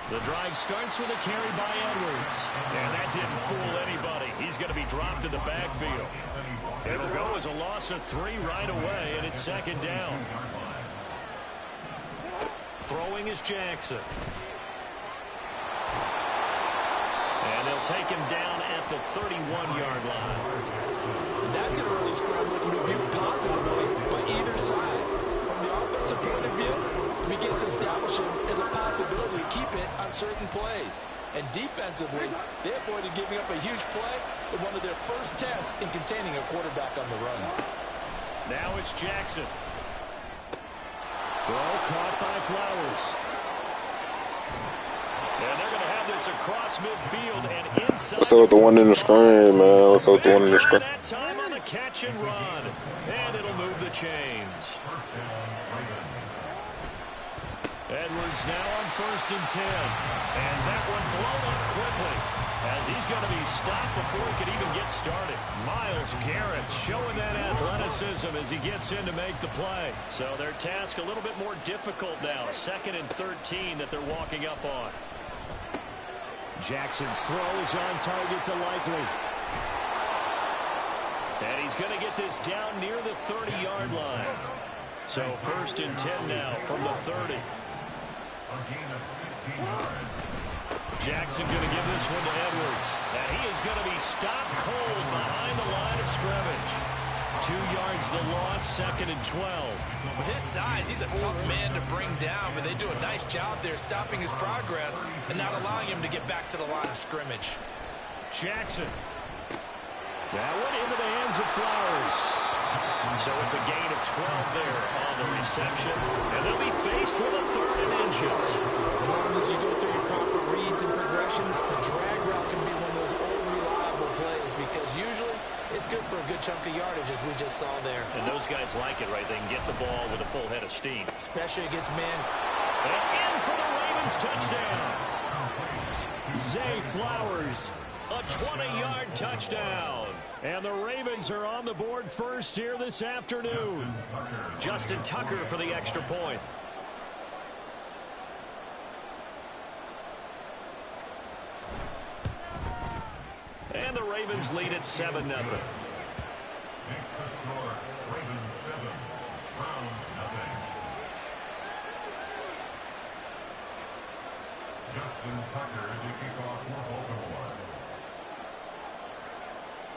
The drive starts with a carry by Edwards. And that didn't fool anybody. He's going to be dropped in the backfield. It'll go as a loss of 3 right away, and it's second down. Throwing is Jackson. And they'll take him down at the 31-yard line. That's an early scrum that can be viewed positively by either side. From the offensive point of view, it begins to establish him as a possibility to keep it on certain plays. And defensively, they avoided giving up a huge play in one of their first tests in containing a quarterback on the run. Now it's Jackson. Throw caught by Flowers. And they're going to have this across midfield and inside. What's up with the one in the screen, man? What's up with the one in the screen? That time on the catch and run. And it'll move the chains. Edwards now on 1st and 10. And that one blown up quickly as he's going to be stopped before he could even get started. Myles Garrett showing that athleticism as he gets in to make the play. So their task a little bit more difficult now. 2nd and 13 that they're walking up on. Jackson's throw is on target to Likely. And he's going to get this down near the 30-yard line. So 1st and 10 now from the 30. Jackson going to give this one to Edwards. And he is going to be stopped cold behind the line of scrimmage. 2 yards the loss, 2nd and 12. With his size, he's a tough man to bring down, but they do a nice job there stopping his progress and not allowing him to get back to the line of scrimmage. Jackson. That went into the hands of Flowers. So it's a gain of 12 there on the reception. And they'll be faced with a 3rd and inches. As long as you go through your proper reads and progressions, the drag route can be one of those old reliable plays because usually it's good for a good chunk of yardage, as we just saw there. And those guys like it, right? They can get the ball with a full head of steam. Especially against man. And in for the Ravens touchdown. Zay Flowers, a 20-yard touchdown. And the Ravens are on the board first here this afternoon. Justin Tucker for the extra point. And the Ravens lead at 7-0. Makes the score Ravens 7, Browns 0. Justin Tucker to kick off for Baltimore.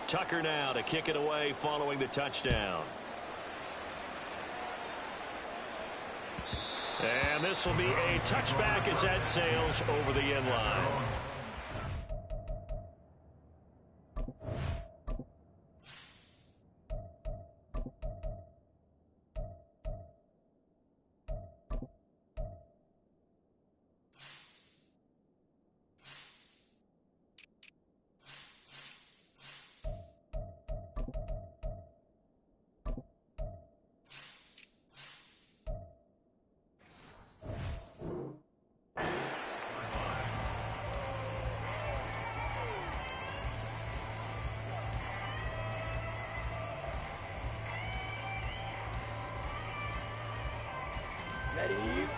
Tucker now to kick it away following the touchdown. And this will be a touchback as that sails over the end line.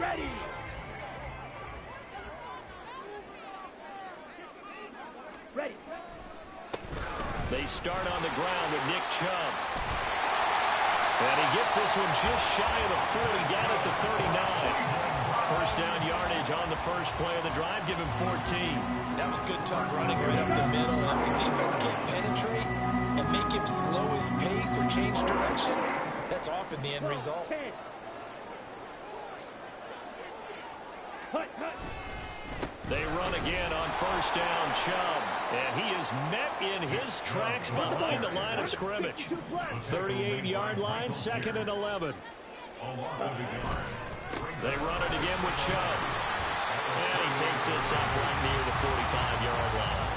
Ready. Ready. They start on the ground with Nick Chubb. And he gets this one just shy of the 40, down at the 39. First down yardage on the first play of the drive. Give him 14. That was good, tough running right up the middle. And if the defense can't penetrate and make him slow his pace or change direction, that's often the end result. They run again on first down, Chubb. And he is met in his tracks behind the line of scrimmage. 38-yard line, 2nd and 11. They run it again with Chubb. And he takes this up right near the 45-yard line.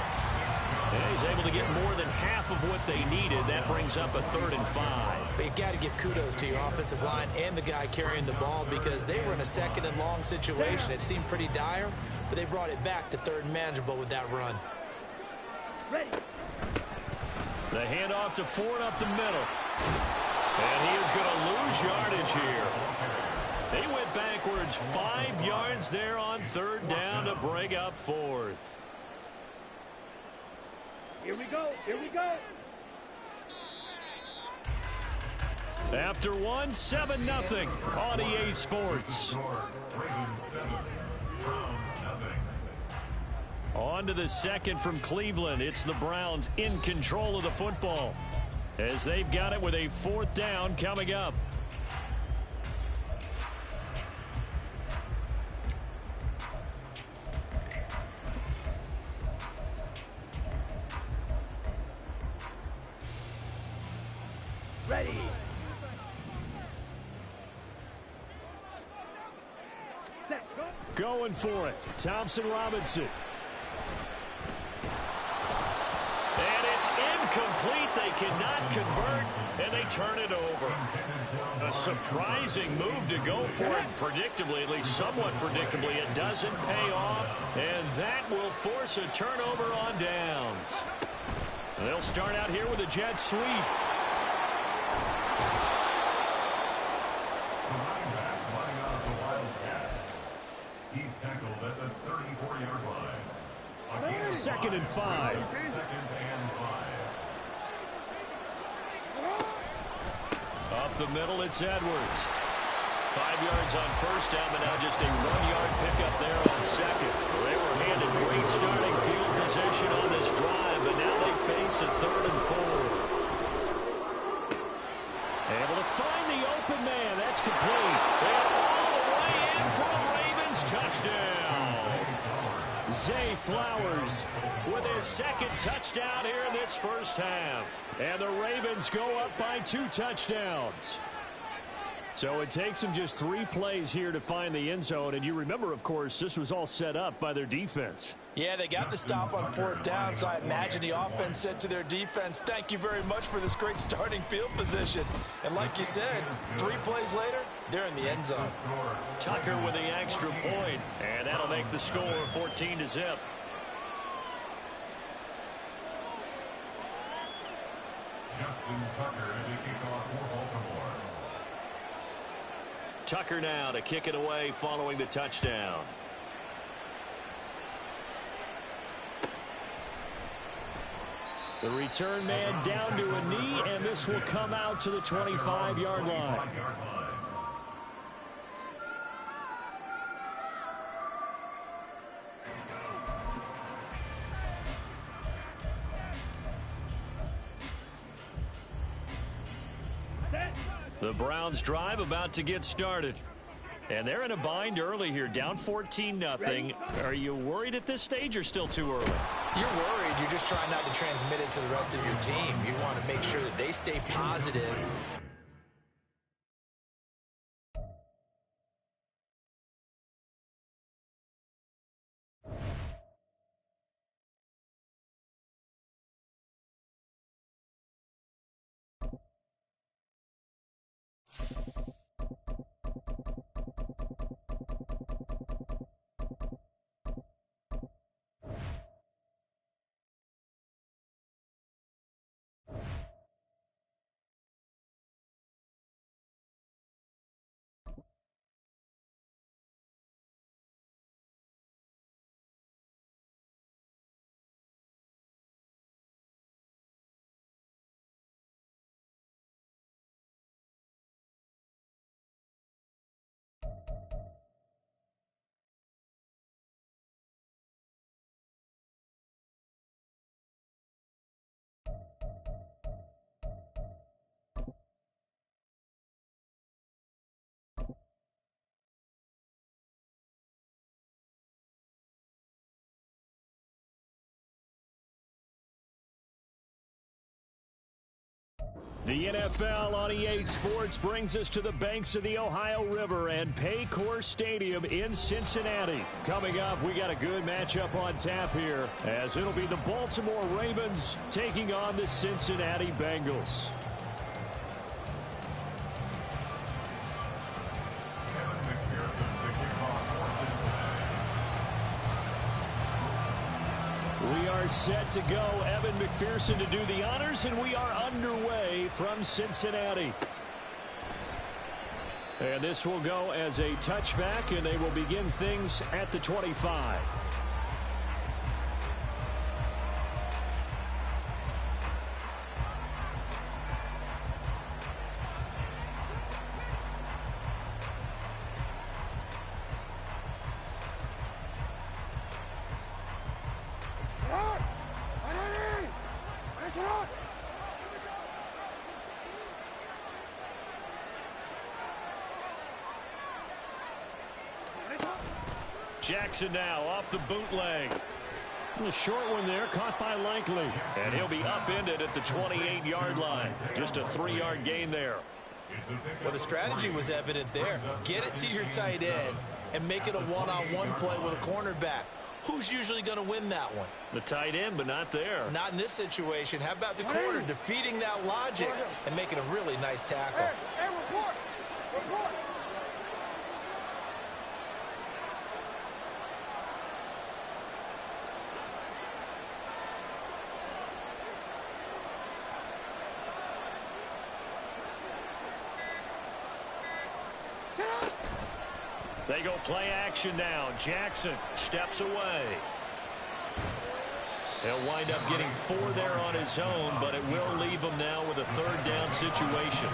And he's able to get more than half of what they needed. That brings up a 3rd and 5. But you've got to give kudos to your offensive line and the guy carrying the ball because they were in a 2nd and long situation. It seemed pretty dire, but they brought it back to 3rd and manageable with that run. Ready. The handoff to Ford up the middle. And he is going to lose yardage here. They went backwards 5 yards there on third down to bring up fourth. Here we go. Here we go. After one, 7-0 on EA Sports. On to the second from Cleveland. It's the Browns in control of the football as they've got it with a fourth down coming up. Ready. Set, go. Going for it. Thompson Robinson. And it's incomplete. They cannot convert, and they turn it over. A surprising move to go for it. Predictably, at least somewhat predictably, it doesn't pay off, and that will force a turnover on downs. They'll start out here with a jet sweep. He's tackled at the 34-yard line. Second and 5. Up the middle, it's Edwards. 5 yards on first down, but now just a 1-yard pickup there on second. They were handed great starting field position on this drive, but now they face a 3rd and 4. Able to find the open man. That's complete. And all the way in for a Ravens touchdown. Zay Flowers with his second touchdown here in this first half. And the Ravens go up by 2 touchdowns. So it takes them just 3 plays here to find the end zone. And you remember, of course, this was all set up by their defense. Yeah, they got the stop on 4th down, so I imagine the offense said to their defense, thank you very much for this great starting field position. And like you said, 3 plays later, they're in the end zone. Tucker with the extra point, and that'll make the score 14-0. Justin Tucker to kick off for Baltimore. Tucker now to kick it away following the touchdown. The return man down to a knee, and this will come out to the 25-yard line. The Browns drive about to get started. And they're in a bind early here, down 14-0. Are you worried at this stage or still too early? You're worried. You're just trying not to transmit it to the rest of your team. You want to make sure that they stay positive. The NFL on EA Sports brings us to the banks of the Ohio River and Paycor Stadium in Cincinnati. Coming up, we got a good matchup on tap here, as it'll be the Baltimore Ravens taking on the Cincinnati Bengals. We are set to go. Evan McPherson to do the honors, and we are underway from Cincinnati. And this will go as a touchback, and they will begin things at the 25. Jackson now off the bootleg. The short one there, caught by Likely. And he'll be upended at the 28-yard line. Just a 3-yard gain there. Well, the strategy was evident there. Get it to your tight end and make it a one-on-one play with a cornerback. Who's usually going to win that one? The tight end, but not there. Not in this situation. How about the corner defeating that logic and making a really nice tackle? Hey, report! Report! They go play action now. Jackson steps away. He'll wind up getting 4 there on his own, but it will leave him now with a 3rd down situation.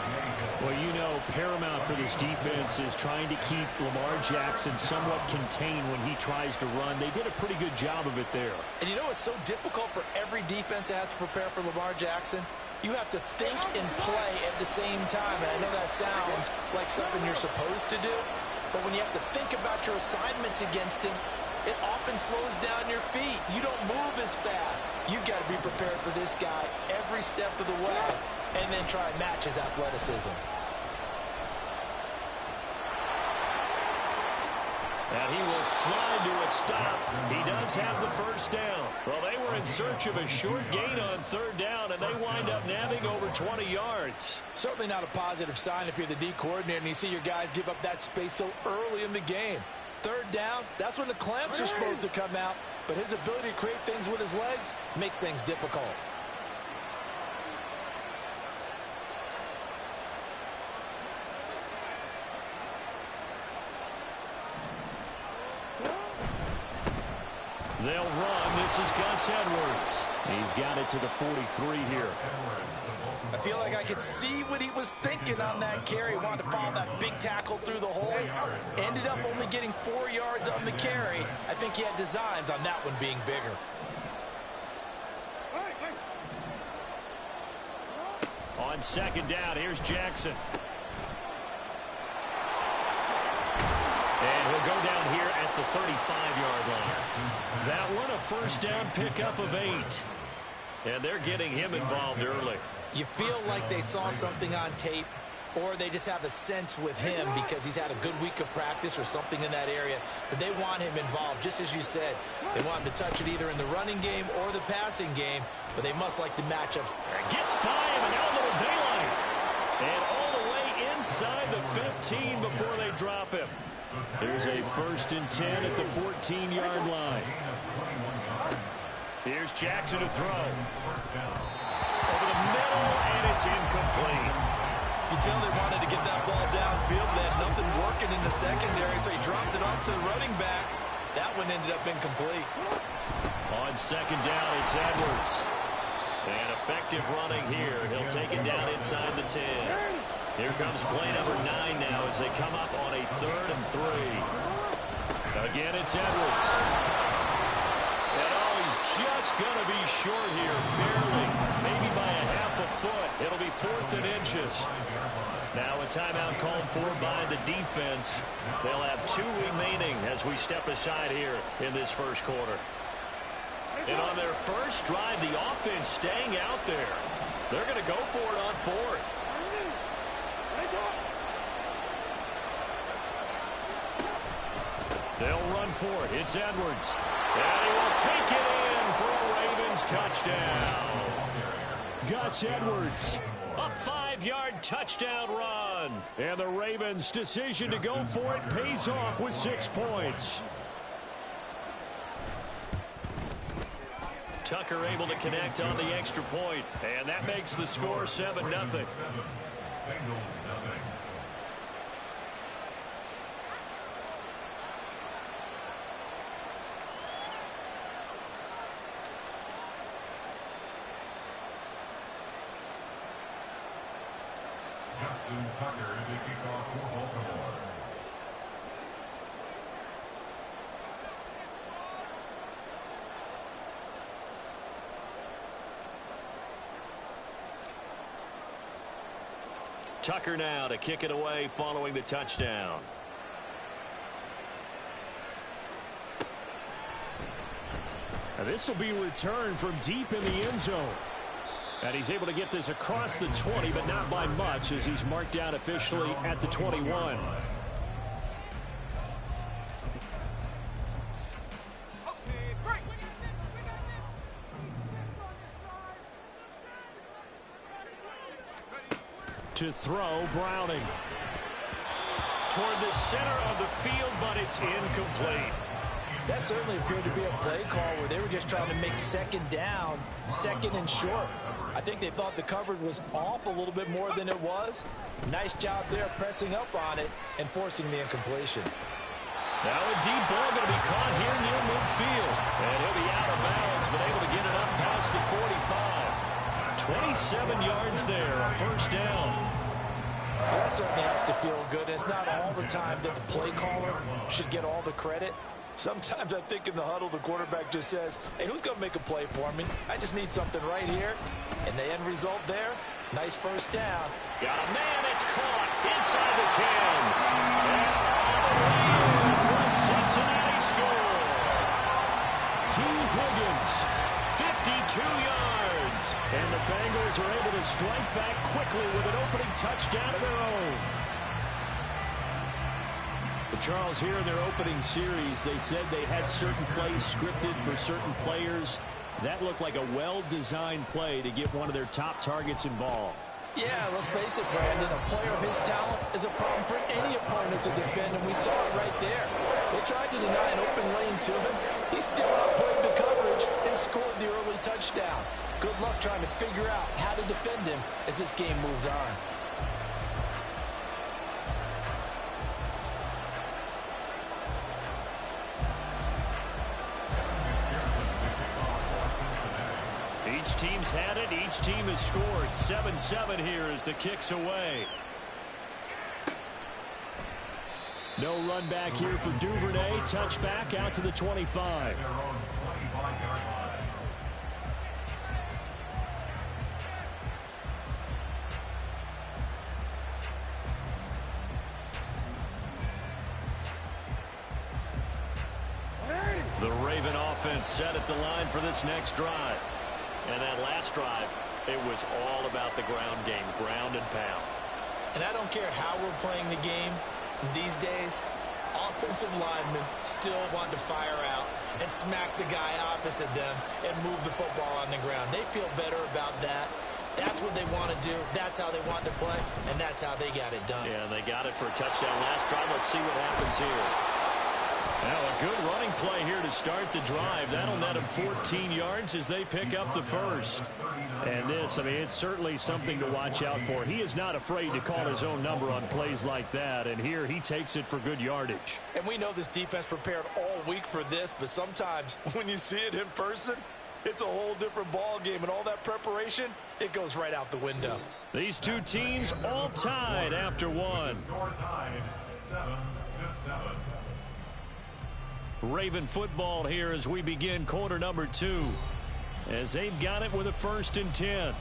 Well, you know, paramount for this defense is trying to keep Lamar Jackson somewhat contained when he tries to run. They did a pretty good job of it there. And you know it's so difficult for every defense that has to prepare for Lamar Jackson? You have to think and play at the same time. And I know that sounds like something you're supposed to do, but when you have to think about your assignments against him, it often slows down your feet. You don't move as fast. You've got to be prepared for this guy every step of the way and then try and match his athleticism. And he will slide to a stop. He does have the 1st down. Well, they were in search of a short gain on 3rd down, and they wind up nabbing over 20 yards. Certainly not a positive sign if you're the D coordinator and you see your guys give up that space so early in the game. 3rd down, that's when the clamps are supposed to come out, but his ability to create things with his legs makes things difficult. They'll run. This is Gus Edwards. He's got it to the 43 here. I feel like I could see what he was thinking on that carry. Wanted to follow that big tackle through the hole. Ended up only getting 4 yards on the carry. I think he had designs on that one being bigger. On 2nd down, here's Jackson. And he'll go down here at the 35-yard line. That one a 1st down pickup of 8. And they're getting him involved early. You feel like they saw something on tape, or they just have a sense with him because he's had a good week of practice or something in that area that they want him involved. Just as you said, they want him to touch it either in the running game or the passing game, but they must like the matchups. Gets by him and out little daylight. And all the way inside the 15 before they drop him. Here's a 1st and 10 at the 14-yard line. Here's Jackson to throw. Over the middle, and it's incomplete. You tell they wanted to get that ball downfield. They had nothing working in the secondary, so he dropped it off to the running back. That one ended up incomplete. On 2nd down, it's Edwards. And effective running here. He'll take it down inside the 10. Here comes play number 9 now as they come up on a 3rd and 3. Again, it's Edwards. And oh, he's just going to be short here, barely, maybe by a half a foot. It'll be 4th and inches. Now a timeout called for by the defense. They'll have 2 remaining as we step aside here in this 1st quarter. And on their first drive, the offense staying out there. They're going to go for it on 4th. They'll run for it. It's Edwards. And he will take it in for a Ravens touchdown. Gus Edwards, a 5-yard touchdown run. And the Ravens' decision to go for it pays off with 6 points. Tucker able to connect on the extra point, and that makes the score 7-0. Justin Tucker to kick off for Baltimore. Tucker now to kick it away following the touchdown. Now this will be returned from deep in the end zone. And he's able to get this across the 20, but not by much, as he's marked down officially at the 21. To throw, Browning. Toward the center of the field, but it's incomplete. That certainly appeared to be a play call where they were just trying to make second down, second and short. I think they thought the coverage was off a little bit more than it was. Nice job there pressing up on it and forcing the incompletion. Now a deep ball going to be caught here near midfield. And he'll be out of bounds, but able to get it up past the 45. 27 yards there, a first down. That certainly has to feel good. It's not all the time that the play caller should get all the credit. Sometimes I think in the huddle, the quarterback just says, hey, who's going to make a play for me? I just need something right here. And the end result there, nice first down. Got a man, it's caught inside the 10. And for a Cincinnati score. T. Higgins, 52 yards. and the Bengals are able to strike back quickly with an opening touchdown of their own. But Charles, here in their opening series, they said they had certain plays scripted for certain players. That looked like a well-designed play to get one of their top targets involved. Yeah, let's face it, Brandon, a player of his talent is a problem for any opponent to defend, and we saw it right there. They tried to deny an open lane to him. He still outplayed the coverage and scored the early touchdown. Good luck trying to figure out how to defend him as this game moves on. Each team's had it. Each team has scored. 7-7 here as the kick's away. No run back here for Duvernay. Touchback out to the 25. Their own 25-yard line. The Raven offense set at the line for this next drive. And that last drive, it was all about the ground game, ground and pound. And I don't care how we're playing the game these days, offensive linemen still want to fire out and smack the guy opposite them and move the football on the ground. They feel better about that. That's what they want to do. That's how they want to play, and that's how they got it done. Yeah, they got it for a touchdown last drive. Let's see what happens here. Now a good running play here to start the drive. That'll net them 14 yards as they pick up the first. And this, I mean, it's certainly something to watch out for. He is not afraid to call his own number on plays like that. And here he takes it for good yardage. And we know this defense prepared all week for this, but sometimes when you see it in person, it's a whole different ball game, and all that preparation, it goes right out the window. These two teams all tied after one. Score tied 7-7. Raven football here as we begin quarter number 2. As they've got it with a 1st and 10.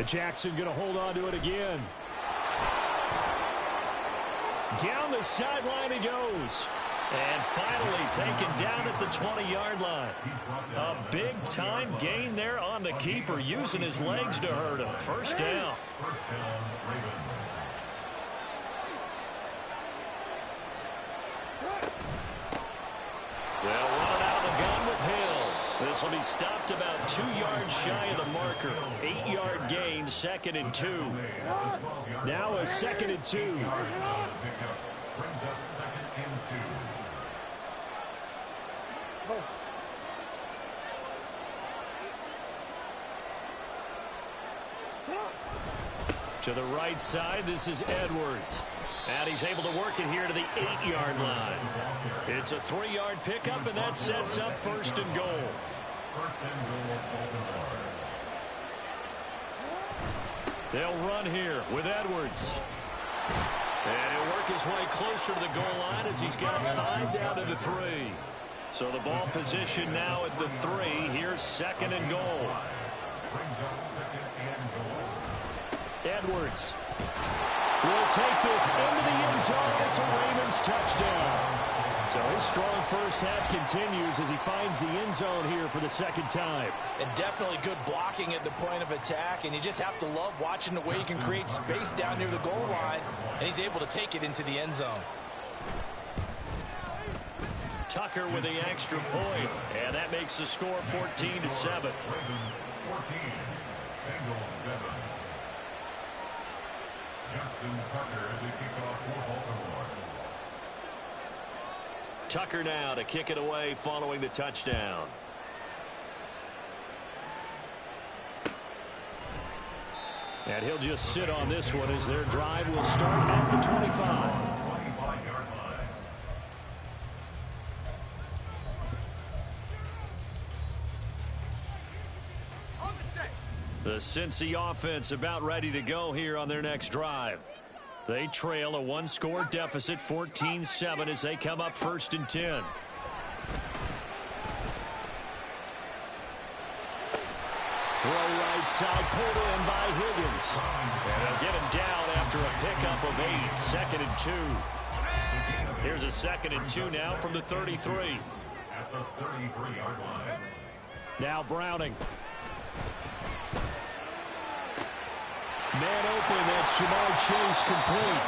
Jackson going to hold on to it again. Down the sideline he goes. And finally taken down at the 20-yard line. A big-time gain there on the keeper, using his legs to hurt him. First down. First down, Ravens. They'll run it out of the gun with This will be stopped about 2 yards shy of the marker. 8-yard gain, 2nd and 2. Now a 2nd and 2. Brings up 2nd and 2. To the right side, this is Edwards. And he's able to work it here to the 8-yard line. It's a 3-yard pickup, and that sets up 1st and goal. 1st and goal, Baltimore. They'll run here with Edwards. And he'll work his way closer to the goal line as he's got 5 down to the 3. So the ball position now at the 3. Here's 2nd and goal. Brings up 2nd and goal. Edwards will take this into the end zone. It's a Ravens touchdown. So his strong first half continues as he finds the end zone here for the 2nd time. And definitely good blocking at the point of attack, and you just have to love watching the way he can create space down near the goal line, and he's able to take it into the end zone. Tucker with the extra point, and that makes the score 14-7. Ravens 14, Bengals 7. Justin Tucker to kick off for Baltimore. Tucker now to kick it away following the touchdown. And he'll just sit on this one as their drive will start at the 25. 25-yard line. On the set. The Cincy offense about ready to go here on their next drive. They trail a 1-score deficit, 14-7, as they come up 1st and 10. Throw right side, pulled in by Higgins. And they'll get him down after a pickup of 8, 2nd and 2. Here's a 2nd and 2 now from the 33. At the 33-yard line. Now Browning. Man open, that's Jamar Chase complete.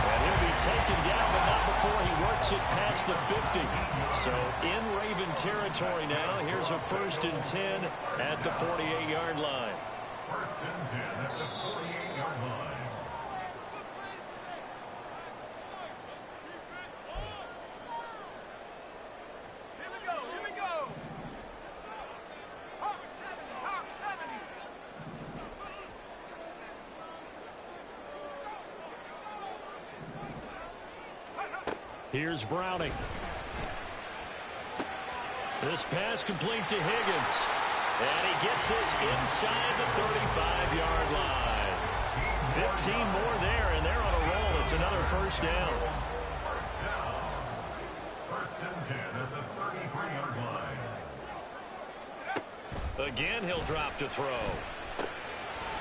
And he'll be taken down, but not before he works it past the 50. So in Raven territory now, here's a 1st and 10 at the 48-yard line. 1st and 10 at the 48-yard line. Here we go. Here we go. Hawk 70. Hawk 70. Here's Browning. This pass complete to Higgins. And he gets this inside the 35-yard line. 15 more there, and they're on a roll. It's another 1st down. 1st and 10 at the 33-yard line. Again, he'll drop to throw.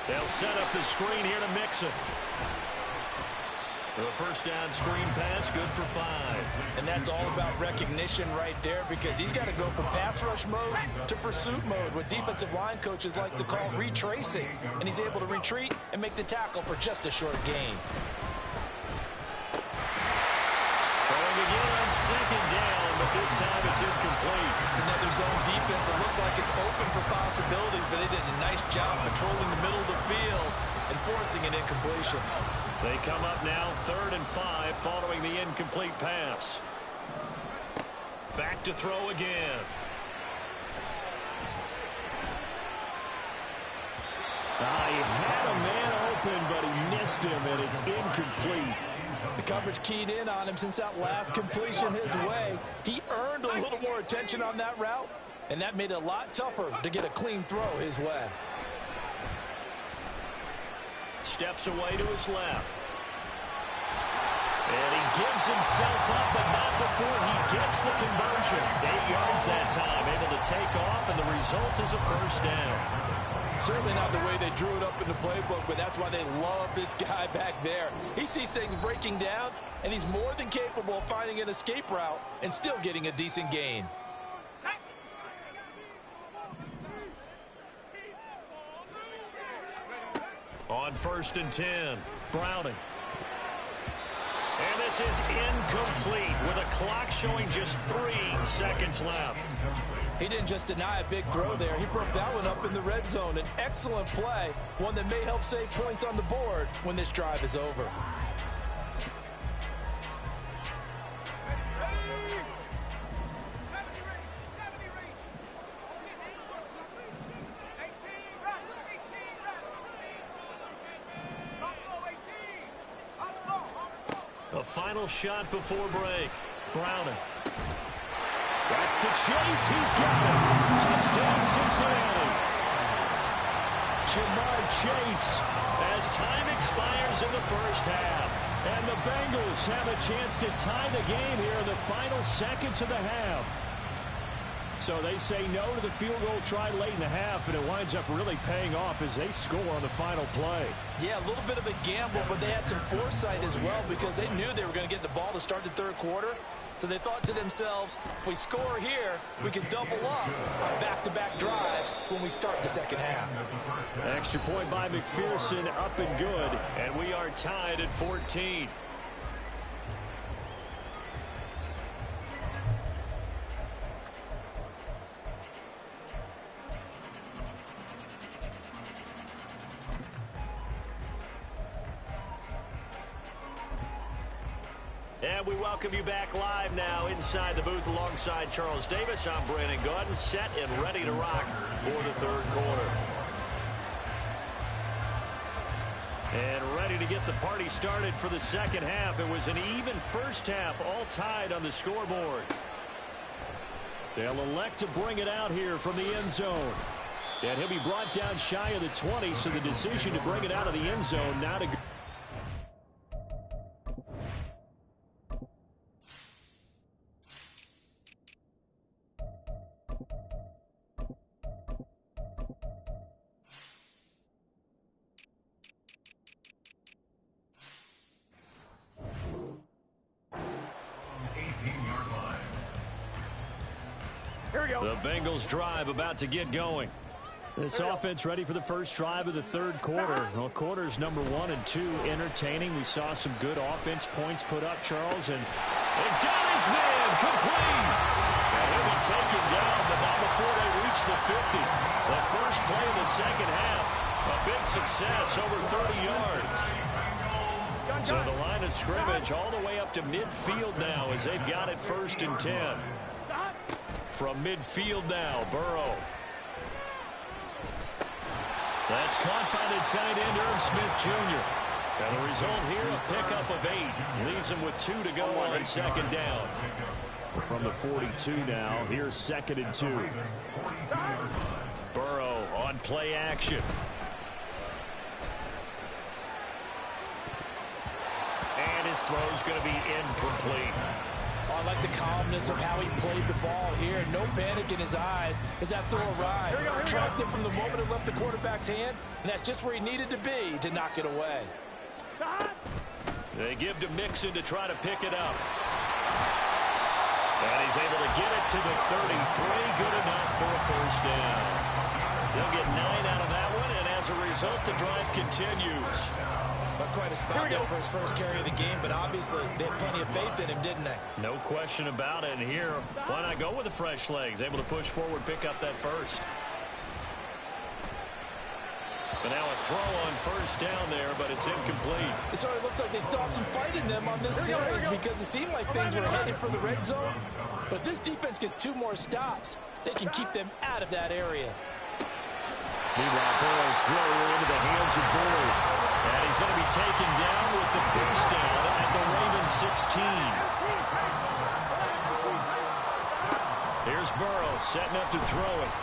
They'll set up the screen here to mix it. The 1st down screen pass, good for 5. And that's all about recognition right there, because he's got to go from pass rush mode to pursuit mode, what defensive line coaches like to call retracing. And he's able to retreat and make the tackle for just a short gain. Throwing again on 2nd down, but this time it's incomplete. It's another zone defense. It looks like it's open for possibilities, but they did a nice job patrolling the middle of the field and forcing an incompletion. They come up now 3rd and 5 following the incomplete pass. Back to throw again. He had a man open, but he missed him, and it's incomplete. The coverage keyed in on him since that last completion his way. He earned a little more attention on that route, and that made it a lot tougher to get a clean throw his way. Steps away to his left. And he gives himself up, but not before he gets the conversion. 8 yards that time, able to take off, and the result is a 1st down. Certainly not the way they drew it up in the playbook, but that's why they love this guy back there. He sees things breaking down, and he's more than capable of finding an escape route and still getting a decent gain. On 1st and 10, Browning. And this is incomplete with a clock showing just 3 seconds left. He didn't just deny a big throw there. He broke that one up in the red zone. An excellent play, one that may help save points on the board when this drive is over. A final shot before break. Browning. That's to Chase. He's got it. Touchdown, Cincinnati. Jamar Chase as time expires in the first half. And the Bengals have a chance to tie the game here in the final seconds of the half. So they say no to the field goal try late in the half, and it winds up really paying off as they score on the final play. Yeah, a little bit of a gamble, but they had some foresight as well because they knew they were going to get the ball to start the third quarter. So they thought to themselves, if we score here, we can double up on back-to-back drives when we start the second half. Extra point by McPherson, up and good, and we are tied at 14. And we welcome you back live now inside the booth alongside Charles Davis. I'm Brandon Gaudin, set and ready to rock for the third quarter. And ready to get the party started for the second half. It was an even first half, all tied on the scoreboard. They'll elect to bring it out here from the end zone. And he'll be brought down shy of the 20, so the decision to bring it out of the end zone now to... The Bengals drive about to get going. This offense ready for the first drive of the third quarter. Well, quarters number 1 and 2 entertaining. We saw some good offense points put up, Charles, and got his man complete. And he'll be taken down, but not before they reach the 50. The first play of the second half, a big success, over 30 yards. So the line of scrimmage all the way up to midfield now as they've got it 1st and 10. From midfield now, Burrow. That's caught by the tight end, Irv Smith Jr. And the result here, a pickup of 8. Leaves him with 2 to go on second down. From the 42 now, here's 2nd and 2. Burrow on play action. And his throw's going to be incomplete. I like the calmness of how he played the ball here. No panic in his eyes as that throw arrived. Tracked it from the moment it left the quarterback's hand, and that's just where he needed to be to knock it away. They give to Mixon to try to pick it up. And he's able to get it to the 33. Good enough for a first down. They'll get 9 out of that one, and as a result, the drive continues. That's quite a spot there for his first carry of the game, but obviously they had plenty of faith in him, didn't they? No question about it. And here, why not go with the fresh legs? Able to push forward, pick up that first. But now a throw on first down there, but it's incomplete. It sort of looks like they still have some fight in them on this series because it seemed like things were headed for the red zone. But if this defense gets 2 more stops, they can keep them out of that area. Meanwhile, Burrow's throw into the hands of Boyd. And he's going to be taken down with the first down at the Ravens 16. Here's Burrow setting up to throw it.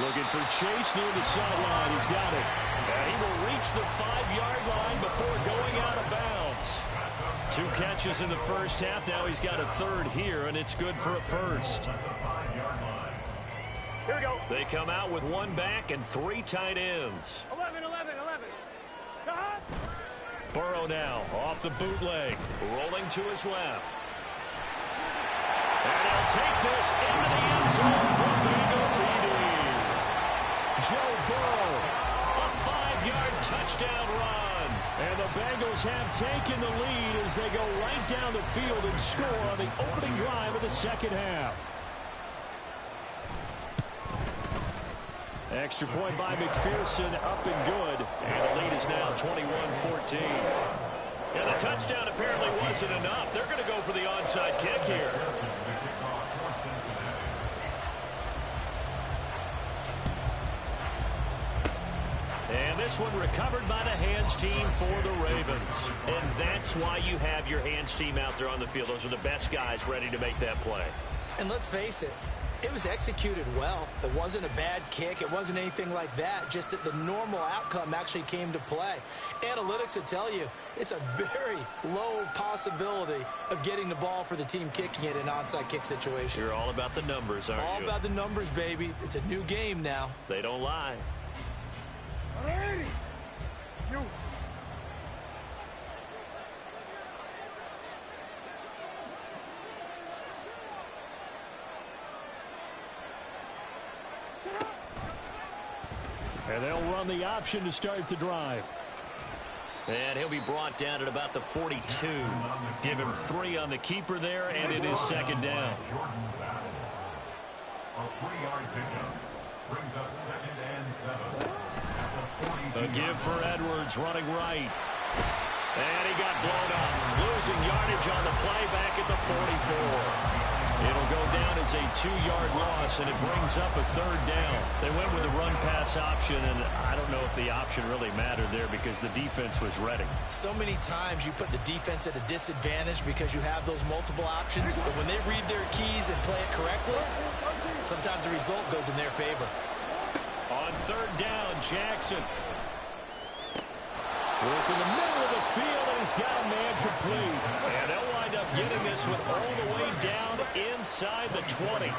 Looking for Chase near the sideline. He's got it. And he will reach the 5-yard line before going out of bounds. 2 catches in the first half. Now he's got a 3rd here, and it's good for a first. Here we go. They come out with 1 back and 3 tight ends. 11. Burrow now off the bootleg, rolling to his left. And he'll take this into the end zone for Bengal TD. Joe Burrow, a 5-yard touchdown run. And the Bengals have taken the lead as they go right down the field and score on the opening drive of the second half. Extra point by McPherson, up and good. And the lead is now 21-14. And the touchdown apparently wasn't enough. They're going to go for the onside kick here. And this one recovered by the hands team for the Ravens. And that's why you have your hands team out there on the field. Those are the best guys ready to make that play. And let's face it, it was executed well. It wasn't a bad kick. It wasn't anything like that. Just that the normal outcome actually came to play. Analytics will tell you it's a very low possibility of getting the ball for the team kicking it in an onside kick situation. You're all about the numbers, aren't you? All about the numbers, baby. It's a new game now. They don't lie. You. And they'll run the option to start the drive. And he'll be brought down at about the 42. Give him 3 on the keeper there, and it is second down. A 3-yard pickup brings up 2nd and 7. A give for Edwards, running right. And he got blown up. Losing yardage on the play back at the 44. It'll go down as a 2-yard loss, and it brings up a 3rd down. They went with the run-pass option, and I don't know if the option really mattered there because the defense was ready. So many times you put the defense at a disadvantage because you have those multiple options, but when they read their keys and play it correctly, sometimes the result goes in their favor. On 3rd down, Jackson. Work in the middle of the field, and he's got a man complete. And they'll wind up getting this one all the way down inside the 20.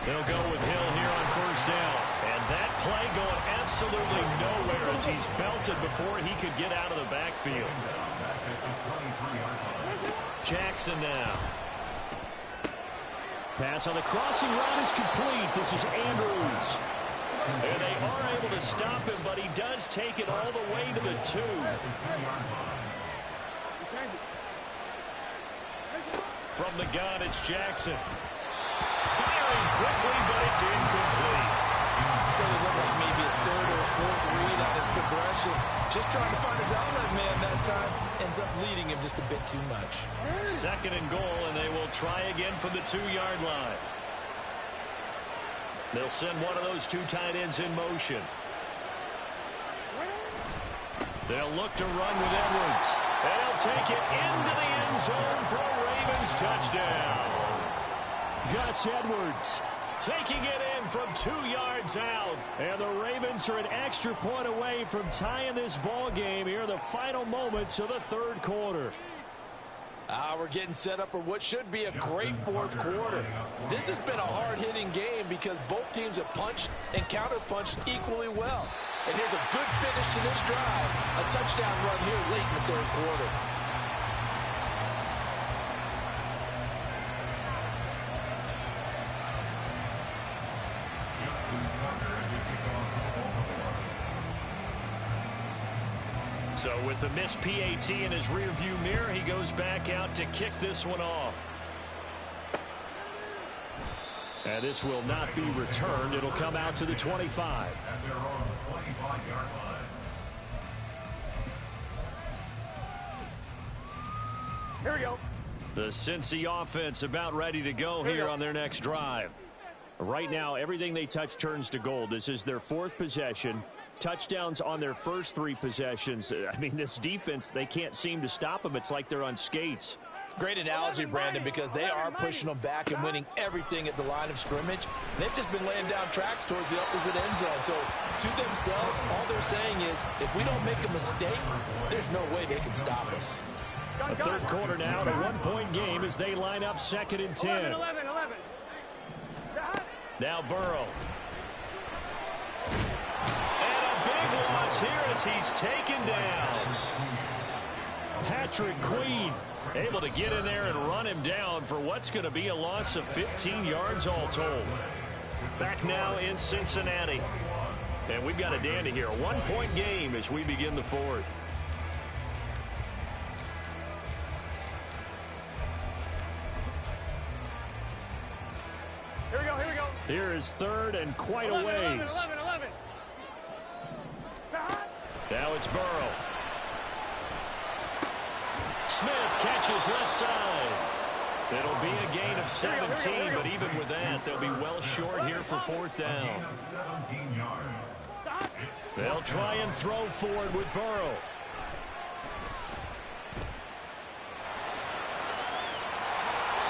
They'll go with Hill here on 1st down. And that play going absolutely nowhere as he's belted before he could get out of the backfield. Jackson now. Pass on the crossing route is complete. This is Andrews. And they are able to stop him, but he does take it all the way to the 2. From the gun, it's Jackson. Firing quickly, but it's incomplete. So it looked like maybe his 3rd or his 4th read on his progression. Just trying to find his outlet man that time. Ends up leading him just a bit too much. 2nd and goal, and they will try again from the 2-yard line. They'll send one of those 2 tight ends in motion. They'll look to run with Edwards. And they'll take it into the end zone for a Ravens touchdown. Gus Edwards taking it in from 2 yards out. And the Ravens are an extra point away from tying this ball game here in the final moments of the 3rd quarter. We're getting set up for what should be a great 4th quarter. This has been a hard-hitting game because both teams have punched and counter-punched equally well. And here's a good finish to this drive. A touchdown run here late in the 3rd quarter. So with the missed PAT in his rearview mirror, he goes back out to kick this one off. And this will not be returned. It'll come out to the 25. And they're on the 25-yard line. Here we go. The Cincy offense about ready to go here on their next drive. Right now, everything they touch turns to gold. This is their 4th possession. Touchdowns on their first 3 possessions. I mean, this defense, they can't seem to stop them. It's like they're on skates. Great analogy, Brandon, because they are pushing them back and winning everything at the line of scrimmage. They've just been laying down tracks towards the opposite end zone. So to themselves, all they're saying is, if we don't make a mistake, there's no way they can stop us. A 3rd quarter now, a 1-point game as they line up 2nd and 10. 11. Now Burrow. Big loss here as he's taken down. Patrick Queen able to get in there and run him down for what's going to be a loss of 15 yards all told. Back now in Cincinnati. And we've got a dandy here. A one-point game as we begin the fourth. Here we go, here we go. Here is third and quite 11, a ways. 11, 11, 11. Now it's Burrow. Smith catches left side. It'll be a gain of 17, but even with that, they'll be well short here for fourth down. 17 yards. They'll try and throw forward with Burrow.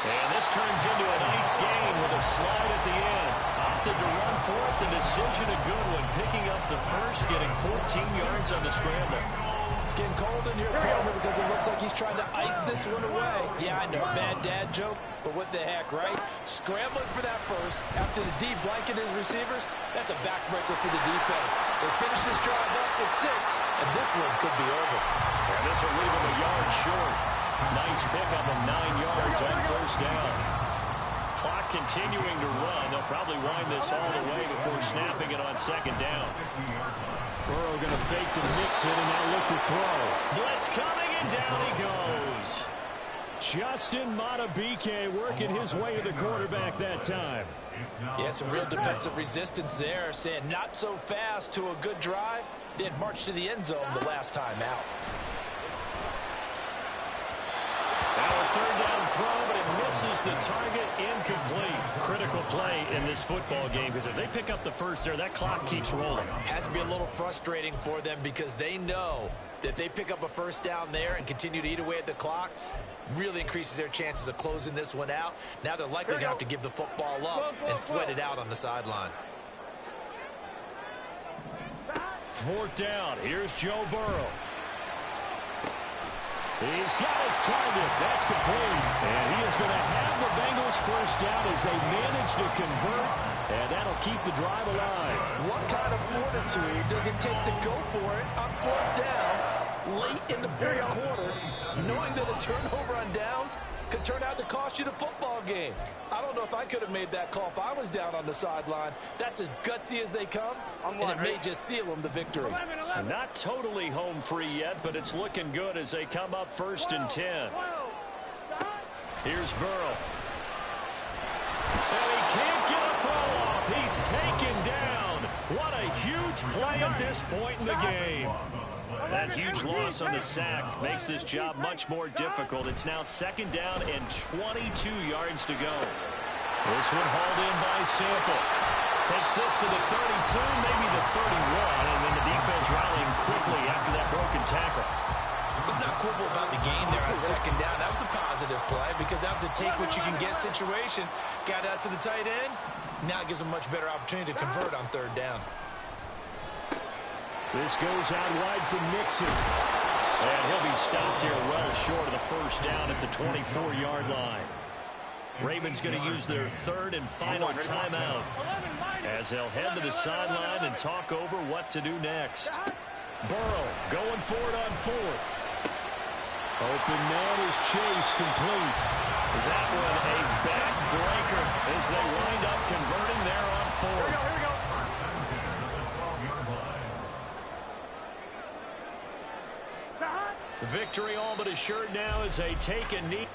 And this turns into a nice gain with a slide at the end. Opted to run for it. The decision a good one. Picking up the first, getting 14 yards on the scramble. It's getting cold in here, partner, because it looks like he's trying to ice this one away. Yeah, I know, bad dad joke, but what the heck, right? Scrambling for that first after the deep blanket his receivers, that's a backbreaker for the defense. They finish this drive up with 6, and this one could be over. And this will leave him a yard short. Nice pickup of 9 yards on first down. Clock continuing to run. They'll probably wind this all the way before snapping it on second down. Burrow going to fake to mix it and now look to throw. Blitz coming and down he goes. Justin Madubuike working his way to the quarterback that time. Yeah, some real defensive resistance there, saying not so fast to a good drive. They had marched to the end zone the last time out. Now a third down throw, but it misses the target, incomplete. Critical play in this football game, because if they pick up the first there, that clock keeps rolling. Has to be a little frustrating for them because they know that they pick up a first down there and continue to eat away at the clock, really increases their chances of closing this one out. Now they're likely going to have to give the football up and sweat it out on the sideline. Fourth down. Here's Joe Burrow. He's got his target. That's complete. And he is going to have the Bengals first down as they manage to convert. And that'll keep the drive alive. What kind of fortitude does it take to go for it on fourth down late in the fourth quarter, knowing that a turnover on downs could turn out to cost you the football game? I don't know if I could have made that call if I was down on the sideline. That's as gutsy as they come, and it may just seal them the victory. Not totally home free yet, but it's looking good as they come up first and 10. Here's Burrow. And he can't get a throw off. He's taken down. What a huge play at this point in the game. That huge loss on the sack makes this job much more difficult. It's now second down and 22 yards to go. This one hauled in by Sample. Takes this to the 32, maybe the 31, and then the defense rallying quickly after that broken tackle. Let's not quibble about the game there on second down. That was a positive play because that was a take-what-you-can-get situation. Got out to the tight end. Now it gives them a much better opportunity to convert on third down. This goes out wide for Mixon. And he'll be stopped here well short of the first down at the 24-yard line. Ravens going to use their third and final timeout as they'll head to the sideline and talk over what to do next. Burrow going for it on fourth. Open man is Chase, complete. That one a backbreaker as they wind up converting there on fourth. Here we go. Victory all but assured now as they take a knee.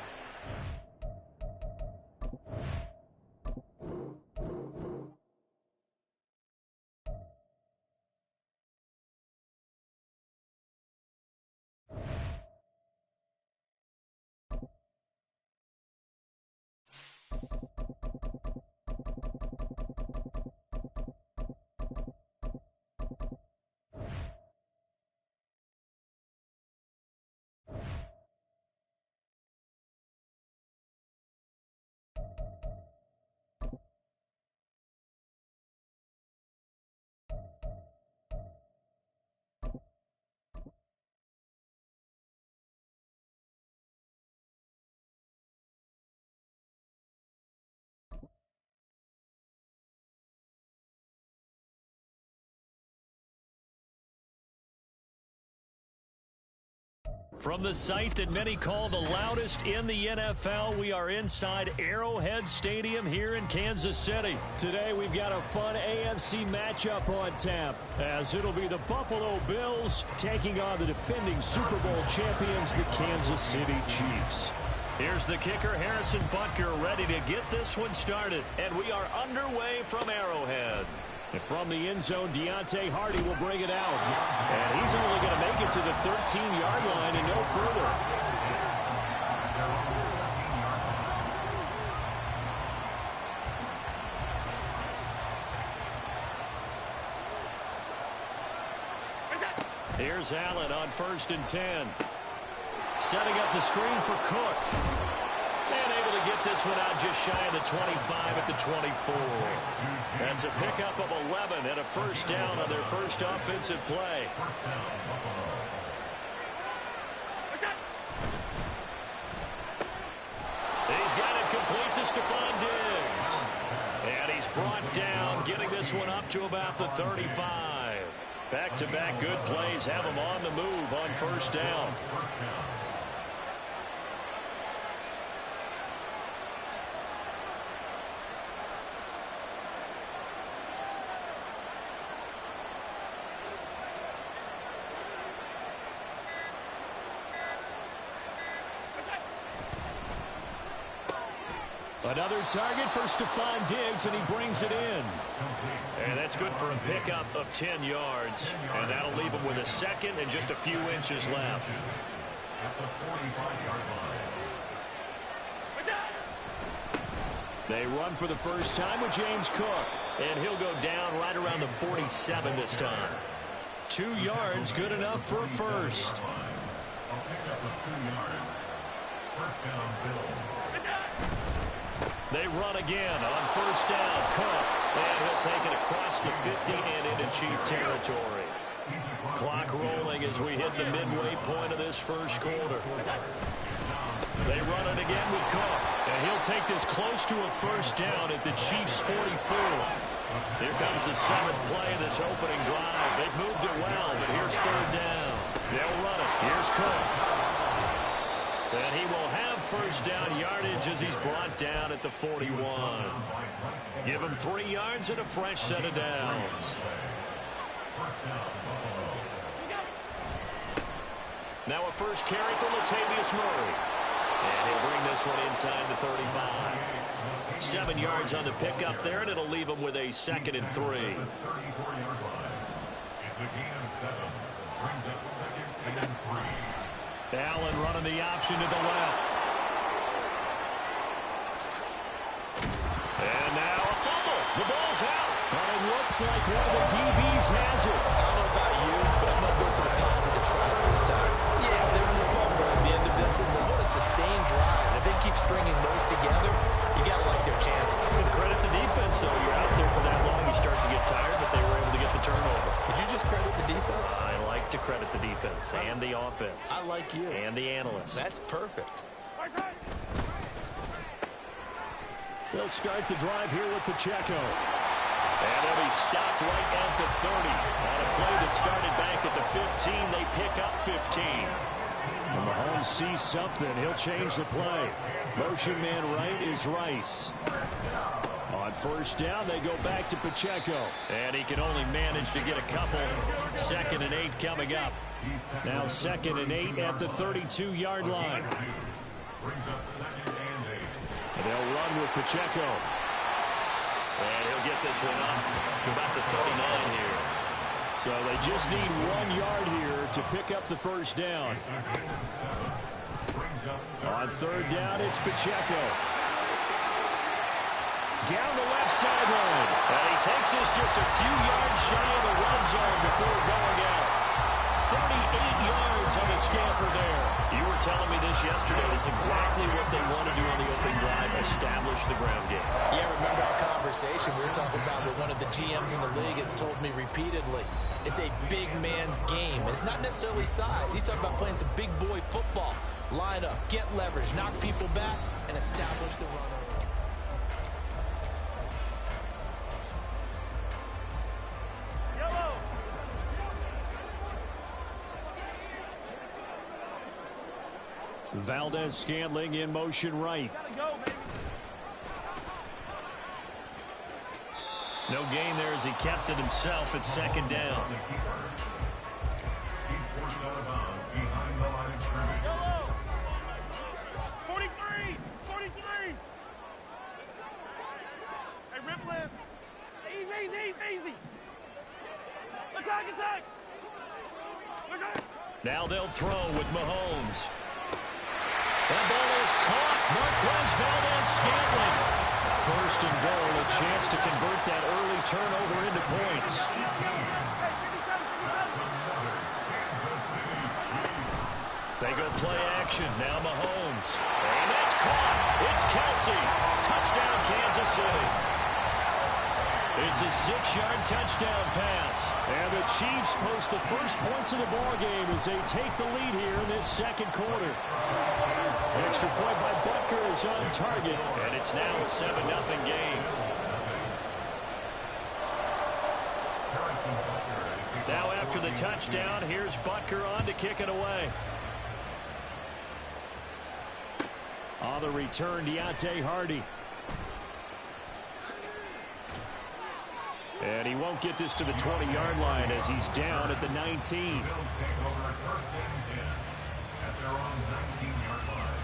From the site that many call the loudest in the NFL, we are inside Arrowhead Stadium here in Kansas City. Today we've got a fun AFC matchup on tap, as it'll be the Buffalo Bills taking on the defending Super Bowl champions, the Kansas City Chiefs. Here's the kicker, Harrison Butker, ready to get this one started. And we are underway from Arrowhead. And from the end zone, Deontay Hardy will bring it out. And he's only going to make it to the 13-yard line and no further. Here's Allen on 1st and 10. Setting up the screen for Cook. And able to get this one out just shy of the 25 at the 24. That's a pickup of 11 and a first down on their first offensive play. He's got it complete to Stephon Diggs. And he's brought down, getting this one up to about the 35. Back-to-back good plays have him on the move on first down. Another target for Stephon Diggs, and he brings it in. And that's good for a pickup of 10 yards. And that'll leave him with a second and just a few inches left. They run for the first time with James Cook. And he'll go down right around the 47 this time. 2 yards, good enough for a first. A pickup of 2 yards. First down, Bills. They run again on first down. Cook. And he'll take it across the 50 and into Chief territory. Clock rolling as we hit the midway point of this first quarter. They run it again with Cook. And he'll take this close to a first down at the Chiefs' 44. Here comes the 7th play of this opening drive. They've moved it well, but here's third down. They'll run it. Here's Cook. And he will have first down yardage as he's brought down at the 41. Give him 3 yards and a fresh set of downs. Now a first carry for Latavius Murray. And he'll bring this one inside the 35. 7 yards on the pickup there, and it'll leave him with a 2nd and 3. It's a gain of 7. Brings up 2nd and 3. Allen running the option to the left. And now a fumble. The ball's out. And it looks like one of the DBs has it. I don't know about you, but I'm going to go to the positive side this time. Yeah, there was a fumble at the end of this one, but what a sustained drive. And if they keep stringing those together, you got to like their chances. And credit the defense, though. You're out there for that long, you start to get tired, but they were able to get the turnover. Did you just credit the defense? I like to credit the defense and the offense. I like you. And the analysts. That's perfect. They'll start the drive here with Pacheco. And they'll be stopped right at the 30. On a play that started back at the 15, they pick up 15. When Mahomes sees something, he'll change the play. Motion man right is Rice. On first down, they go back to Pacheco. And he can only manage to get a couple. 2nd and 8 coming up. Now 2nd and 8 at the 32-yard line. Brings up 2nd and 8. And they'll run with Pacheco. And he'll get this one up to about the 39 here. So they just need 1 yard here to pick up the first down. On third down, it's Pacheco. Down the left sideline. And he takes this just a few yards shy of the red zone before going out. 38 yards on the scamper there. You were telling me this yesterday. It's exactly what they want to do on the opening drive, establish the ground game. Yeah, remember our conversation we were talking about with one of the GMs in the league has told me repeatedly. It's a big man's game. And it's not necessarily size. He's talking about playing some big boy football. Line up, get leverage, knock people back, and establish the run. Valdez-Scantling in motion right. No gain there as he kept it himself at second down. He's forced out of bounds behind the line of scrimmage. 43! 43! Hey, rip list. Easy. Attack! Now they'll throw with Mahomes. That ball is caught. Marquez Valdez-Scantling. First and goal, a chance to convert that early turnover into points. They go play action. Now Mahomes. And that's caught. It's Kelsey. Touchdown, Kansas City. It's a 6-yard touchdown pass. And the Chiefs post the first points of the ballgame as they take the lead here in this second quarter. Extra point by Butker is on target. And it's now a 7-0 game. Now after the touchdown, here's Butker on to kick it away. On the return, Deontay Hardy. And he won't get this to the 20-yard line as he's down at the 19. Bills take over first and 10 at their own 19-yard line.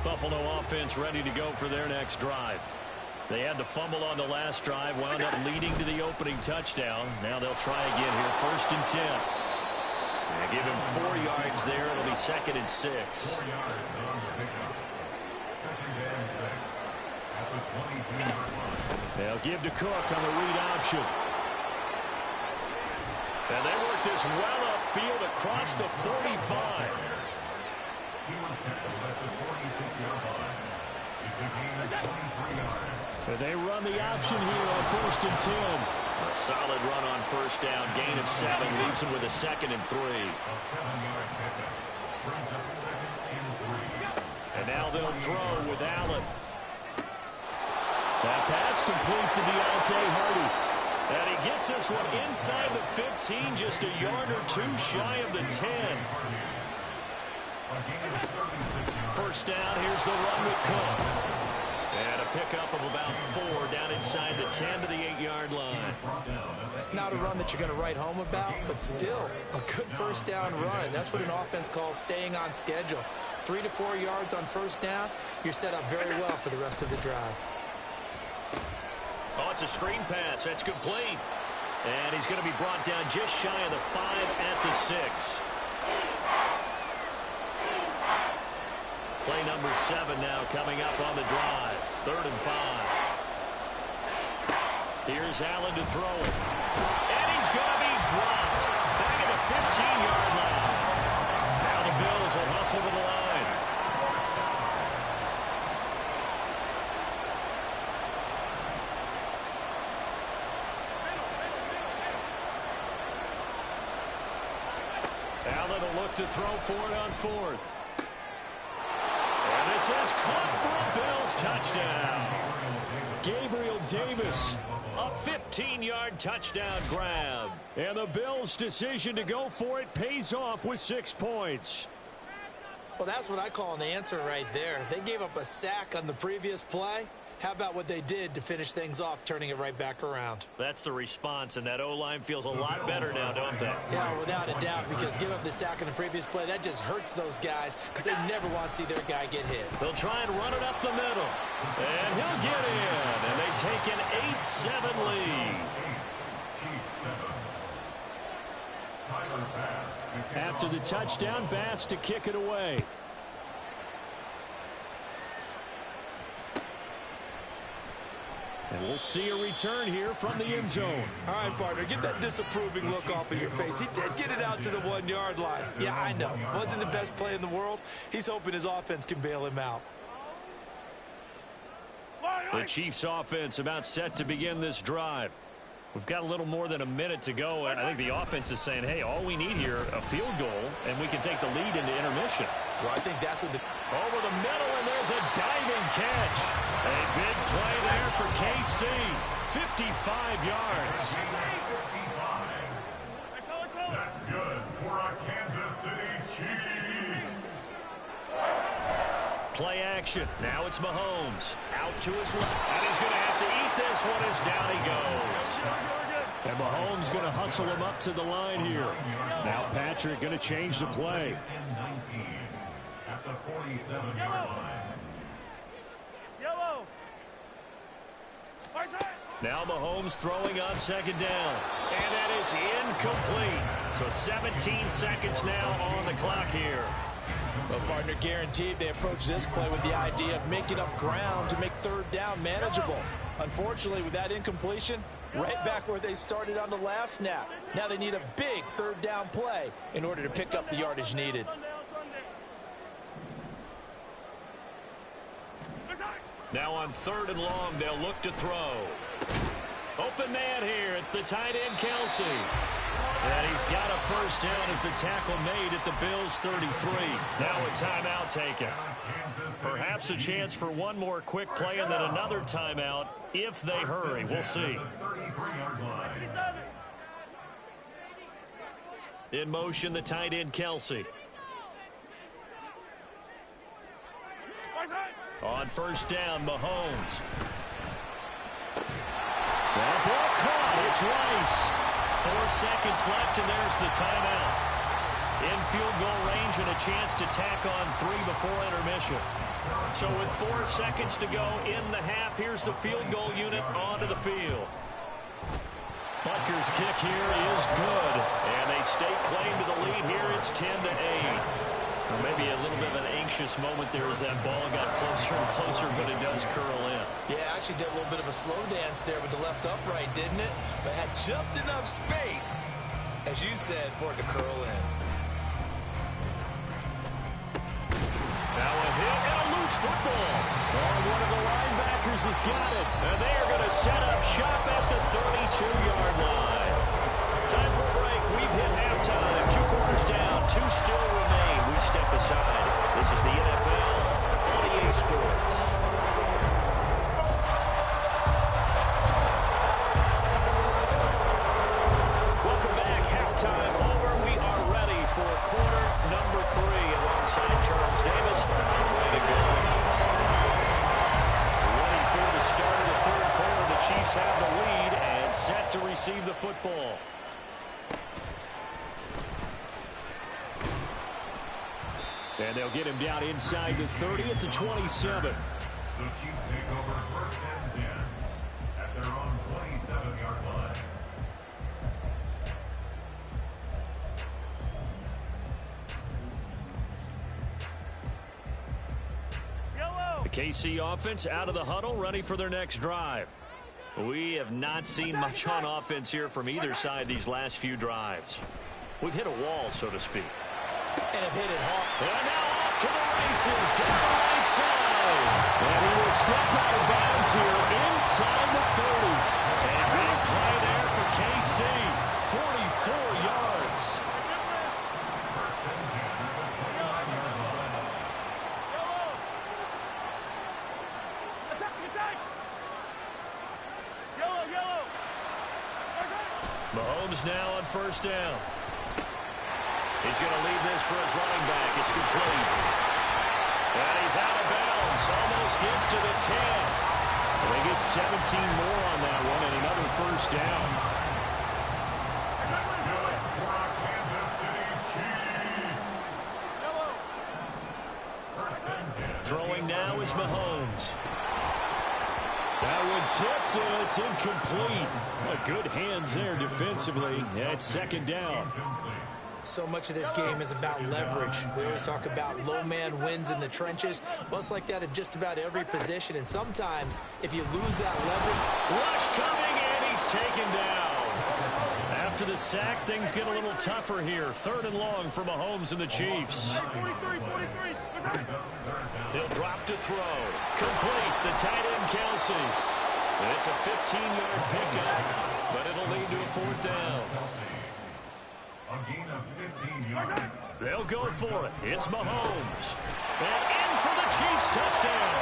Buffalo offense ready to go for their next drive. They had the fumble on the last drive, wound up leading to the opening touchdown. Now they'll try again here, first and 10. They give him 4 yards there. It'll be second and 6. 4 yards on the pickup. Second and 6 at the 22-yard line. They'll give to Cook on the read option. And they work this well upfield across the 45. He was tackled at the 46-yard line. It's a gain of 23 yards. And they run the option here on first and 10. A solid run on first down. Gain of 7 leaves him with a second and 3. A 7-yard pickup brings up second and 3. And now they'll throw with Allen. That pass complete to Deontay Hardy. And he gets this one inside the 15, just a yard or two shy of the 10. First down, here's the run with Cook. And a pickup of about 4 down inside the 10 to the 8-yard line. Not a run that you're going to write home about, but still a good first down run. That's what an offense calls staying on schedule. 3 to 4 yards on first down, you're set up very well for the rest of the drive. Oh, it's a screen pass. That's complete. And he's going to be brought down just shy of the 5 at the 6. Play number 7 now coming up on the drive. 3rd and 5. Here's Allen to throw it. And he's going to be dropped. Back at the 15-yard line. Now the Bills will hustle to the line. Allen will look to throw for it on 4th. And this is caught for a Bills touchdown. Gabriel Davis, a 15-yard touchdown grab. And the Bills' decision to go for it pays off with 6 points. Well, that's what I call an answer right there. They gave up a sack on the previous play. How about what they did to finish things off, turning it right back around? That's the response, and that O-line feels a lot better now, don't they? Yeah, without a doubt, because give up the sack in the previous play, that just hurts those guys because they never want to see their guy get hit. They'll try and run it up the middle. And he'll get in, and they take an 8-7 lead. After the touchdown, Bass to kick it away. And we'll see a return here from the end zone. All right, partner, get that disapproving look off of your face. He did get it out to the 1-yard line. Yeah, I know. Wasn't the best play in the world. He's hoping his offense can bail him out. The Chiefs offense about set to begin this drive. We've got a little more than a minute to go, and I think the offense is saying, hey, all we need here, a field goal, and we can take the lead into intermission. Well, I think that's what the Over the middle, and there's a diving catch. A big play there for KC. 55 yards. That's good for our Kansas City Chiefs. Play action. Now it's Mahomes. Out to his left. And he's going to have to eat this one as down he goes. And Mahomes going to hustle him up to the line here. Now Patrick going to change the play. At the 47-yard line. Yellow. Now Mahomes throwing on second down. And that is incomplete. So 17 seconds now on the clock here. Well, partner, guaranteed they approach this play with the idea of making up ground to make third down manageable. Unfortunately, with that incompletion, right back where they started on the last snap. Now they need a big third down play in order to pick up the yardage needed. Now on third and long, they'll look to throw. Open man here. It's the tight end, Kelsey. And he's got a first down as the tackle made at the Bills' 33. Now a timeout taken. Perhaps a chance for one more quick play and then another timeout if they hurry. We'll see. In motion, the tight end, Kelsey. On first down, Mahomes. That ball caught. It's Rice. 4 seconds left, and there's the timeout. In field goal range and a chance to tack on 3 before intermission. So with 4 seconds to go in the half, here's the field goal unit onto the field. Butker's kick here is good, and they stake claim to the lead here. It's 10-8. Or maybe a little bit of an anxious moment there as that ball got closer and closer, but it does curl in. Yeah, actually did a little bit of a slow dance there with the left upright, didn't it? But had just enough space, as you said, for it to curl in. Now a hit and a loose football. Oh, one of the linebackers has got it. And they are going to set up shop at the 32-yard line. Time for a break. We've hit halftime. 2 quarters down. 2 still remain. We step aside. This is the NFL on EA Sports. Welcome back. Halftime over. We are ready for quarter number 3. Alongside Charles Davis, I'm ready to go. Ready for the start of the third quarter. The Chiefs have the lead and set to receive the football. And they'll get him down inside the 30 at the 27. The Chiefs take over first and 10 at their own 27-yard line. The KC offense out of the huddle, ready for their next drive. We have not seen much on offense here from either side these last few drives. We've hit a wall, so to speak. And have hit it hard. And now off to the races, down the right side. And he will step out of bounds here inside the 30. A big play there for KC. 44 yards. Mahomes now on first down. He's going to leave this for his running back. It's complete. And he's out of bounds. Almost gets to the 10. And they get 17 more on that one and another first down. That's good for our Kansas City Chiefs. First and 10. Throwing now is Mahomes. That one tipped, and it's incomplete. Good hands there defensively. Yeah, it's second down. So much of this game is about leverage. We always talk about low man wins in the trenches. Well, it's like that in just about every position. And sometimes, if you lose that leverage... Rush coming, and he's taken down. After the sack, things get a little tougher here. Third and long for Mahomes and the Chiefs. He'll drop to throw. Complete. The tight end, Kelsey. And it's a 15-yard pickup, but it'll lead to a fourth down. A gain of 15 yards. They'll go for it. It's Mahomes. And in for the Chiefs touchdown.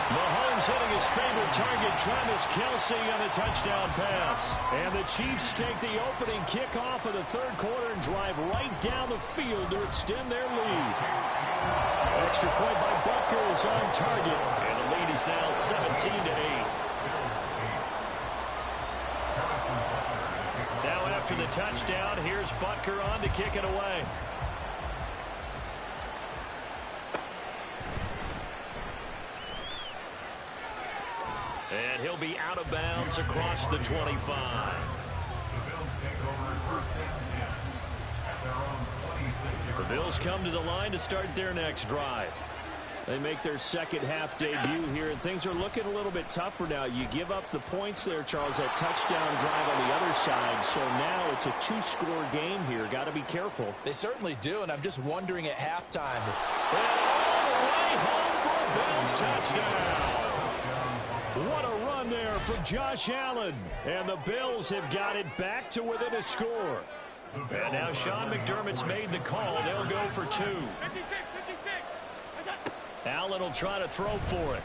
Mahomes hitting his favorite target, Travis Kelce, on the touchdown pass. And the Chiefs take the opening kickoff of the third quarter and drive right down the field to extend their lead. Extra point by Butker is on target. And the lead is now 17-8. Now after the touchdown, here's Butker on to kick it away. And he'll be out of bounds across the 25. The Bills take over first and 10 at their own 26-yard The Bills come to the line to start their next drive. They make their second half debut here, and things are looking a little bit tougher now. You give up the points there, Charles, that touchdown drive on the other side. So now it's a two-score game here. Got to be careful. They certainly do, and I'm just wondering at halftime. And all the way home for a Bills touchdown. What a run there from Josh Allen. And the Bills have got it back to within a score. And now Sean McDermott's made the call. They'll go for two. 56, 56. Allen will try to throw for it.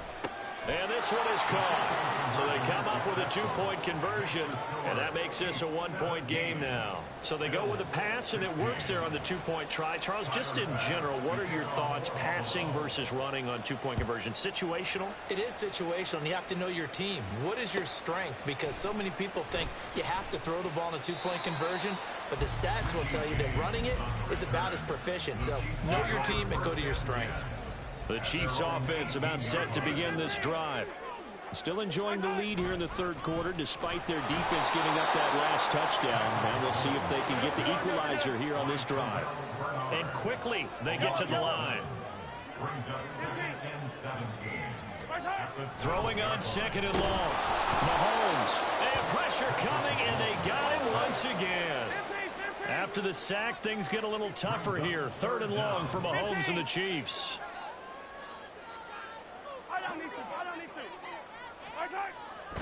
And this one is caught. So they come up with a two-point conversion, and that makes this a one-point game now. So they go with a pass, and it works there on the two-point try. Charles, just in general, what are your thoughts passing versus running on two-point conversion? Situational? It is situational, and you have to know your team. What is your strength? Because so many people think you have to throw the ball in a two-point conversion, but the stats will tell you that running it is about as proficient. So know your team and go to your strength. The Chiefs offense about set to begin this drive. Still enjoying the lead here in the third quarter despite their defense giving up that last touchdown. And we'll see if they can get the equalizer here on this drive. And quickly they get to the line. brings up 2nd and 17. Throwing on 2nd and long. Mahomes. And pressure coming, and they got him once again. After the sack, things get a little tougher here. 3rd and long for Mahomes and the Chiefs.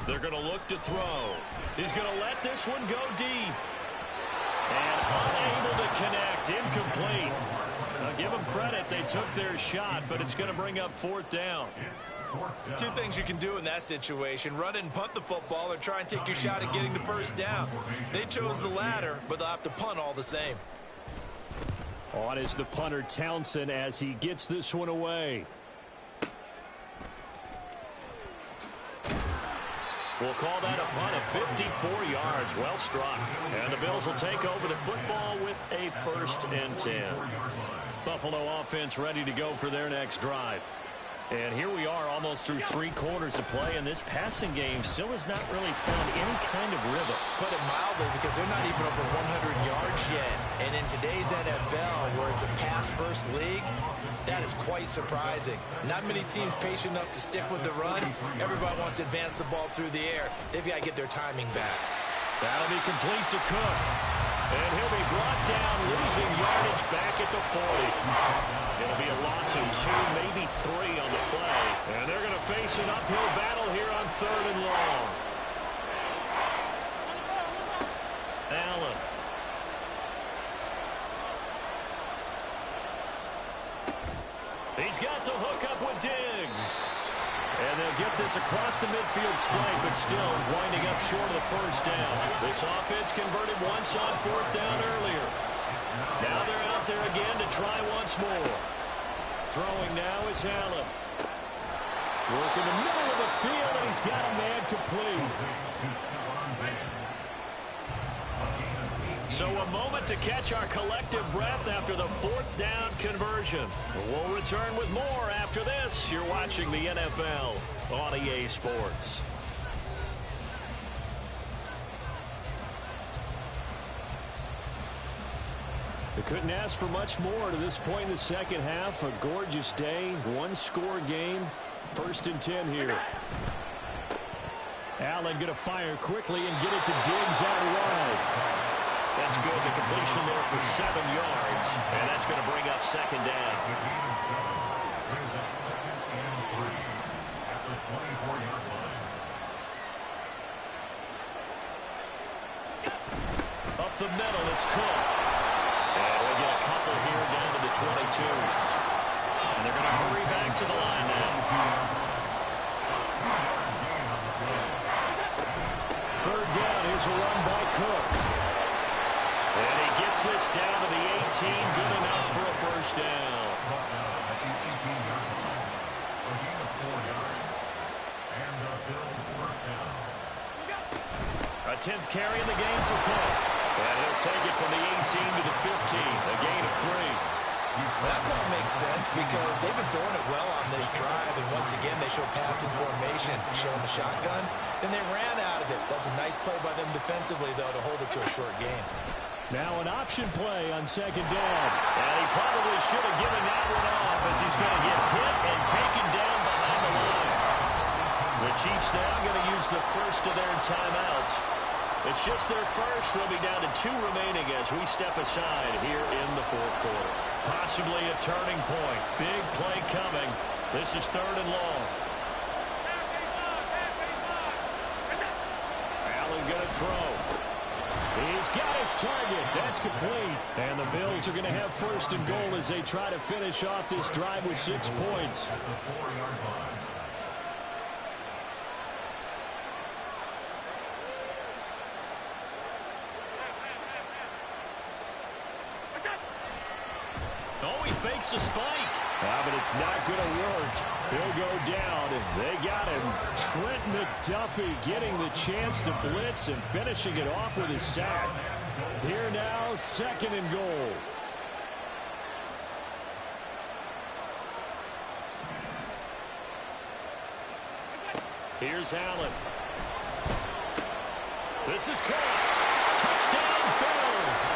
They're going to look to throw. He's going to let this one go deep. And unable to connect. Incomplete. Now give them credit. They took their shot, but it's going to bring up 4th down. Two things you can do in that situation: run and punt the football, or try and take your shot at getting the first down. They chose the latter, but they'll have to punt all the same. On is the punter Townsend as he gets this one away. We'll call that a punt of 54 yards. Well struck. And the Bills will take over the football with a 1st and 10. Buffalo offense ready to go for their next drive. And here we are almost through 3 quarters of play, and this passing game still has not really found any kind of rhythm. Put it mildly, because they're not even over 100 yards yet. And in today's NFL, where it's a pass-first league, that is quite surprising. Not many teams patient enough to stick with the run. Everybody wants to advance the ball through the air. They've got to get their timing back. That'll be complete to Cook. And he'll be brought down, losing yardage back at the 40. It'll be a loss of 2, maybe 3 on the play. And they're going to face an uphill battle here on 3rd and long. Allen. He's got the hook up with Diggs. And they'll get this across the midfield stripe, but still winding up short of the 1st down. This offense converted once on 4th down earlier. Now they're out there again to try once more. Throwing now is Allen. Working the middle of the field, and he's got a man complete. So a moment to catch our collective breath after the 4th down conversion. We'll return with more after this. You're watching the NFL on EA Sports. They couldn't ask for much more to this point in the second half. A gorgeous day, 1-score game. 1st and 10 here. Allen going to fire quickly and get it to Diggs out wide. That's good. The completion there for 7 yards. And that's going to bring up 2nd down. Brings up 2nd and 3 at the 24-yard line. Up the middle, it's Cook. tackle here down to the 22. And they're going to hurry back to the line now. Third down, here's a run by Cook. And he gets this down to the 18, good enough for a first down. A 10th carry in the game for Cook. And he'll take it from the 18 to the 15, a gain of 3. That call makes sense because they've been throwing it well on this drive, and once again they show passing formation, showing the shotgun. Then they ran out of it. That's a nice play by them defensively, though, to hold it to a short game. Now an option play on second down. And he probably should have given that one off as he's going to get hit and taken down behind the line. The Chiefs now going to use the first of their timeouts. It's just their first. They'll be down to 2 remaining as we step aside here in the fourth quarter. Possibly a turning point. Big play coming. This is 3rd and long. Allen going to throw. He's got his target. That's complete. And the Bills are going to have 1st and goal as they try to finish off this drive with 6 points. Oh, he fakes a spike. But it's not going to work. He'll go down. They got him. Trent McDuffie getting the chance to blitz and finishing it off with his sack. Here now, 2nd and goal. Here's Allen. This is caught. Touchdown, Bills.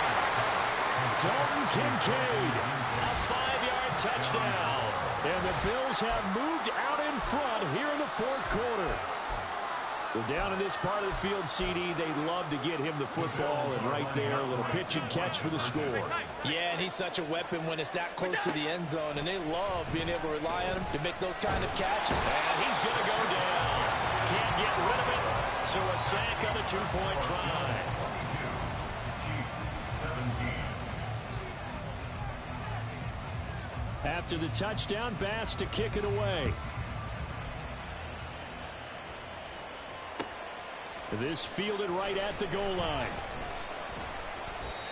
Dalton Kincaid. A 5-yard touchdown. And the Bills have moved out in front here in the 4th quarter. Well, down in this part of the field, CD, they love to get him the football. And right there, a little pitch and catch for the score. Yeah, and he's such a weapon when it's that close to the end zone. And they love being able to rely on him to make those kind of catches. And he's going to go down. Can't get rid of it. So a sack on a 2-point try. After the touchdown, Bass to kick it away. This fielded right at the goal line.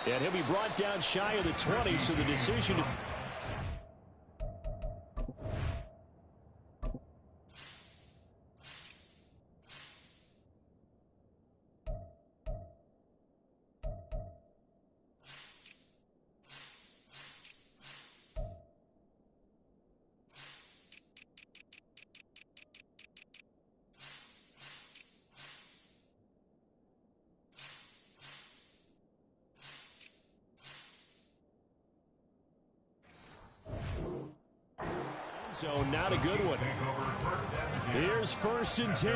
And he'll be brought down shy of the 20, so the decision to... So not a good one. Here's 1st and 10.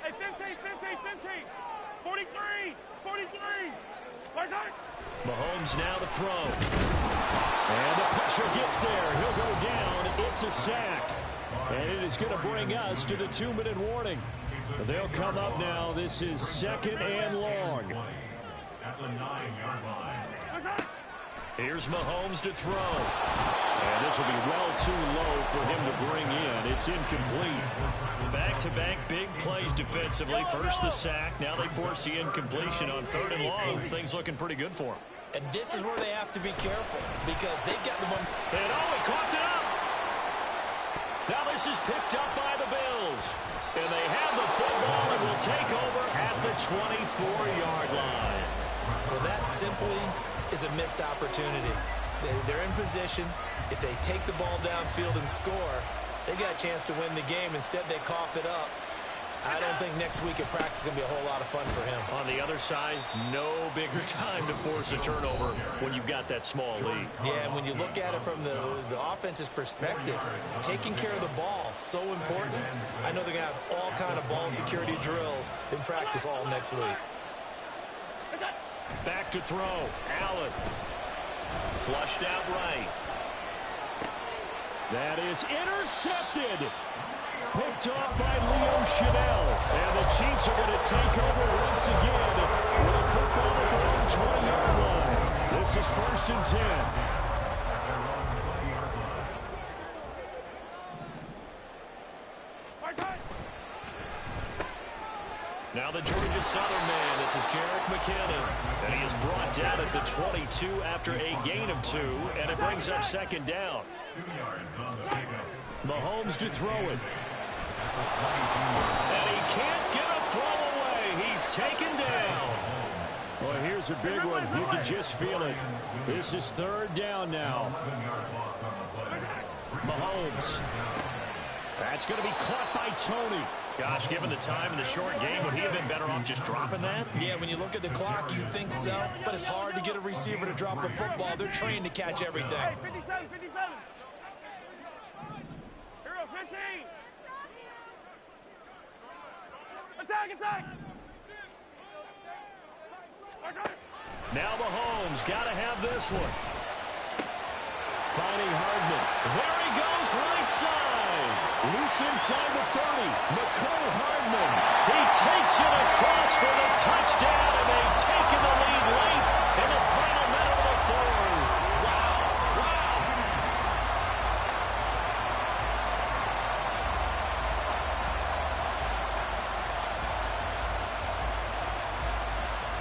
Hey, 15, 43, 43. Where's that? Mahomes now to throw. And the pressure gets there. He'll go down. It's a sack. And it is going to bring us to the 2-minute warning. They'll come up now. This is 2nd and long. At the 9-yard line. Here's Mahomes to throw. And this will be well too low for him to bring in. It's incomplete. Back-to-back big plays defensively. First the sack. Now they force the incompletion on 3rd and long. Things looking pretty good for him. And this is where they have to be careful because they got the one. And oh, he coughed it up. Now this is picked up by the Bills. And they have the football and will take over at the 24-yard line. Well, that simply is a missed opportunity. They're in position. If they take the ball downfield and score, they got a chance to win the game. Instead, they cough it up. I don't think next week at practice is going to be a whole lot of fun for him. On the other side, no bigger time to force a turnover when you've got that small lead. Yeah, and when you look at it from the offense's perspective, taking care of the ball is so important. I know they're going to have all kind of ball security drills in practice all next week. Back to throw. Allen. Flushed out right. That is intercepted. Picked off by Leo Chanel. And the Chiefs are going to take over once again with a This is 1st and 10. Now the Georgia Southern man. This is Jerick McKinnon. And he is brought down at the 22 after a gain of 2. And it brings up 2nd down. 2 yards on the pickup. Mahomes to throw it. And he can't get a throw away. He's taken down. Well, here's a big one. You can just feel it. This is 3rd down now. Mahomes. That's going to be caught by Tony. Gosh, given the time in the short game, would he have been better off just dropping that? Yeah, when you look at the clock, you think so. But it's hard to get a receiver to drop a football. They're trained to catch everything. Hey, 57, 57. Hero, 15. Attack, attack. Now Mahomes got to have this one. Finding Hardman. There he goes, right side. Loose inside the 30. McCole Hardman. He takes it across for the touchdown, and they've taken the lead late in the final minute of the 4th. Wow. Wow.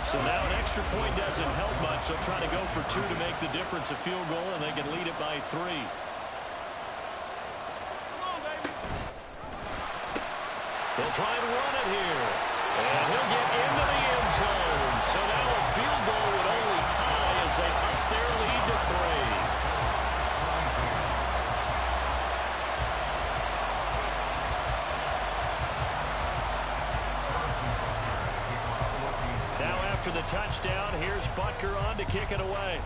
So now an extra point doesn't help much. They'll try to go for 2 to make the difference a field goal, and they can lead it by 3. They'll try and run it here. And he'll get into the end zone. So now a field goal would only tie as they up their lead to 3. Now after the touchdown, here's Butker on to kick it away.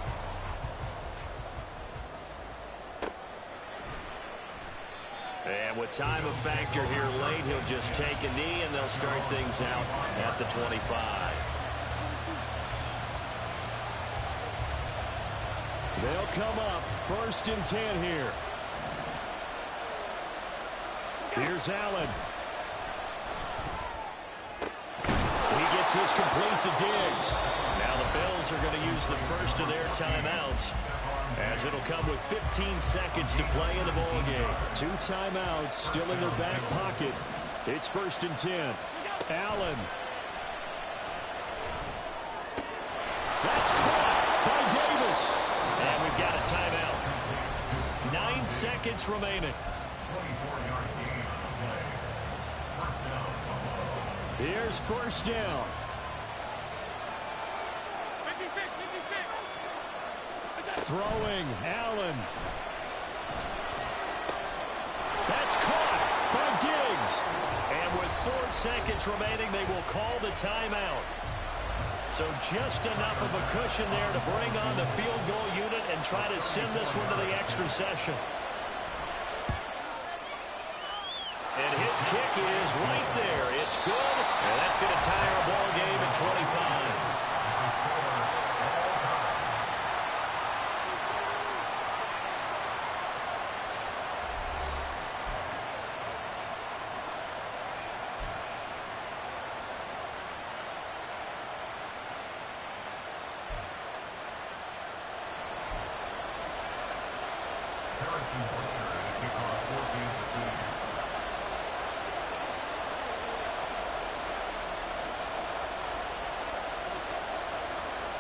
And with time a factor here late, he'll just take a knee, and they'll start things out at the 25. They'll come up 1st and 10 here. Here's Allen. He gets this complete to Diggs. Now the Bills are going to use the first of their timeouts, as it'll come with 15 seconds to play in the ballgame. 2 timeouts still in their back pocket. It's 1st and 10. Allen. That's caught by Davis. And we've got a timeout. 9 seconds remaining. 24-yard gain on the play. First down, Buffalo. Here's 1st down. 56, 56. Throwing, Allen. That's caught by Diggs. And with 4 seconds remaining, they will call the timeout. So just enough of a cushion there to bring on the field goal unit and try to send this one to the extra session. And his kick is right there. It's good, and that's going to tie our ball game at 25.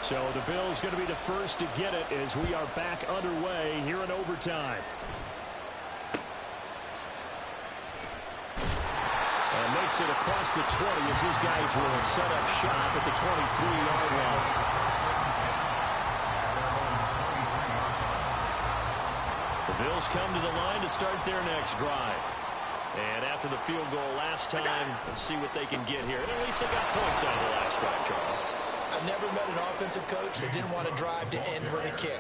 So the Bills going to be the first to get it as we are back underway here in overtime. And makes it across the 20 as these guys will set up shop at the 23-yard line. The Bills come to the line to start their next drive. And after the field goal last time, let's see what they can get here. And at least they got points out of the last drive, Charles. I've never met an offensive coach that didn't want to drive to end with a kick.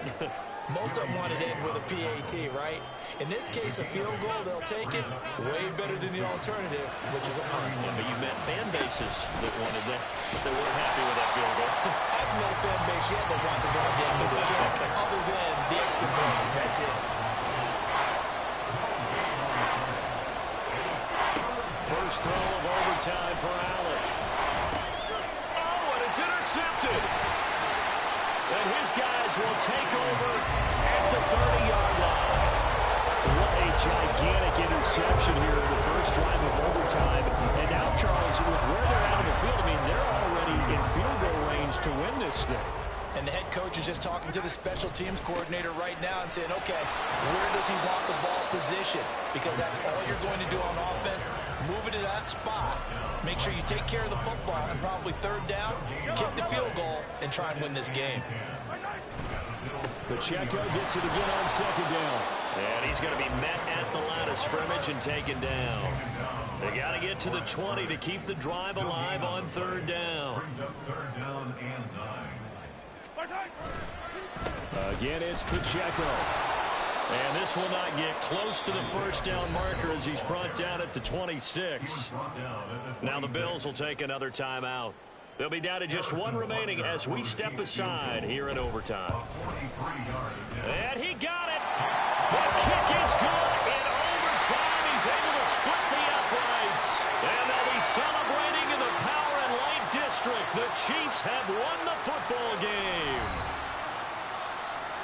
Most of them wanted to end with a PAT, right? In this case, a field goal, they'll take it. Way better than the alternative, which is a punt. Yeah, but you met fan bases that wanted that. They weren't happy with that field goal. I haven't met a fan base yet that wants to drive to end with a kick, other than the extra point. That's it. First throw of overtime for Allen. Oh, and it's intercepted. And his guys will take over at the 30-yard line. What a gigantic interception here in the first drive of overtime. And now, Charles, with where they're at in the field, I mean, they're already in field goal range to win this thing. And the head coach is just talking to the special teams coordinator right now and saying, okay, where does he want the ball positioned? Because that's all you're going to do on offense. Move it to that spot. Make sure you take care of the football and probably third down, kick the field goal, and try and win this game. Pacheco gets it again on second down. And he's going to be met at the line of scrimmage and taken down. They got to get to the 20 to keep the drive alive on third down. Again, it's Pacheco. And this will not get close to the first down marker as he's brought down at the 26. Now the Bills will take another timeout. They'll be down to just one remaining as we step aside here in overtime. And he got it. The kick is good. In overtime, he's able to split the uprights. And they'll be celebrating in the Power and Light District. The Chiefs have won the football game.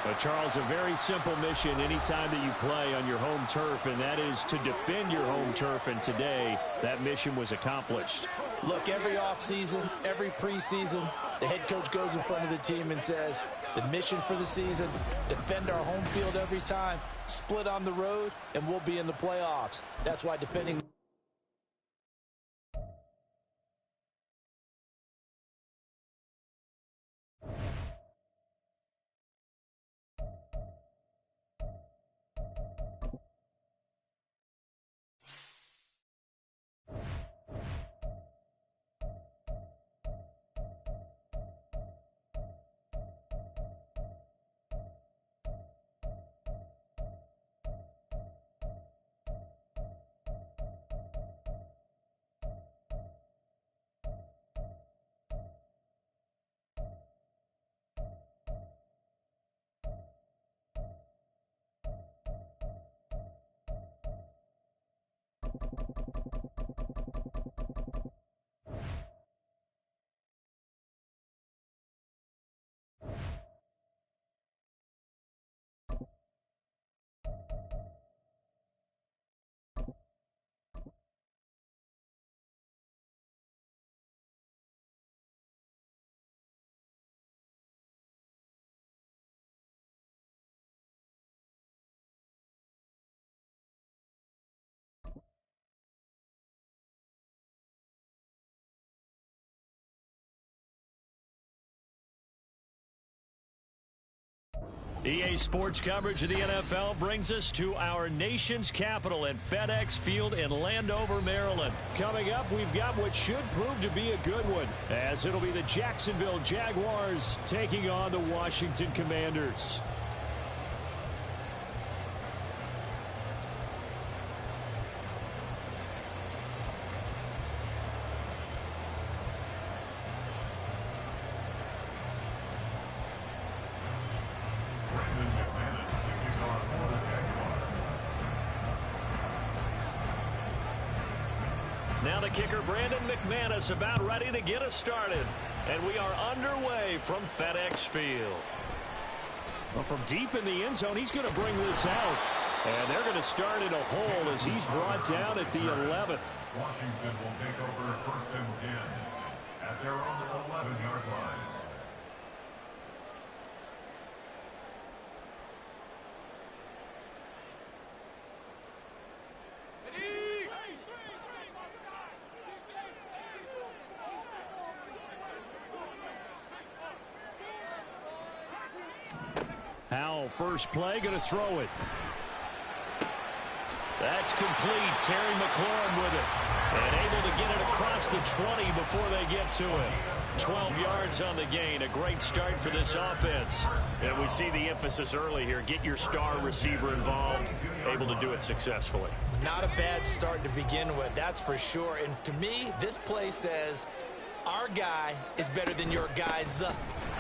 But, Charles, a very simple mission anytime that you play on your home turf, and that is to defend your home turf. And today, that mission was accomplished. Look, every offseason, every preseason, the head coach goes in front of the team and says, the mission for the season, defend our home field every time, split on the road, and we'll be in the playoffs. That's why defending... EA Sports coverage of the NFL brings us to our nation's capital at FedEx Field in Landover, Maryland. Coming up, we've got what should prove to be a good one, as it'll be the Jacksonville Jaguars taking on the Washington Commanders. Now the kicker, Brandon McManus, about ready to get us started. And we are underway from FedEx Field. Well, from deep in the end zone, he's going to bring this out. And they're going to start in a hole as he's brought down at the 11. Washington will take over first and 10 at their own 11-yard line. Howell, first play, going to throw it. That's complete. Terry McLaurin with it. And able to get it across the 20 before they get to it. 12 yards on the gain. A great start for this offense. And we see the emphasis early here. Get your star receiver involved. Able to do it successfully. Not a bad start to begin with, that's for sure. And to me, this play says our guy is better than your guys.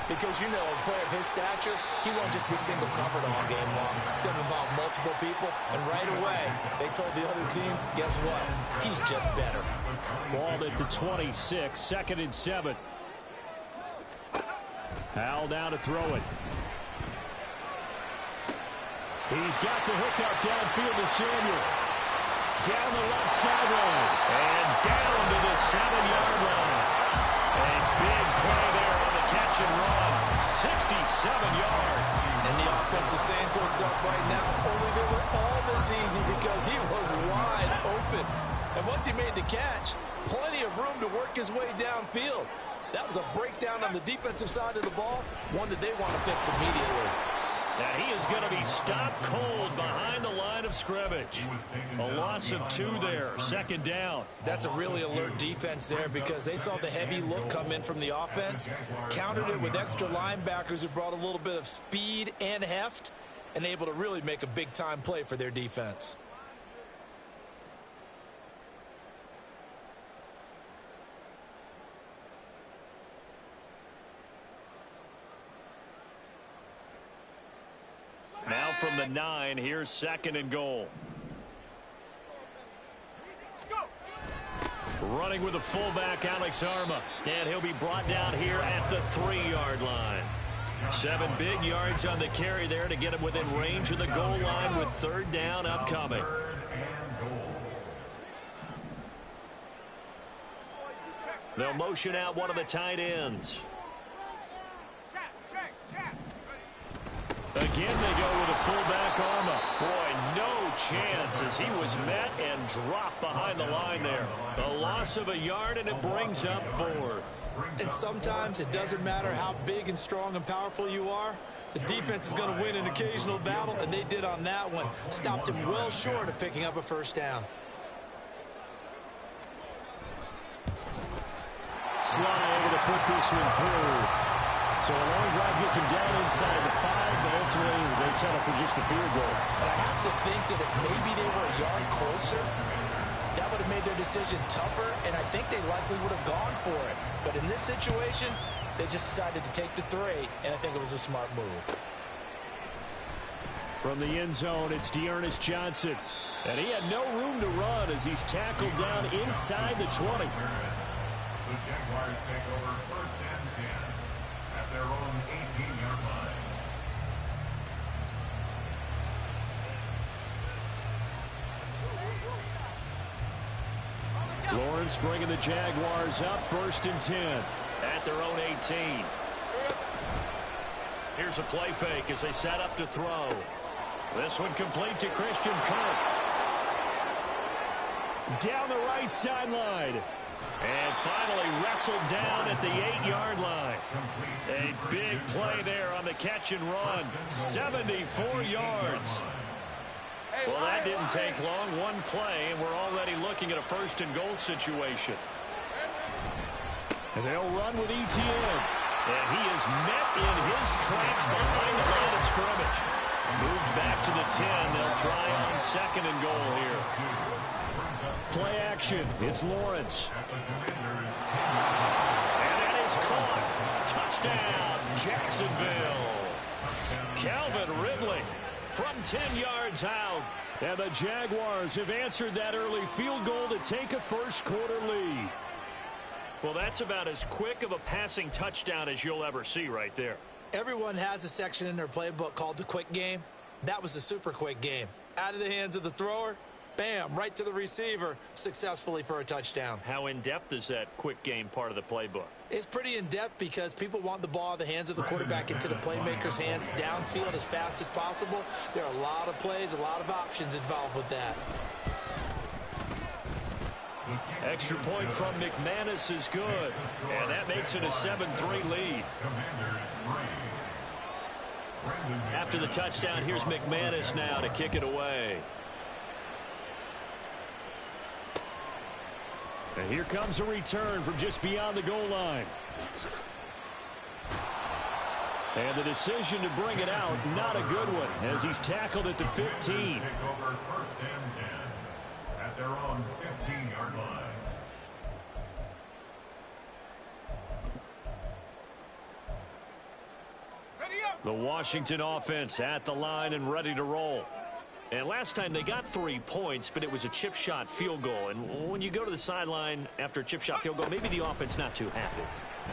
Because, you know, a player of his stature, he won't just be single covered all game long. It's going to involve multiple people. And right away, they told the other team, guess what? He's just better. Ball at the 26, 2nd and 7. Howell down to throw it. He's got the hook up downfield to Samuel. Down the left sideline. And down to the 7-yard line. A big play there on the catch and run. 67 yards. And the offense is saying to itself right now, only they were all this easy because he was wide open. And once he made the catch, plenty of room to work his way downfield. That was a breakdown on the defensive side of the ball, one that they want to fix immediately. And he is going to be stopped cold behind the line of scrimmage. A loss of 2 there, 2nd down. That's a really alert defense there because they saw the heavy look come in from the offense, countered it with extra linebackers who brought a little bit of speed and heft, and able to really make a big-time play for their defense. Now from the 9, here's 2nd and goal. Running with the fullback, Alex Arma. And he'll be brought down here at the 3-yard line. 7 big yards on the carry there to get him within range of the goal line with 3rd down upcoming. They'll motion out one of the tight ends. Again, they go with a fullback Arma. Boy, no chance as he was met and dropped behind the line there. A loss of a yard, and it brings up 4th. And sometimes it doesn't matter how big and strong and powerful you are. The defense is going to win an occasional battle, and they did on that one. Stopped him well short of picking up a 1st down. Sly able to put this one through. So a long drive gets him down inside the 5, but ultimately they settle for just the field goal. But I have to think that if maybe they were a yard closer, that would have made their decision tougher, and I think they likely would have gone for it. But in this situation, they just decided to take the 3, and I think it was a smart move. From the end zone, it's Dearness Johnson. And he had no room to run as he's tackled down inside the 20. The Jaguars take over 1st and 10 at their own 18-yard line. Lawrence bringing the Jaguars up 1st and 10 at their own 18. Here's a play fake as they set up to throw. This one complete to Christian Kirk. Down the right sideline. And finally wrestled down at the 8-yard line. A big play there on the catch and run. 74 yards. Well, that didn't take long. One play, and we're already looking at a 1st and goal situation. And they'll run with ETN. And he is met in his tracks behind the line of scrimmage. Moved back to the 10. They'll try on 2nd and goal here. Play action. It's Lawrence. And that is caught. Touchdown, Jacksonville. Calvin Ridley from 10 yards out. And the Jaguars have answered that early field goal to take a 1st quarter lead. Well, that's about as quick of a passing touchdown as you'll ever see right there. Everyone has a section in their playbook called the quick game. That was the super quick game. Out of the hands of the thrower, bam, right to the receiver, successfully for a touchdown. How in-depth is that quick game part of the playbook? It's pretty in-depth because people want the ball out of the hands of the quarterback into the playmaker's hands downfield as fast as possible. There are a lot of plays, a lot of options involved with that. Extra point from McManus is good, and that makes it a 7-3 lead. After the touchdown, here's McManus now to kick it away. And here comes a return from just beyond the goal line. And the decision to bring it out, not a good one, as he's tackled at the 15. Take over 1st and 10 at their own 15-yard line. The Washington offense at the line and ready to roll. And last time they got 3 points, but it was a chip shot field goal. And when you go to the sideline after a chip shot field goal, maybe the offense not too happy.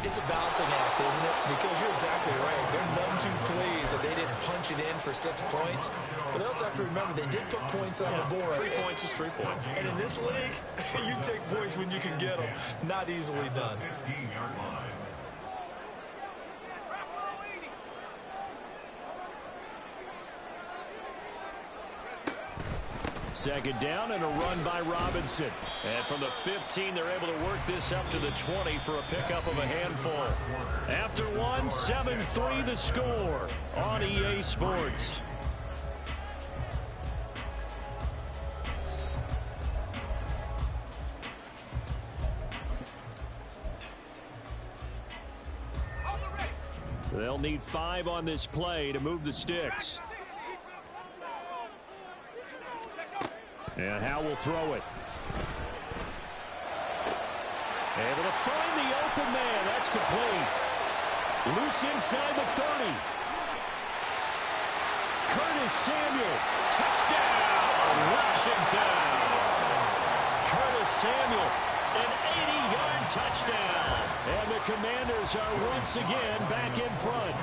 It's a balancing act, isn't it? Because you're exactly right. They're none too pleased that they didn't punch it in for 6 points. But they also have to remember they did put points on the board. 3 points is 3 points. And in this league, you take points when you can get them. Not easily done. 15-yard line. Second down and a run by Robinson. And from the 15, they're able to work this up to the 20 for a pickup of a handful. After one, 7-3 the score on EA Sports. They'll need 5 on this play to move the sticks. And Howe will throw it. Able to find the open man. That's complete. Loose inside the 30. Curtis Samuel. Touchdown, Washington. Curtis Samuel, an 80-yard touchdown. And the Commanders are once again back in front.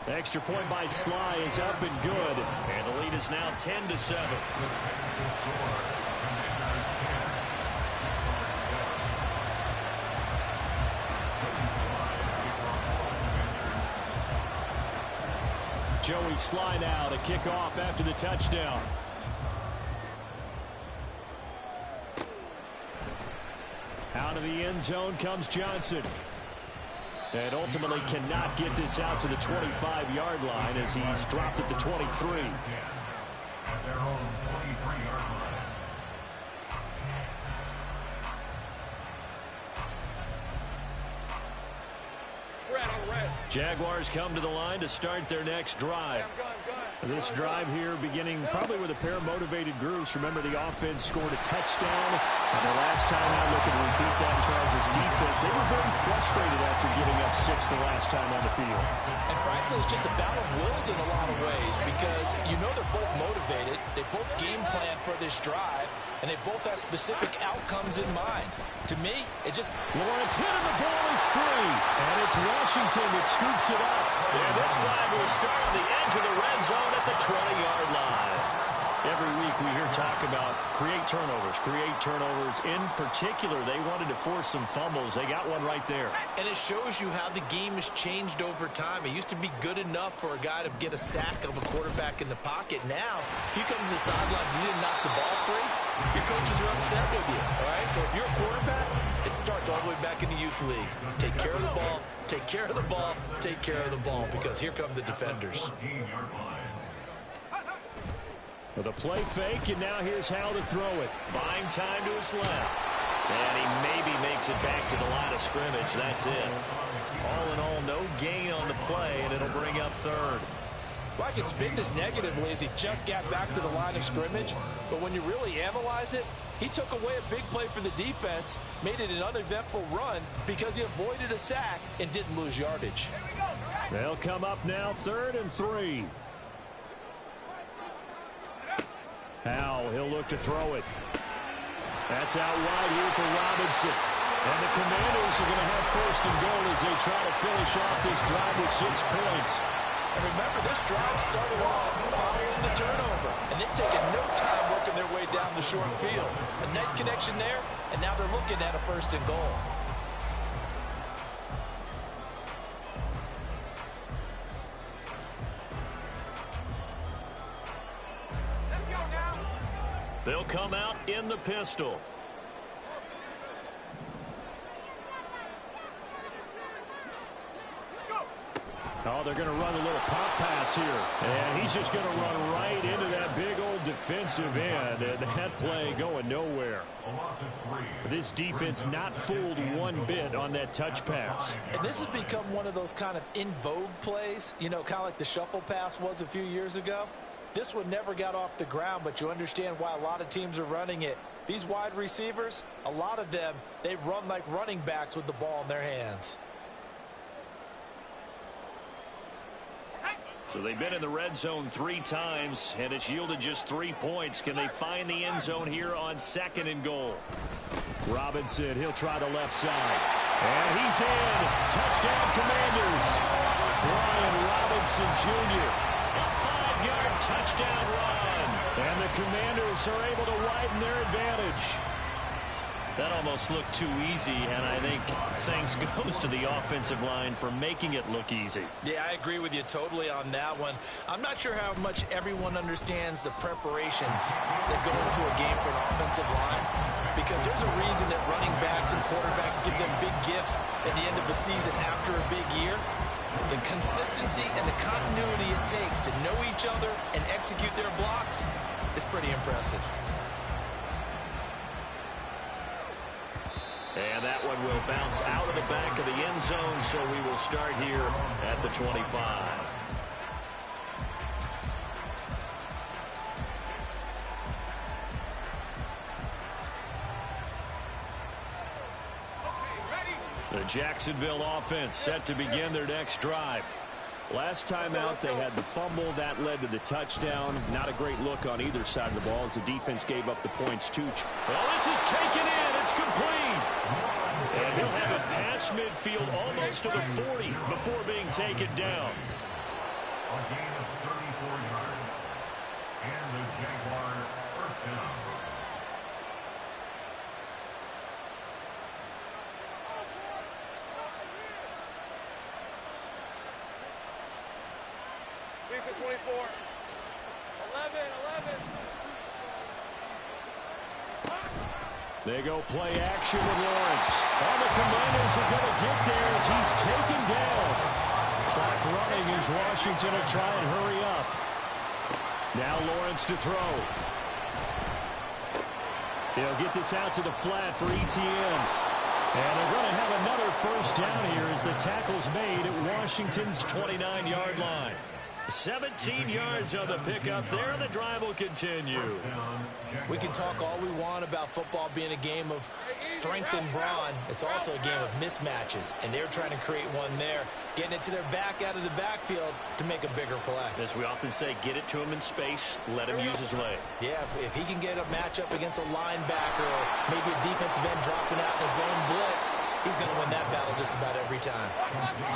The extra point by Sly is up and good. And the lead is now 10-7. Joey Sly now to kick off after the touchdown. Out of the end zone comes Johnson. And ultimately cannot get this out to the 25-yard line as he's dropped at the 23. At their own 23-yard line. Jaguars come to the line to start their next drive. This drive here beginning probably with a pair of motivated groups. Remember, the offense scored a touchdown. And the last time I look at repeat that Chargers defense, they were very frustrated after giving up 6 the last time on the field. And frankly, it's just a battle of wills in a lot of ways because you know they're both motivated. They both game plan for this drive, and they both have specific outcomes in mind. To me, it just... Lawrence hit and the ball is free. And it's Washington that scoops it up. And this drive will start on the edge of the red zone at the 20-yard line. Every week we hear talk about create turnovers. In particular, they wanted to force some fumbles. They got one right there. And it shows you how the game has changed over time. It used to be good enough for a guy to get a sack of a quarterback in the pocket. Now, if you come to the sidelines and you didn't knock the ball free, your coaches are upset with you. All right? So if you're a quarterback, it starts all the way back in the youth leagues. Take care of the ball, take care of the ball, take care of the ball, because here come the defenders. 14-yard line. With a play fake, and now here's Hal to throw it. Buying time to his left. And he maybe makes it back to the line of scrimmage. That's it. All in all, no gain on the play, and it'll bring up third. Well, I can spin this negatively as he just got back to the line of scrimmage. But when you really analyze it, he took away a big play for the defense, made it an uneventful run because he avoided a sack and didn't lose yardage. They'll come up now 3rd and 3. Hal, he'll look to throw it. That's out wide here for Robinson. And the Commanders are going to have 1st and goal as they try to finish off this drive with 6 points. And remember, this drive started off following the turnover. And they've taken no time working their way down the short field. A nice connection there, and now they're looking at a 1st and goal. They'll come out in the pistol. Oh, they're going to run a little pop pass here. And he's just going to run right into that big old defensive end. And that play going nowhere. This defense not fooled one bit on that touch pass. And this has become one of those kind of in vogue plays, you know, kind of like the shuffle pass was a few years ago. This one never got off the ground, but you understand why a lot of teams are running it. These wide receivers, a lot of them, they run like running backs with the ball in their hands. So they've been in the red zone 3 times, and it's yielded just 3 points. Can they find the end zone here on 2nd and goal? Robinson, he'll try the left side. And he's in. Touchdown, Commanders. Brian Robinson Jr. A 5-yard touchdown run. And the Commanders are able to widen their advantage. That almost looked too easy, and I think thanks goes to the offensive line for making it look easy. Yeah, I agree with you totally on that one. I'm not sure how much everyone understands the preparations that go into a game for an offensive line, because there's a reason that running backs and quarterbacks give them big gifts at the end of the season after a big year. The consistency and the continuity it takes to know each other and execute their blocks is pretty impressive. And that one will bounce out of the back of the end zone, so we will start here at the 25. The Jacksonville offense set to begin their next drive. Last time out, they had the fumble. That led to the touchdown. Not a great look on either side of the ball as the defense gave up the points too. Well, this is taken in. It's complete. And he'll have it past midfield almost to the 40 before being taken down. A gain of 34 yards. And the Jaguar first down. Please at 24. 11. They go play action with Lawrence. All the Commanders are going to get there as he's taken down. Clock running as Washington will try and hurry up. Now Lawrence to throw. He'll get this out to the flat for ETN. And they're going to have another first down here as the tackle's made at Washington's 29-yard line. 17 yards on the pickup there, and the drive will continue. We can talk all we want about football being a game of strength and brawn. It's also a game of mismatches, and they're trying to create one there, getting it to their back out of the backfield to make a bigger play. As we often say, get it to him in space, let him use his leg. Yeah, if he can get a matchup against a linebacker or maybe a defensive end dropping out in a zone blitz, he's going to win that battle just about every time.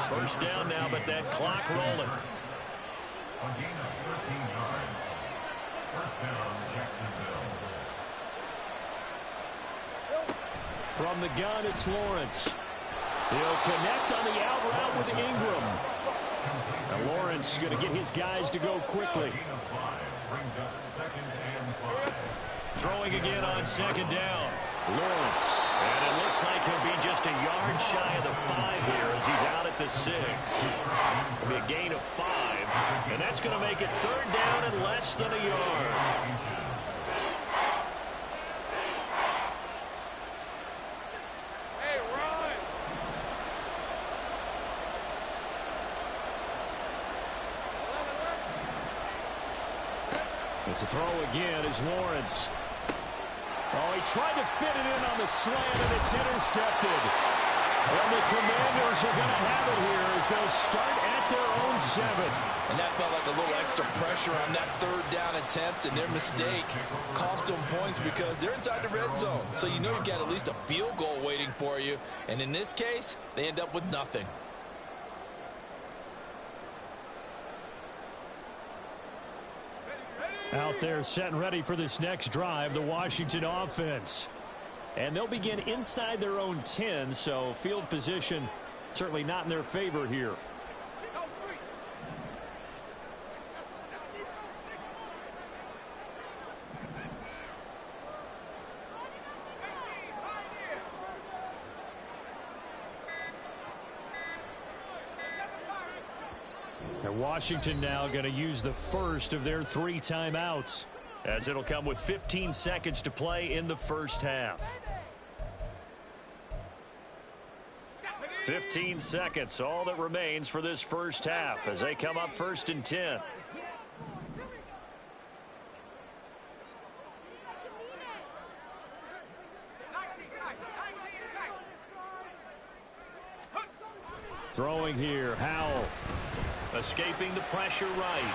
First down now, but that clock rolling. A gain of 13 yards. First down, Jacksonville. From the gun, it's Lawrence. He'll connect on the out route with Ingram. And Lawrence going to get his guys to go quickly. Gain of 5 brings up 2nd and 5. Throwing again on 2nd down. Lawrence. And it looks like he'll be just a yard shy of the 5 here as he's out at the 6. It'll be a gain of 5. And that's going to make it 3rd down and less than a yard. Hey, run. And to throw again is Lawrence. Oh, he tried to fit it in on the slant, and it's intercepted. And the Commanders are going to have it here as they'll start at their own 7. And that felt like a little extra pressure on that 3rd down attempt, and their mistake cost them points because they're inside the red zone. So you know you've got at least a field goal waiting for you. And in this case, they end up with nothing. Out there set and ready for this next drive, the Washington offense. And they'll begin inside their own 10, so field position certainly not in their favor here. And Washington now going to use the first of their 3 timeouts, as it'll come with 15 seconds to play in the first half. 15 seconds, all that remains for this first half as they come up 1st and 10. Throwing here, Howell. Escaping the pressure right.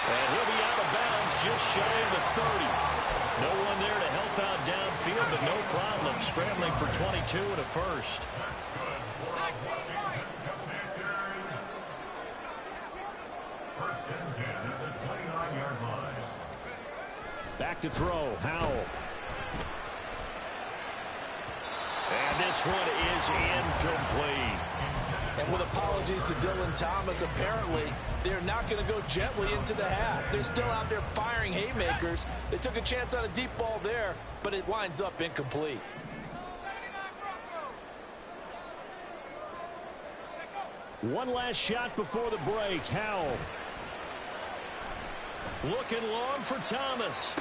And he'll be out of bounds just shy of the 30. No one there to help out downfield, but no problem scrambling for 22 and a first. First and 10 at the 29-yard line. Back to throw, Howell. And this one is incomplete. And with apologies to Dylan Thomas, apparently they're not going to go gently into the half. They're still out there firing haymakers. They took a chance on a deep ball there, but it winds up incomplete. One last shot before the break. Howell. Looking long for Thomas.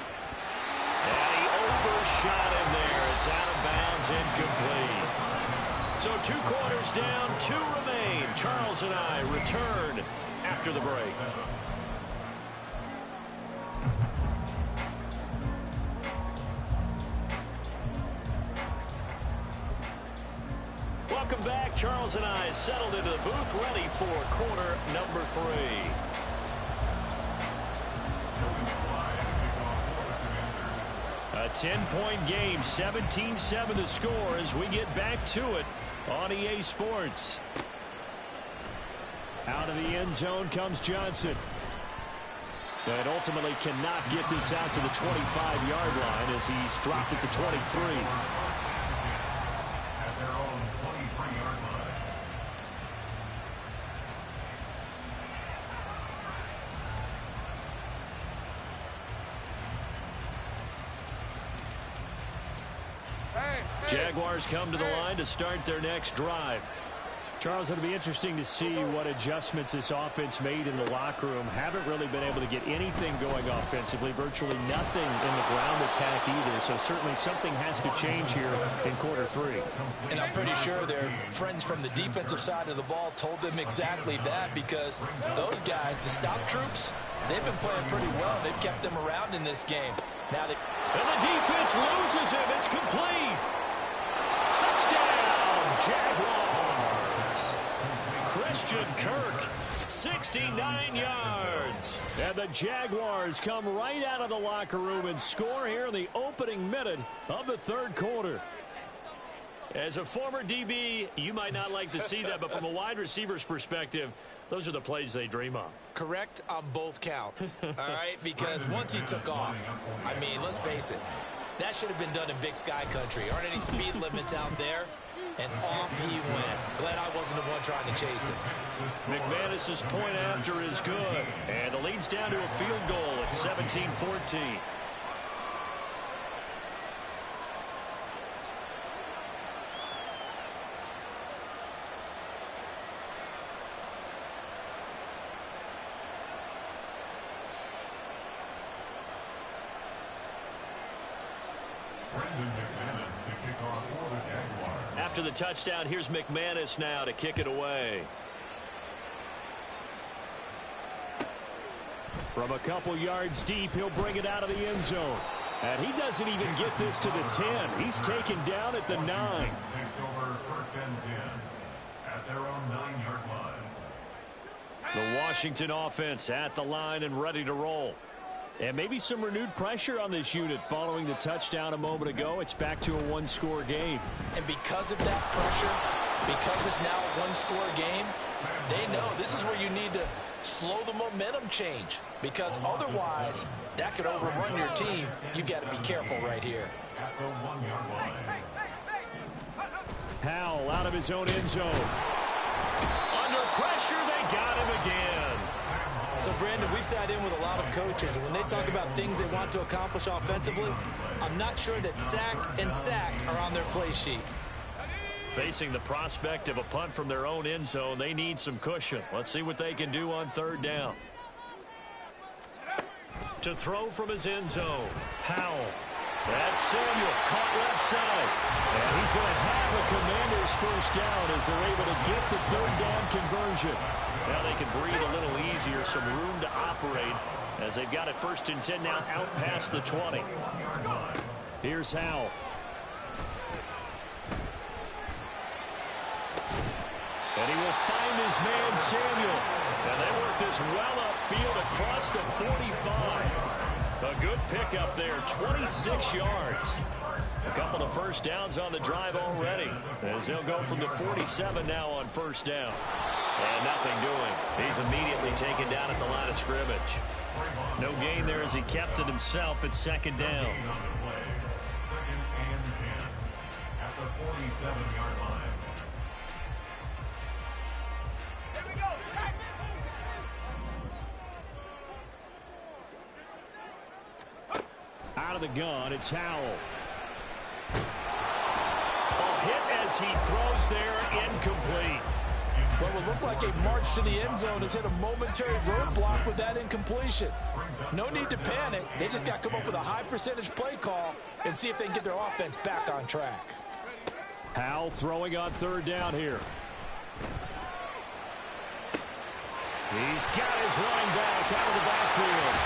And he overshot him there. It's out of bounds, incomplete. So 2 quarters down, 2 remain. Charles and I return after the break. Welcome back. Charles and I settled into the booth, ready for quarter number 3. A 10-point game, 17-7 the score as we get back to it on EA Sports. Out of the end zone comes Johnson. And ultimately cannot get this out to the 25-yard line as he's dropped at the 23. At their own 23-yard line. Jaguars come to the line to start their next drive. Charles, it'll be interesting to see what adjustments this offense made in the locker room. Haven't really been able to get anything going offensively, virtually nothing in the ground attack either. So certainly something has to change here in quarter 3. And I'm pretty sure their friends from the defensive side of the ball told them exactly that, because those guys, the stop troops, they've been playing pretty well. They've kept them around in this game. Now and the defense loses him. It's complete. Touchdown, Jaguars. Christian Kirk, 69 yards. And the Jaguars come right out of the locker room and score here in the opening minute of the 3rd quarter. As a former DB, you might not like to see that, but from a wide receiver's perspective, those are the plays they dream of. Correct on both counts, all right? Because once he took off, I mean, let's face it, that should have been done in Big Sky Country. Aren't any speed limits out there? And off he went. Glad I wasn't the one trying to chase him. McManus's point after is good. And the lead's down to a field goal at 17-14. After the touchdown, here's McManus now to kick it away. From a couple yards deep, he'll bring it out of the end zone. And he doesn't even get this to the 10. He's taken down at the 9. Takes over first and 10 at their own 9-yard line. The Washington offense at the line and ready to roll. And maybe some renewed pressure on this unit following the touchdown a moment ago. It's back to a 1-score game. And because of that pressure, because it's now a 1-score game, they know this is where you need to slow the momentum change, because otherwise that could overrun your team. You've got to be careful right here. At the 1-yard line. Howell out of his own end zone. Under pressure, they got him again. So, Brandon, we sat in with a lot of coaches, and when they talk about things they want to accomplish offensively, I'm not sure that sack and sack are on their play sheet. Facing the prospect of a punt from their own end zone, they need some cushion. Let's see what they can do on 3rd down. To throw from his end zone, Howell. That's Samuel, caught left side. And he's going to have a Commanders first down as they're able to get the 3rd down conversion. Now they can breathe a little easier, some room to operate as they've got it 1st and 10 now out past the 20. Here's Howell. And he will fire his man Samuel. And they work this well upfield across the 45. A good pickup there, 26 yards. A couple of first downs on the drive already, as they'll go from the 47 now on first down. And nothing doing. He's immediately taken down at the line of scrimmage. No gain there as he kept it himself at second down. Second and 10 at the 47-yard line. Here we go. Check. Out of the gun, it's Howell. A hit as he throws there, incomplete. What would look like a march to the end zone has hit a momentary roadblock with that incompletion. No need to panic. They just got to come up with a high percentage play call and see if they can get their offense back on track. Howell throwing on third down here. He's got his running back out of the backfield.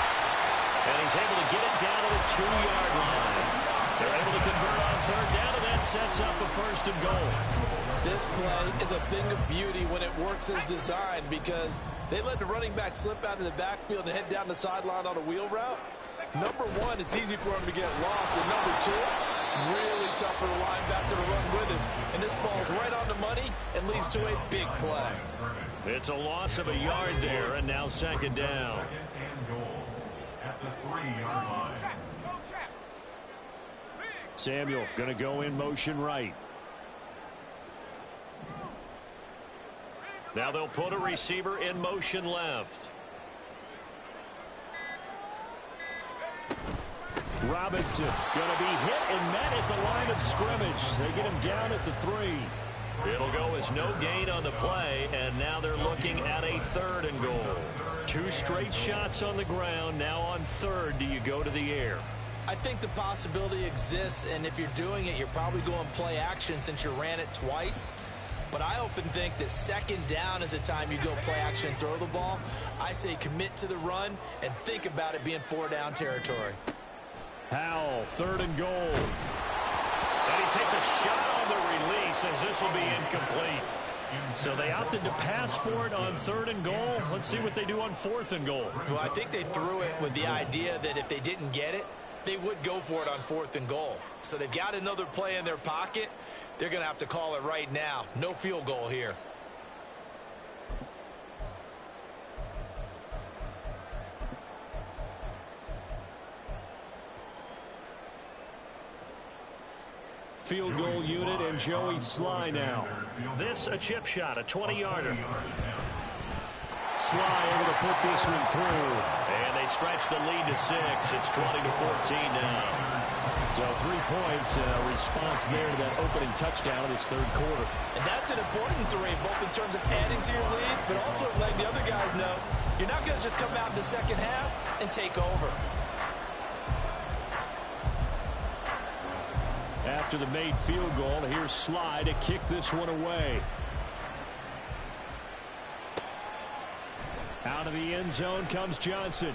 And he's able to get it down to the 2-yard line. They're able to convert on third down, and that sets up a first and goal. This play is a thing of beauty when it works as designed because they let the running back slip out of the backfield and head down the sideline on a wheel route. Number one, it's easy for him to get lost. And number two, really tough for the linebacker to run with him. And this ball's right on the money and leads to a big play. It's a loss of a yard there, and now second down. Second and goal at the 3-yard line. Check. Go check. Samuel going to go in motion right. Now they'll put a receiver in motion left. Robinson going to be hit and met at the line of scrimmage. They get him down at the 3. It'll go as no gain on the play, and now they're looking at a third and goal. 2 straight shots on the ground. Now on third, do you go to the air? I think the possibility exists, and if you're doing it, you're probably going play action since you ran it twice. But I often think that second down is a time you go play action and throw the ball. I say commit to the run and think about it being 4-down territory. Howell, third and goal. And he takes a shot on the release as this will be incomplete. So they opted to pass for it on third and goal. Let's see what they do on fourth and goal. Well, I think they threw it with the idea that if they didn't get it, they would go for it on fourth and goal. So they've got another play in their pocket. They're going to have to call it right now. No field goal here. Field goal unit and Joey Sly now. This a chip shot, a 20-yarder. Sly able to put this one through. And they stretch the lead to 6. It's 20-14 now. So 3 points, response there to that opening touchdown of this third quarter. And that's an important 3, both in terms of adding to your lead, but also letting the other guys know you're not going to just come out in the second half and take over. After the made field goal, here's Sly to kick this one away. Out of the end zone comes Johnson.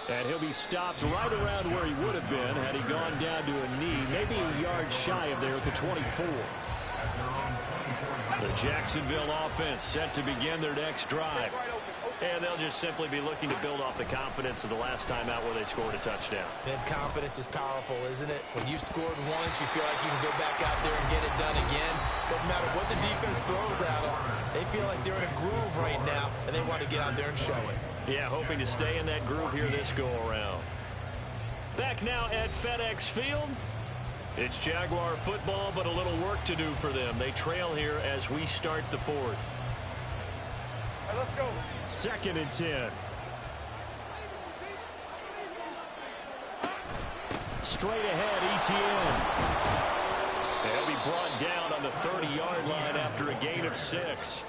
And he'll be stopped right around where he would have been had he gone down to a knee, maybe a yard shy of there at the 24. The Jacksonville offense set to begin their next drive. And they'll just simply be looking to build off the confidence of the last time out where they scored a touchdown. And confidence is powerful, isn't it? When you've scored once, you feel like you can go back out there and get it done again. Doesn't matter what the defense throws at them. They feel like they're in a groove right now, and they want to get out there and show it. Yeah, hoping to stay in that groove here this go-around. Back now at FedEx Field. It's Jaguar football, but a little work to do for them. They trail here as we start the fourth. Right, let's go. Second and 10. Straight ahead, ETN. They'll be brought down on the 30-yard line after a gain of 6.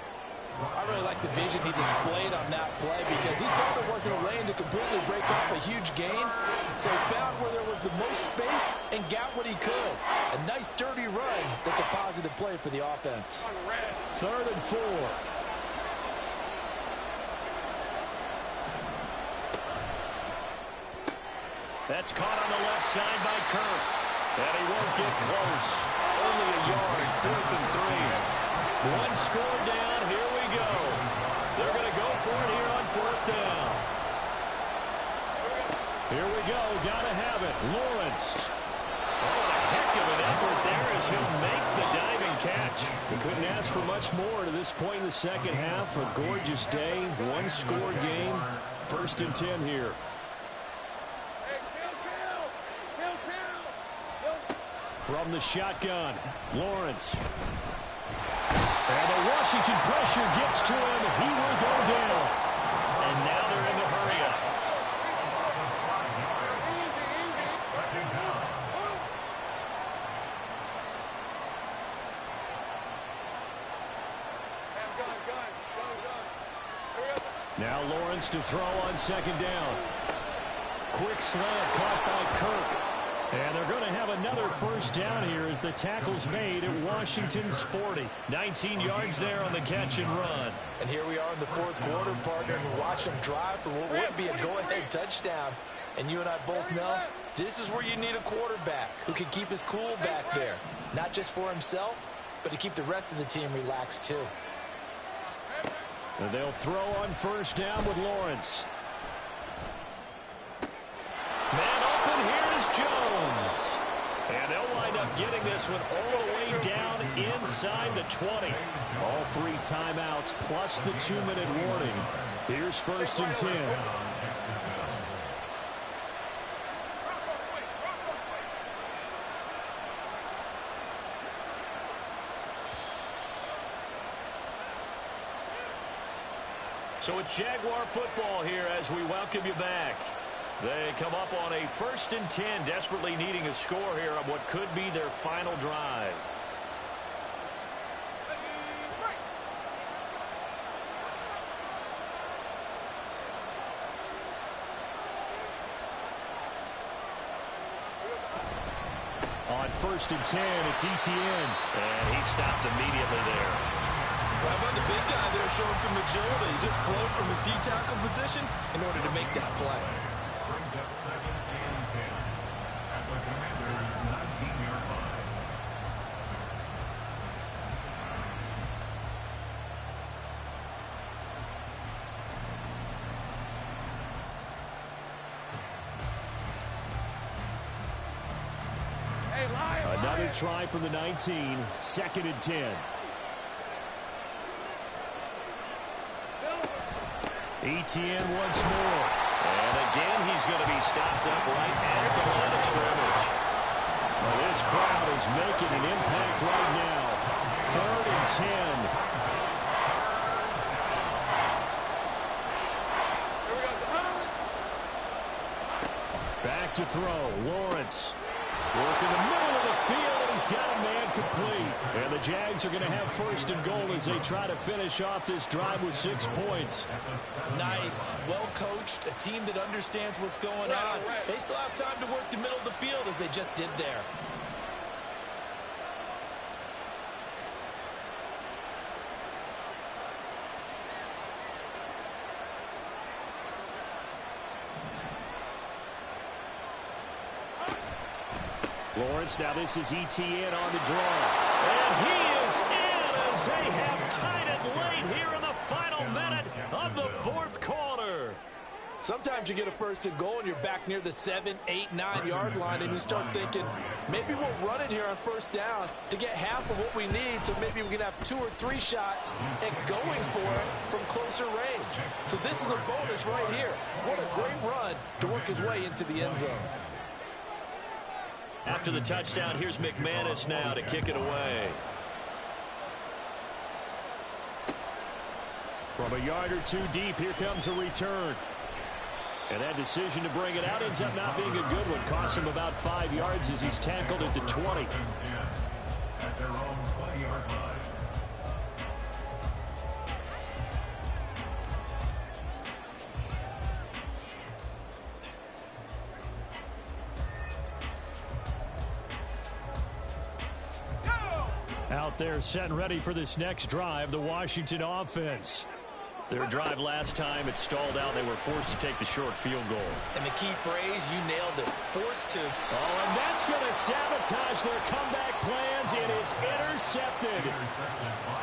I really like the vision he displayed on that play because he saw there wasn't a lane to completely break off a huge gain. So he found where there was the most space and got what he could. A nice, dirty run that's a positive play for the offense. Third and 4. That's caught on the left side by Kirk. And he won't get close. Only a yard, 4th and 3. One score down. Here we go. They're going to go for it here on 4th down. Here we go. Got to have it. Lawrence. Oh, what a heck of an effort there as he'll make the diving catch. We couldn't ask for much more to this point in the second half. A gorgeous day. One-score game. 1st and 10 here. From the shotgun, Lawrence. And the Washington pressure gets to him. He will go down. And now they're in the hurry-up. Now Lawrence to throw on 2nd down. Quick slant caught by Kirk. And they're going to have another 1st down here as the tackle's made at Washington's 40. 19 yards there on the catch and run. And here we are in the 4th quarter, partner, and watch them drive for what would be a go-ahead touchdown. And you and I both know this is where you need a quarterback who can keep his cool back there. Not just for himself, but to keep the rest of the team relaxed too. And they'll throw on 1st down with Lawrence. Man open, here's Jones. And they'll wind up getting this one all the way down inside the 20. All 3 timeouts plus the 2-minute warning. Here's 1st and 10. So it's Jaguar football here as we welcome you back. They come up on a 1st and 10, desperately needing a score here on what could be their final drive. On 1st and 10, it's Etienne. And he stopped immediately there. How about the big guy there showing some agility? He just flowed from his D-tackle position in order to make that play. Brings up 2nd and 10 at the Commanders' 19-yard line. Another try from the 19, 2nd and 10. Etienne once more. And again, he's going to be stopped up right at the line of scrimmage. Well, this crowd is making an impact right now. 3rd and 10. Back to throw. Lawrence. Work in the middle of the field, and he's got a man complete. And the Jags are going to have 1st and goal as they try to finish off this drive with 6 points. Nice. Well coached. A team that understands what's going on. They still have time to work the middle of the field as they just did there. Lawrence, now this is Etienne on the draw. And he is in as they have tied it late here in the final minute of the 4th quarter. Sometimes you get a 1st and goal and you're back near the 7, 8, 9-yard line and you start thinking, maybe we'll run it here on 1st down to get half of what we need, so maybe we can have 2 or 3 shots at going for it from closer range. So this is a bonus right here. What a great run to work his way into the end zone. After the touchdown, here's McManus now to kick it away. From a yard or 2 deep, here comes a return. And that decision to bring it out ends up not being a good one. Costs him about 5 yards as he's tackled at the 20. At their own 20-yard line. Out there set and ready for this next drive, the Washington offense. Their drive last time, it stalled out. They were forced to take the short field goal. And the key phrase, you nailed it, forced to. Oh, and that's going to sabotage their comeback plans. It is intercepted.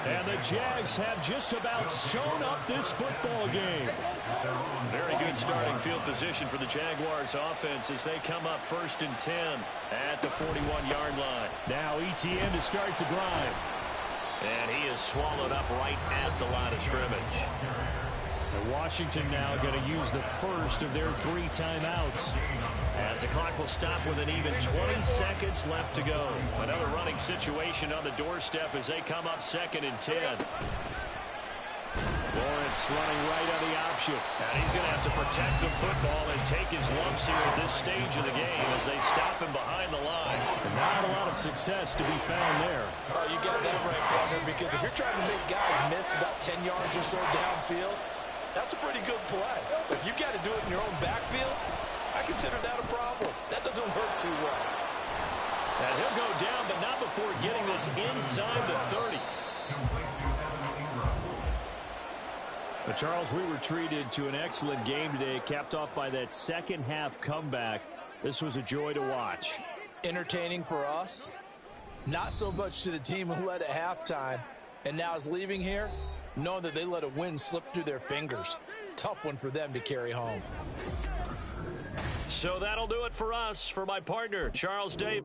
And the Jags have just about sewn up this football game. Very good starting field position for the Jaguars offense as they come up 1st and 10 at the 41-yard line. Now ETN to start the drive. And he is swallowed up right at the line of scrimmage. And Washington now going to use the first of their 3 timeouts. As the clock will stop with an even 20 seconds left to go. Another running situation on the doorstep as they come up 2nd and 10. Lawrence running right on the option. And he's going to have to protect the football and take his lumps here at this stage of the game as they stop him behind the line. And not a lot of success to be found there. Oh, you got that right, partner, because if you're trying to make guys miss about 10 yards or so downfield, that's a pretty good play. But if you got to do it in your own backfield, I consider that a problem. That doesn't work too well. And he'll go down, but not before getting this inside the 30. But Charles, we were treated to an excellent game today, capped off by that second half comeback. This was a joy to watch. Entertaining for us, not so much to the team who led at halftime and now is leaving here knowing that they let a win slip through their fingers. Tough one for them to carry home. So that'll do it for us. For my partner, Charles Day.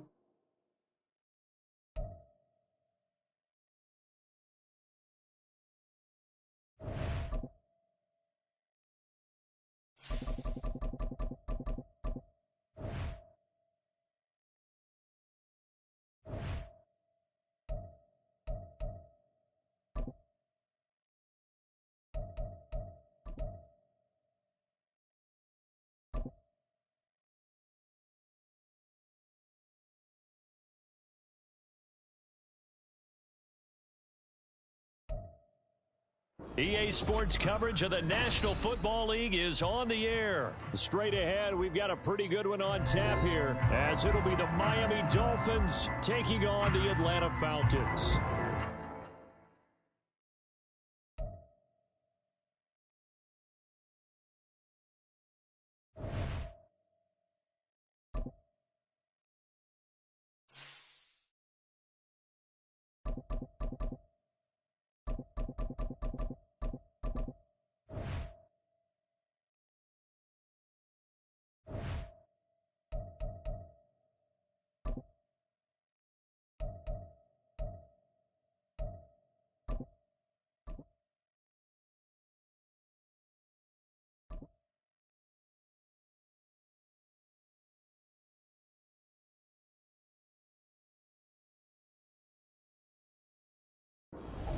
EA Sports coverage of the National Football League is on the air. Straight ahead, we've got a pretty good one on tap here, as it'll be the Miami Dolphins taking on the Atlanta Falcons.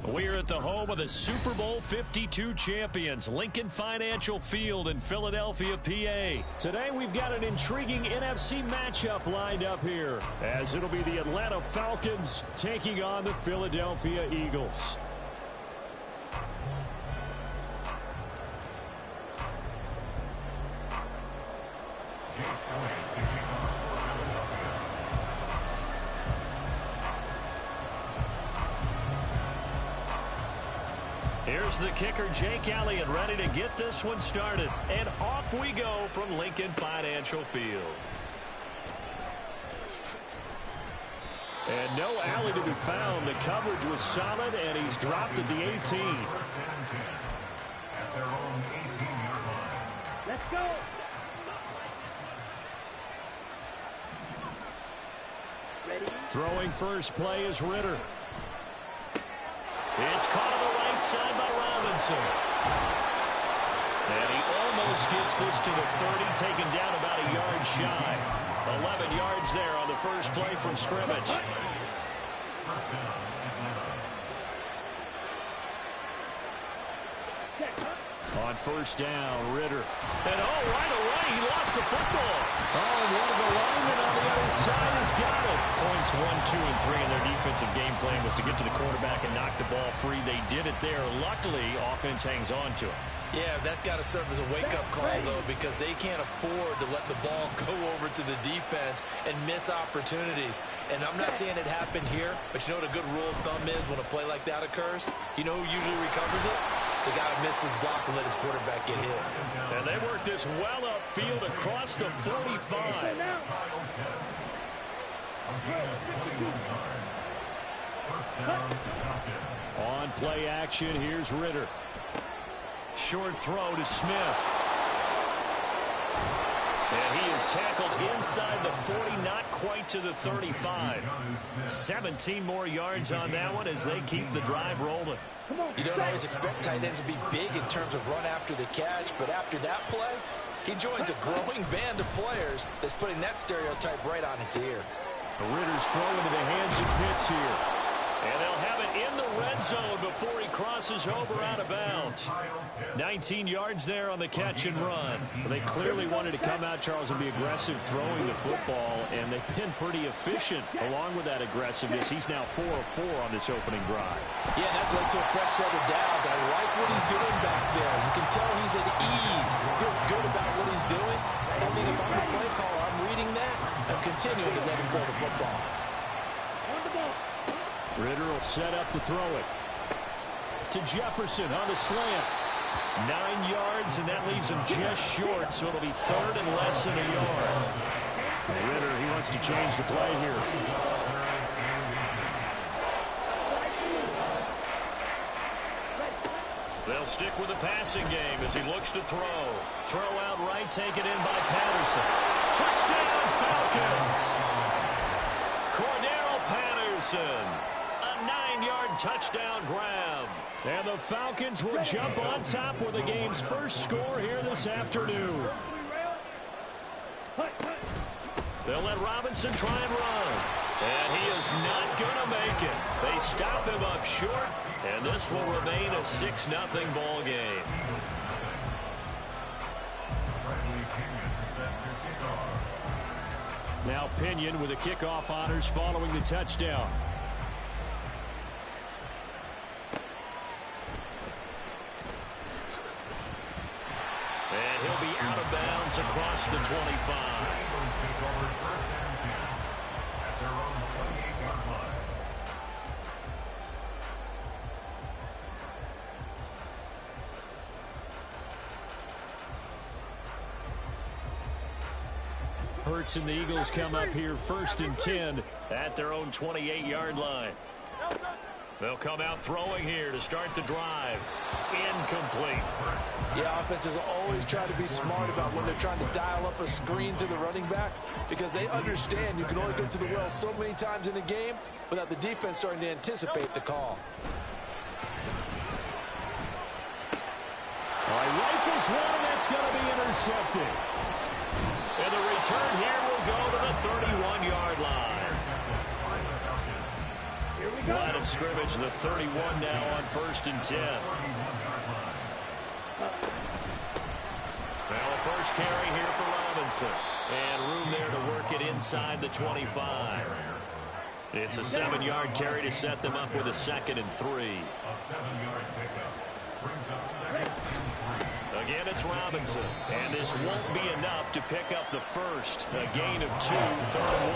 We're at the home of the Super Bowl 52 champions, Lincoln Financial Field in Philadelphia, PA. Today we've got an intriguing NFC matchup lined up here, as it'll be the Atlanta Falcons taking on the Philadelphia Eagles. Here's the kicker, Jake Elliott, ready to get this one started. And off we go from Lincoln Financial Field. And no alley to be found. The coverage was solid, and he's dropped at the 18. At their own 18-yard line. Let's go. Ready? Throwing first play is Ritter. It's caught on the right side by Robinson. And he almost gets this to the 30, taken down about a yard shy. 11 yards there on the first play from scrimmage. First down, Atlanta. On first down, Ritter. And right away, he lost the football. And one of the linemen on the other side has got it. Points 1, 2, and 3 in their defensive game plan was to get to the quarterback and knock the ball free. They did it there. Luckily, offense hangs on to it. Yeah, that's got to serve as a wake-up call, though, because they can't afford to let the ball go over to the defense and miss opportunities. And I'm not saying it happened here, but you know what a good rule of thumb is when a play like that occurs? You know who usually recovers it? The guy missed his block and let his quarterback get hit. And they work this well upfield across the 45. On play action, here's Ritter. Short throw to Smith. And he is tackled inside the 40, not quite to the 35. 17 more yards on that one as they keep the drive rolling. You don't always expect tight ends to be big in terms of run after the catch, but after that play, he joins a growing band of players that's putting that stereotype right on its ear. Ritter's throw into the hands of Pitts here. And they'll have it in the red zone before he crosses over out of bounds. 19 yards there on the catch and run. They clearly wanted to come out, Charles, and be aggressive throwing the football, and they've been pretty efficient along with that aggressiveness. He's now 4 of 4 on this opening drive. Yeah, that's led to a fresh set of downs. I like what he's doing back there. You can tell he's at ease. He feels good about what he's doing. I mean, if I'm the play caller, I'm reading that. I'm continuing to let him throw the football. Ritter will set up to throw it. To Jefferson on the slant. 9 yards, and that leaves him just short, so it'll be third and less than a yard. Ritter, he wants to change the play here. They'll stick with the passing game as he looks to throw. Throw out right, taken in by Patterson. Touchdown, Falcons! Cordero Patterson. 9-yard touchdown grab. And the Falcons will jump on top with the game's first score here this afternoon. They'll let Robinson try and run. And he is not going to make it. They stop him up short, and this will remain a 6-0 ball game. Now Pinion with the kickoff honors following the touchdown. And he'll be out of bounds across the 25. Hurts and the Eagles come up here 1st and 10 at their own 28-yard line. They'll come out throwing here to start the drive. Incomplete. Yeah, offenses always try to be smart about when they're trying to dial up a screen to the running back because they understand you can only go to the well so many times in a game without the defense starting to anticipate the call. All right, rifles one, and that's going to be intercepted. And the return here will go to the 31-yard line. Line of scrimmage, the 31 now on 1st and 10. Now a first carry here for Robinson. And room there to work it inside the 25. It's a 7-yard carry to set them up with a 2nd and 3. A 7-yard pickup brings up 2nd and 3. Again, it's Robinson. And this won't be enough to pick up the first. A gain of 2, 3rd and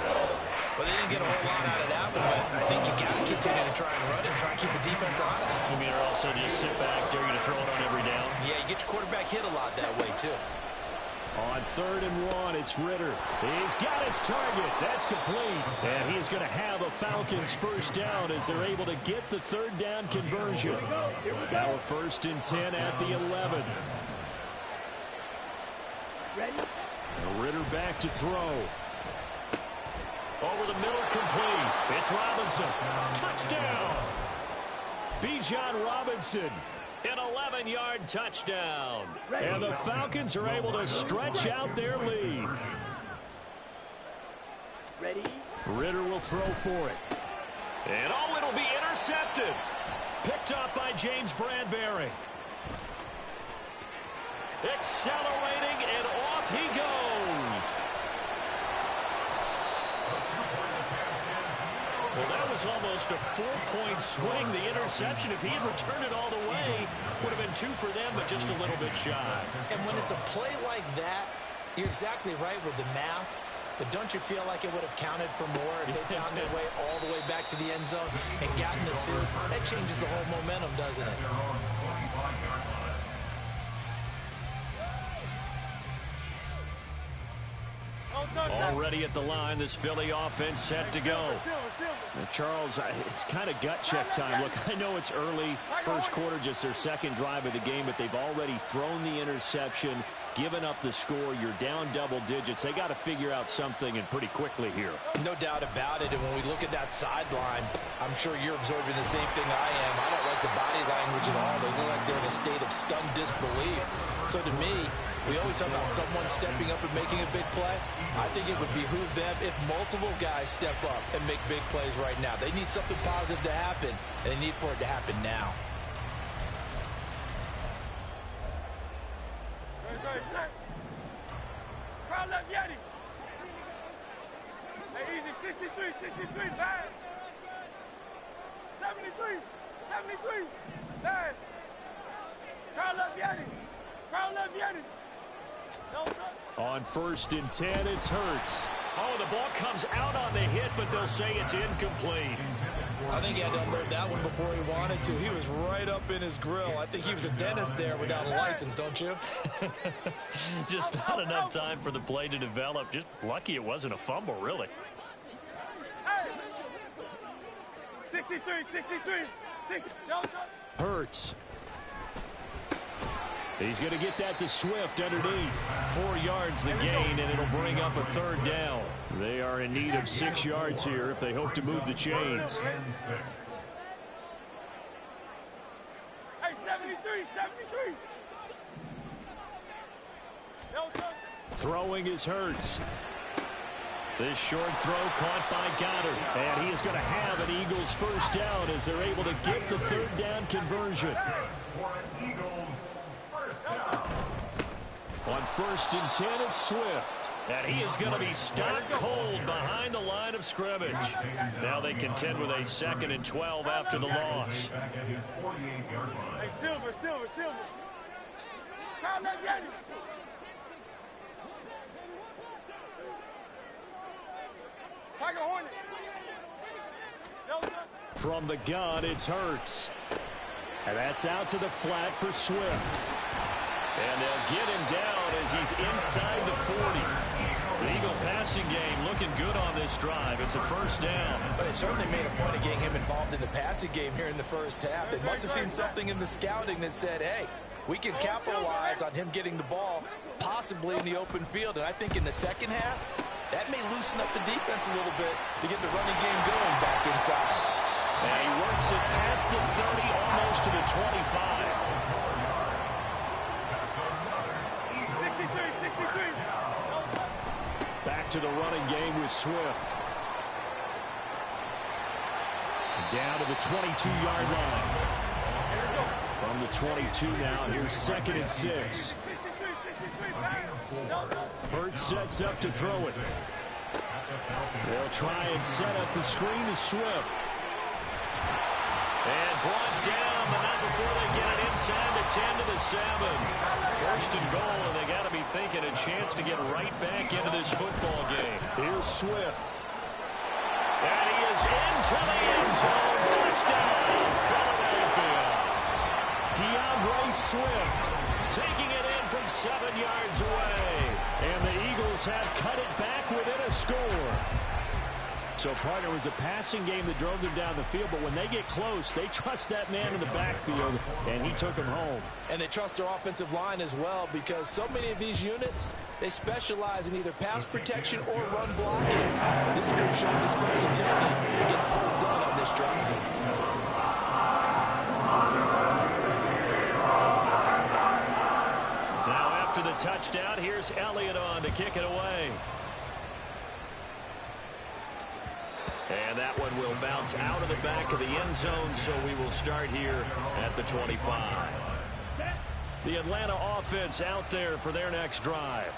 1. Well, they didn't get a whole lot out of that one, but I think you got to continue to try and run and try and keep the defense honest. You mean, or also just sit back, dare you to throw it on every down? Yeah, you get your quarterback hit a lot that way, too. On 3rd and 1, it's Ritter. He's got his target. That's complete. And he's going to have a Falcons first down as they're able to get the 3rd down conversion. Now a 1st and 10 at the 11. Ready? Now Ritter back to throw. Over the middle, complete. It's Robinson. Touchdown. Bijan Robinson. An 11-yard touchdown. And the Falcons are able to stretch out their lead. Ready? Ritter will throw for it. And oh, it'll be intercepted. Picked up by James Bradbury. Accelerating, and off he goes. Well, that was almost a 4-point swing. The interception, if he had returned it all the way, would have been 2 for them, but just a little bit shy. And when it's a play like that, you're exactly right with the math. But don't you feel like it would have counted for more if they found their way all the way back to the end zone and gotten the 2? That changes the whole momentum, doesn't it? Already at the line, this Philly offense set to go. Now, Charles, it's kind of gut check time. Look, I know it's early, first quarter, just their second drive of the game, but they've already thrown the interception, given up the score. You're down double digits. They got to figure out something, and pretty quickly here. No doubt about it. And when we look at that sideline, I'm sure you're observing the same thing I am. I don't like the body language at all. They look like they're in a state of stunned disbelief. So to me, we always talk about someone stepping up and making a big play. I think it would behoove them if multiple guys step up and make big plays right now. They need something positive to happen, and they need for it to happen now. Crowd left Yeti. Hey, easy, 63, 63, bad. 73, 73, bad. Crowd left Yeti. Crowd left Yeti. No, sir. On 1st and 10, it's Hurts. Oh, the ball comes out on the hit, but they'll say it's incomplete. I think he had to unload that one before he wanted to. He was right up in his grill. I think he was a dentist there without a license, don't you? Just not enough time for the play to develop. Just lucky it wasn't a fumble, really. Hey. 63, 63, 60. No, sir. Hurts. He's going to get that to Swift underneath. 4 yards the gain, and it'll bring up a 3rd down. They are in need of 6 yards here if they hope to move the chains. Hey, 73, 73. No, sir. Throwing is Hurts. This short throw caught by Goddard. And he is going to have an Eagles 1st down as they're able to get the 3rd down conversion. On 1st and 10, it's Swift. And he is going to be stopped cold behind the line of scrimmage. Now they contend with a 2nd and 12 after the loss. Hey, Silver, Silver, Silver. Crowd left Yeti. Tiger Hornet. No, sir. From the gun, it's Hurts. And that's out to the flat for Swift. And they'll get him down as he's inside the 40. The Eagle passing game looking good on this drive. It's a 1st down. But they certainly made a point of getting him involved in the passing game here in the 1st half. They must have seen something in the scouting that said, hey, we can capitalize on him getting the ball, possibly in the open field. And I think in the 2nd half, that may loosen up the defense a little bit to get the running game going back inside. And he works it past the 30, almost to the 25. 63, 63. Back to the running game with Swift. Down to the 22-yard line. From the 22 now, here's 2nd and 6. Hurts sets up to throw it. They'll try and set up the screen to Swift. And brought down, but not before they get it inside the 10 to the 7. 1st and goal, and they got to be thinking a chance to get right back into this football game. Here's Swift. And he is into the end zone. Touchdown, Philadelphia. DeAndre Swift taking it in from 7 yards away. And the Eagles have cut it back within a score. So, partner, it was a passing game that drove them down the field, but when they get close, they trust that man in the backfield, and he took him home. And they trust their offensive line as well, because so many of these units, they specialize in either pass protection or run blocking. This group shows its versatility and gets both done on this drive. Now, after the touchdown, here's Elliott on to kick it away. And that one will bounce out of the back of the end zone, so we will start here at the 25. The Atlanta offense out there for their next drive.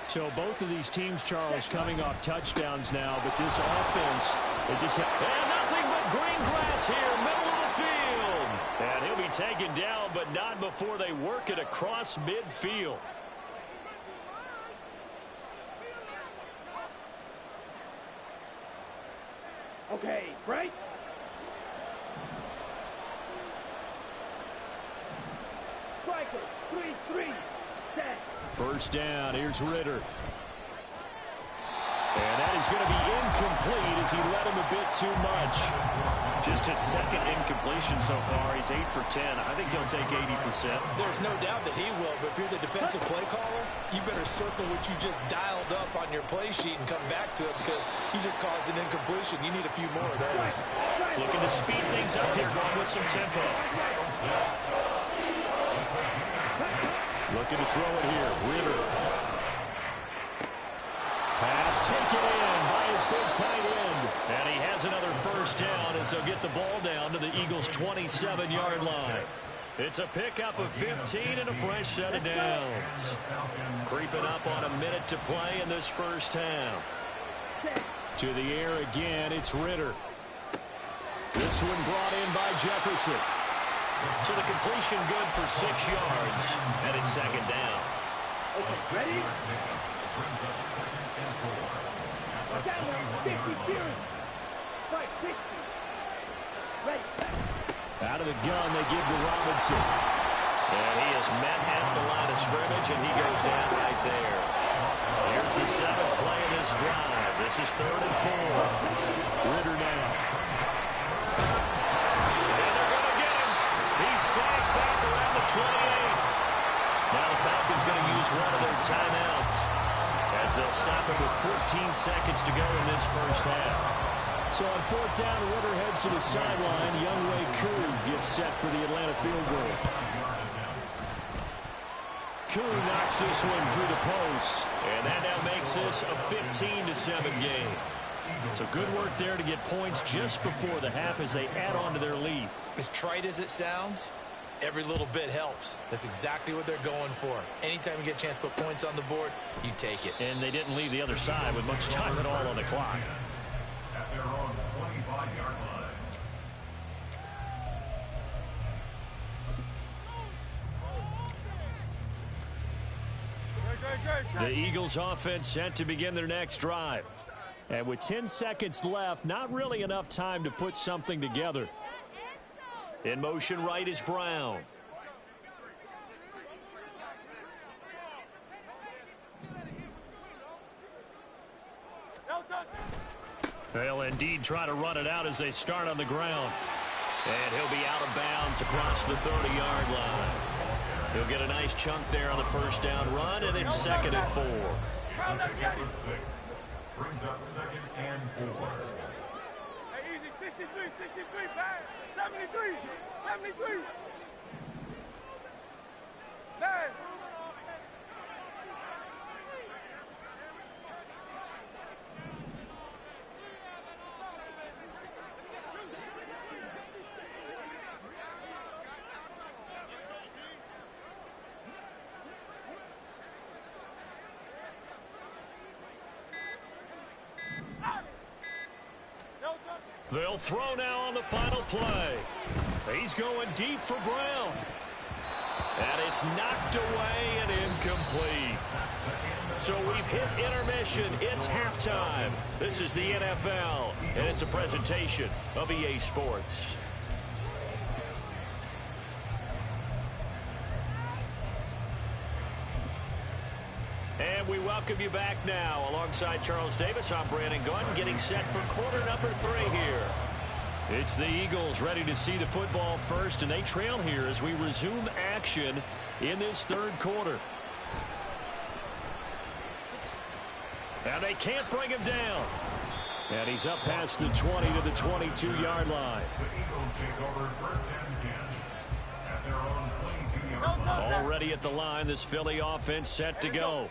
So both of these teams, Charles, coming off touchdowns now, but this offense, they just have... And nothing but green grass here, middle of the field. And he'll be taken down, but not before they work it across midfield. Okay, break. Striker, 3-3, set. 1st down, here's Ritter. And that is going to be incomplete as he led him a bit too much. Just his second incompletion so far. He's 8 for 10. I think he'll take 80%. There's no doubt that he will, but if you're the defensive play caller, you better circle what you just dialed up on your play sheet and come back to it because you just caused an incompletion. You need a few more of those. Looking to speed things up here, going with some tempo. Looking to throw it here. Ritter. Pass taken in by his big tight end. And he has another first down as they'll get the ball down to the Eagles' 27-yard line. It's a pickup of 15 and a fresh set of downs. Creeping up on a minute to play in this first half. To the air again, it's Ritter. This one brought in by Jefferson. So the completion good for 6 yards. And it's second down. Ready? Out of the gun, they give to Robinson. And he is met at the line of scrimmage, and he goes down right there. Here's the 7th play of this drive. This is 3rd and 4. Ritter now. And they're going to get him. He's sacked back around the 28. Now the Falcons going to use one of their timeouts as they'll stop it with 14 seconds to go in this first half. So on 4th down, Ritter heads to the sideline. Younghoe Koo gets set for the Atlanta field goal. Koo knocks this one through the post. And that now makes this a 15-7 game. So good work there to get points just before the half as they add on to their lead. As trite as it sounds, every little bit helps. That's exactly what they're going for. Anytime you get a chance to put points on the board, you take it. And they didn't leave the other side with much time at all on the clock. At their own 25-yard line. The Eagles offense set to begin their next drive. And with 10 seconds left, not really enough time to put something together. In motion right is Brown. They'll indeed try to run it out as they start on the ground. And he'll be out of bounds across the 30-yard line. He'll get a nice chunk there on the first down run, and it's 2nd and 4. Number 6 brings up 2nd and 4. Hey, easy, 63, 63, bang, 73, 73. Bang. They'll throw now on the final play. He's going deep for Brown. And it's knocked away and incomplete. So we've hit intermission. It's halftime. This is the NFL, and it's a presentation of EA Sports. And we welcome you back now. Alongside Charles Davis, I'm Brandon Gunn, getting set for quarter number 3 here. It's the Eagles ready to see the football first, and they trail here as we resume action in this 3rd quarter. And they can't bring him down. And he's up past the 20 to the 22-yard line. The Eagles take over 1st and 10 at their own 22-yard line. Already at the line, this Philly offense set to go.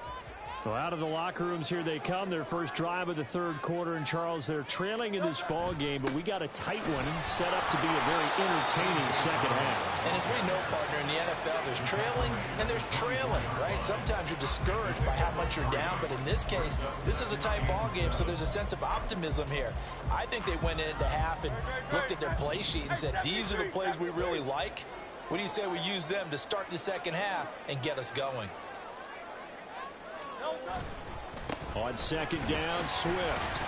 Well, out of the locker rooms here they come. Their first drive of the 3rd quarter. And, Charles, they're trailing in this ball game, but we got a tight one set up to be a very entertaining second half. And as we know, partner, in the NFL, there's trailing and there's trailing, right? Sometimes you're discouraged by how much you're down, but in this case, this is a tight ball game, so there's a sense of optimism here. I think they went into half and looked at their play sheet and said, these are the plays we really like. What do you say we use them to start the second half and get us going? On 2nd down, Swift.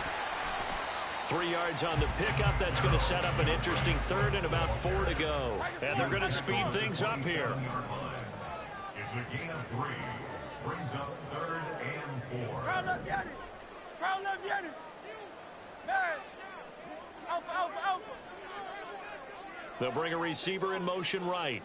3 yards on the pickup. That's going to set up an interesting 3rd and about 4 to go. And they're going to speed things up here. It's a gain of 3. Brings up 3rd and 4. Let's get it. Crowd left, Yanni. Man. Alpha, alpha, alpha. They'll bring a receiver in motion right.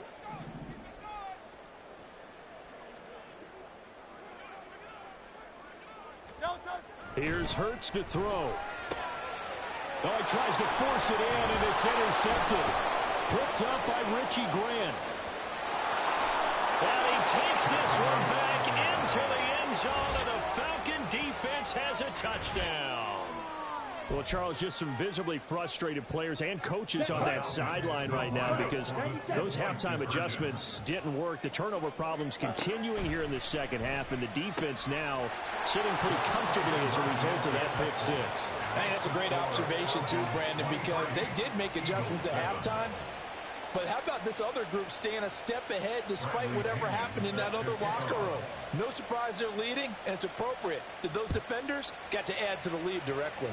Here's Hurts to throw. Oh, he tries to force it in, and it's intercepted. Picked up by Richie Grant. And he takes this one back into the end zone, and the Falcon defense has a touchdown. Well, Charles, just some visibly frustrated players and coaches on that sideline right now because those halftime adjustments didn't work. The turnover problems continuing here in the second half, and the defense now sitting pretty comfortably as a result of that pick six. I think that's a great observation, too, Brandon, because they did make adjustments at halftime. But how about this other group staying a step ahead despite whatever happened in that other locker room? No surprise they're leading, and it's appropriate that those defenders got to add to the lead directly.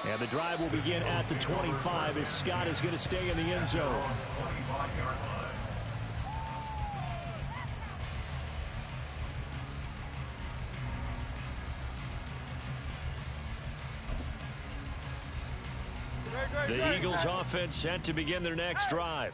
And the drive will begin at the 25 as Scott is going to stay in the end zone. The Eagles offense set to begin their next drive.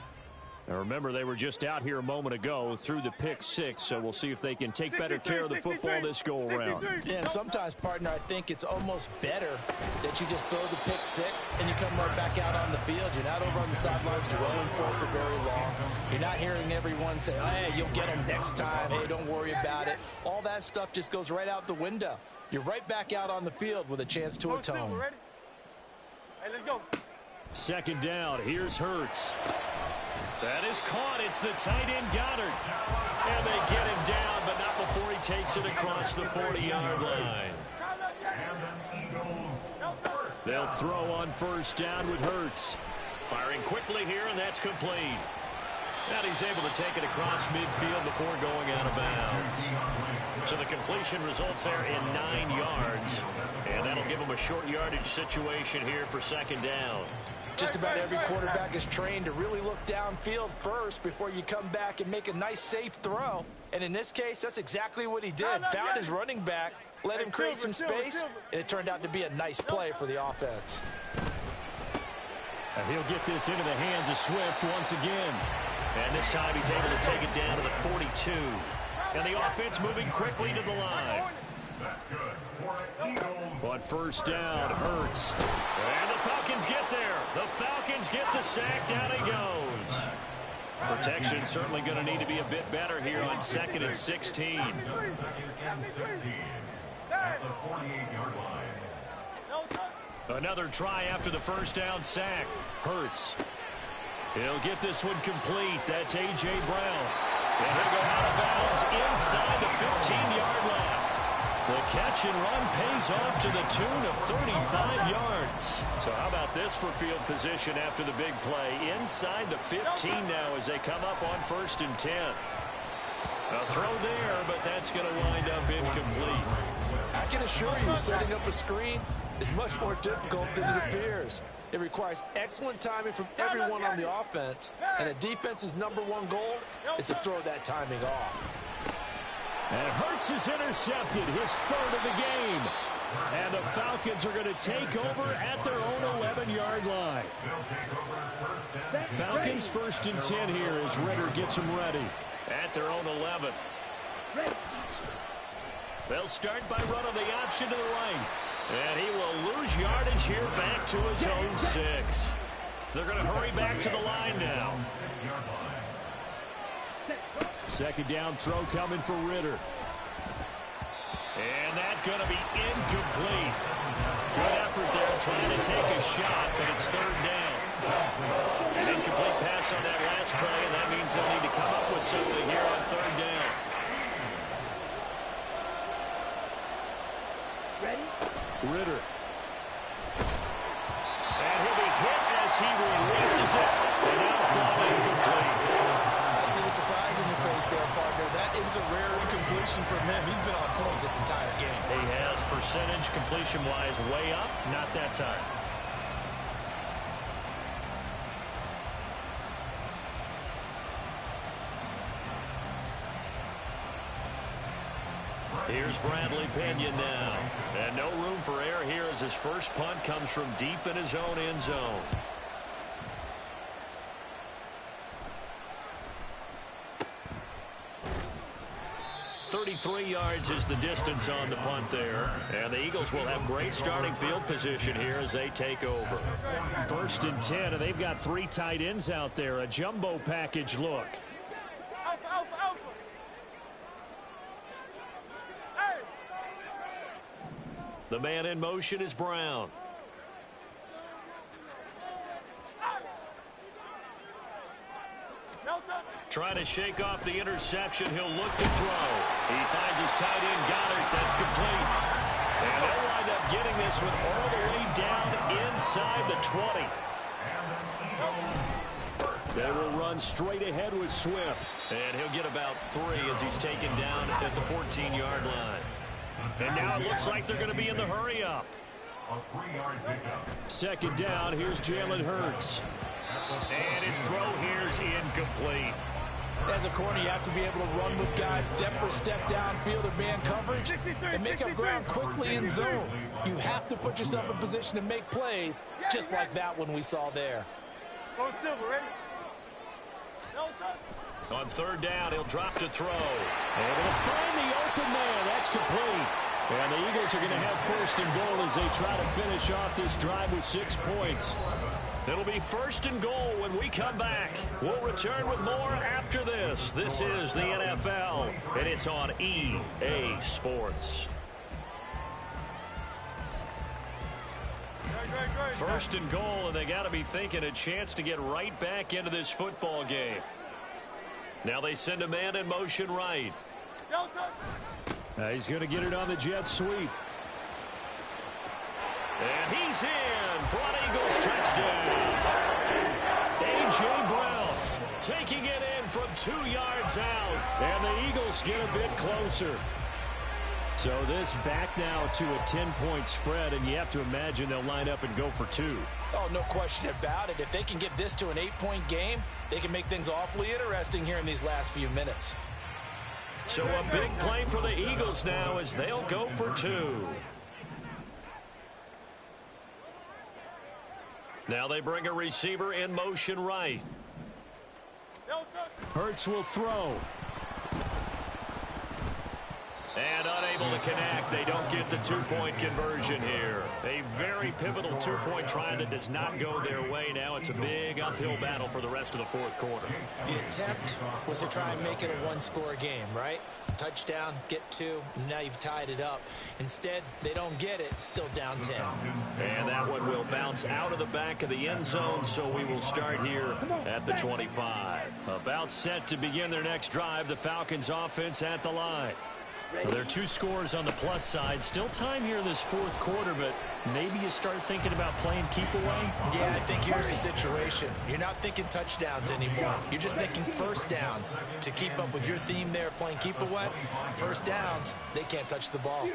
Now remember, they were just out here a moment ago through the pick six, so we'll see if they can take better care of the football this go-around. Yeah, and sometimes, partner, I think it's almost better that you just throw the pick six and you come right back out on the field. You're not over on the sidelines dwelling for very long. You're not hearing everyone say, oh, hey, you'll get them next time. Hey, don't worry about it. All that stuff just goes right out the window. You're right back out on the field with a chance to atone. Hey, let's go. Second down, here's Hurts. That is caught. It's the tight end Goddard. And they get him down, but not before he takes it across the 40-yard line. They'll throw on first down with Hurts. Firing quickly here, and that's complete. And he's able to take it across midfield before going out of bounds. So the completion results there in 9 yards. And that'll give him a short yardage situation here for second down. Just about every quarterback is trained to really look downfield first before you come back and make a nice, safe throw. And in this case, that's exactly what he did. Found his running back, let him create some space, and it turned out to be a nice play for the offense. And he'll get this into the hands of Swift once again. And this time he's able to take it down to the 42. And the offense moving quickly to the line. That's good. But first down, Hurts. And the Falcons get there. The Falcons get the sack. Down he goes. Protection certainly going to need to be a bit better here on 2nd and 16. 2nd and 16 at the 48-yard line. Another try after the first down sack. Hurts. He'll get this one complete. That's A.J. Brown. And he'll go out of bounds inside the 15-yard line. The catch and run pays off to the tune of 35 yards. So how about this for field position after the big play? Inside the 15 now as they come up on 1st and 10. A throw there, but that's going to wind up incomplete. I can assure you, setting up a screen is much more difficult than it appears. It requires excellent timing from everyone on the offense, and the defense's #1 goal is to throw that timing off. And Hurts is intercepted, his 3rd of the game. And the Falcons are going to take over at their own 11-yard line. Falcons 1st and 10 here as Ritter gets them ready. At their own 11. They'll start by running the option to the right. And he will lose yardage here back to his own 6. They're going to hurry back to the line now. Second down throw coming for Ritter. And that's going to be incomplete. Good effort there trying to take a shot, but it's 3rd down. An incomplete pass on that last play, and that means they'll need to come up with something here on 3rd down. Ritter. And he'll be hit as he releases it, and that'll fall incomplete. I see the surprise in your face there, partner. That is a rare incompletion from him. He's been on point this entire game. He has percentage completion-wise way up, not that time. Here's Bradley Pinion now. And no room for error here as his first punt comes from deep in his own end zone. .33 yards is the distance on the punt there. And the Eagles will have great starting field position here as they take over. 1st and 10, and they've got 3 tight ends out there. A jumbo package look. Alpha, alpha, alpha. Hey. The man in motion is Brown. Delta. Trying to shake off the interception. He'll look to throw. He finds his tight end, Goddard. That's complete. And they'll wind up getting this one all the way down inside the 20. They will run straight ahead with Swift. And he'll get about 3 as he's taken down at the 14-yard line. And now it looks like they're going to be in the hurry-up. 2nd down, here's Jalen Hurts. And his throw here's incomplete. As a corner, you have to be able to run with guys step for step downfield or man coverage and make up ground quickly in zone. You have to put yourself in position to make plays just like that one we saw there. Go Silver, ready? Delta. On 3rd down, he'll drop to throw. Able to find the open man. That's complete. And the Eagles are going to have 1st and goal as they try to finish off this drive with 6 points. It'll be 1st and goal when we come back. We'll return with more after this. This is the NFL, and it's on EA Sports. 1st and goal, and they got to be thinking a chance to get right back into this football game. Now they send a man in motion right. Delta. He's going to get it on the jet sweep. And he's in for an Eagles touchdown. A.J. Brown taking it in from 2 yards out. And the Eagles get a bit closer. So this back now to a 10-point spread, and you have to imagine they'll line up and go for 2. Oh, no question about it. If they can get this to an 8-point game, they can make things awfully interesting here in these last few minutes. So a big play for the Eagles now as they'll go for 2. Now they bring a receiver in motion right. Hurts will throw. And unable to connect. They don't get the 2-point conversion here. A very pivotal 2-point try that does not go their way. Now it's a big uphill battle for the rest of the 4th quarter. The attempt was to try and make it a 1-score game, right? Touchdown, get 2, and now you've tied it up. Instead, they don't get it, still down 10. And that one will bounce out of the back of the end zone, so we will start here at the 25. About set to begin their next drive, the Falcons offense at the line. Well, there are 2 scores on the plus side. Still time here in this 4th quarter, but maybe you start thinking about playing keep away. Yeah, I think here's the situation. You're not thinking touchdowns anymore. You're just thinking 1st downs. To keep up with your theme there, playing keep away, 1st downs, they can't touch the ball.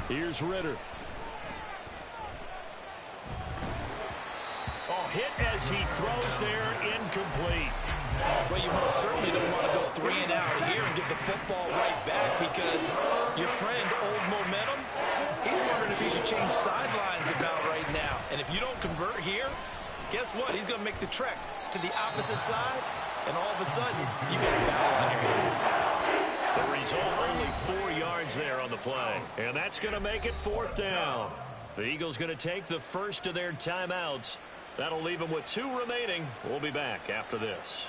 Here's Ritter. Oh, hit as he throws there, incomplete. Well, you most certainly don't want to go 3 and out here and get the football right back because your friend, Old Momentum, he's wondering if he should change sidelines about right now. And if you don't convert here, guess what? He's going to make the trek to the opposite side, and all of a sudden, you get a battle on your hands. The result, only 4 yards there on the play. And that's going to make it 4th down. The Eagles going to take the first of their timeouts. That'll leave them with 2 remaining. We'll be back after this.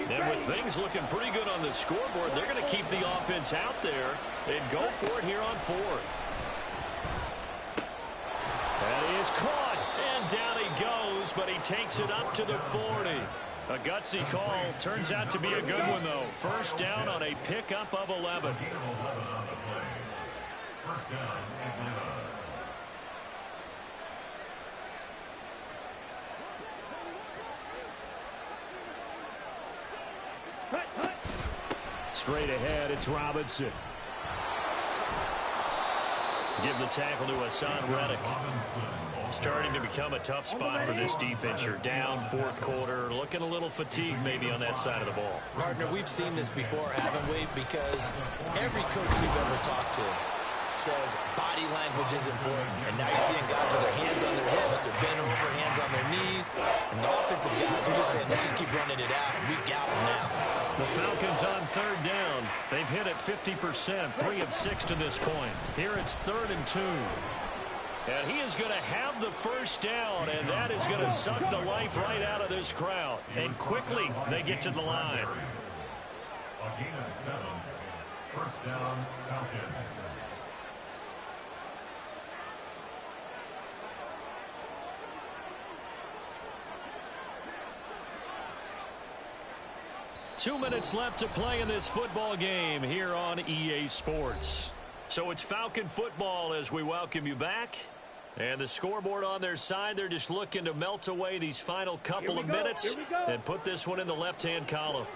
And with things looking pretty good on the scoreboard, they're going to keep the offense out there and go for it here on 4th. That is caught, and down he goes, but he takes it up to the 40. A gutsy call. Turns out to be a good one, though. 1st down on a pickup of 11. Straight ahead, it's Robinson. Give the tackle to Hassan Reddick. Starting to become a tough spot for this defense. You're down fourth quarter, looking a little fatigued maybe on that side of the ball. Partner, we've seen this before, haven't we? Because every coach we've ever talked to says body language is important. And now you're seeing guys with their hands on their hips, they're bent over, hands on their knees. And the offensive guys are just saying, let's just keep running it out. And we've got them now. The Falcons on third down. They've hit it 50%, 3 of 6 to this point. Here it's 3rd and 2. And he is going to have the first down, and that is going to suck the life right out of this crowd. And quickly, they get to the line. A gain of 7. First down, Falcons. Two minutes left to play in this football game here on EA Sports. So it's Falcon football as we welcome you back. And the scoreboard on their side, they're just looking to melt away these final couple of minutes and put this one in the left-hand column.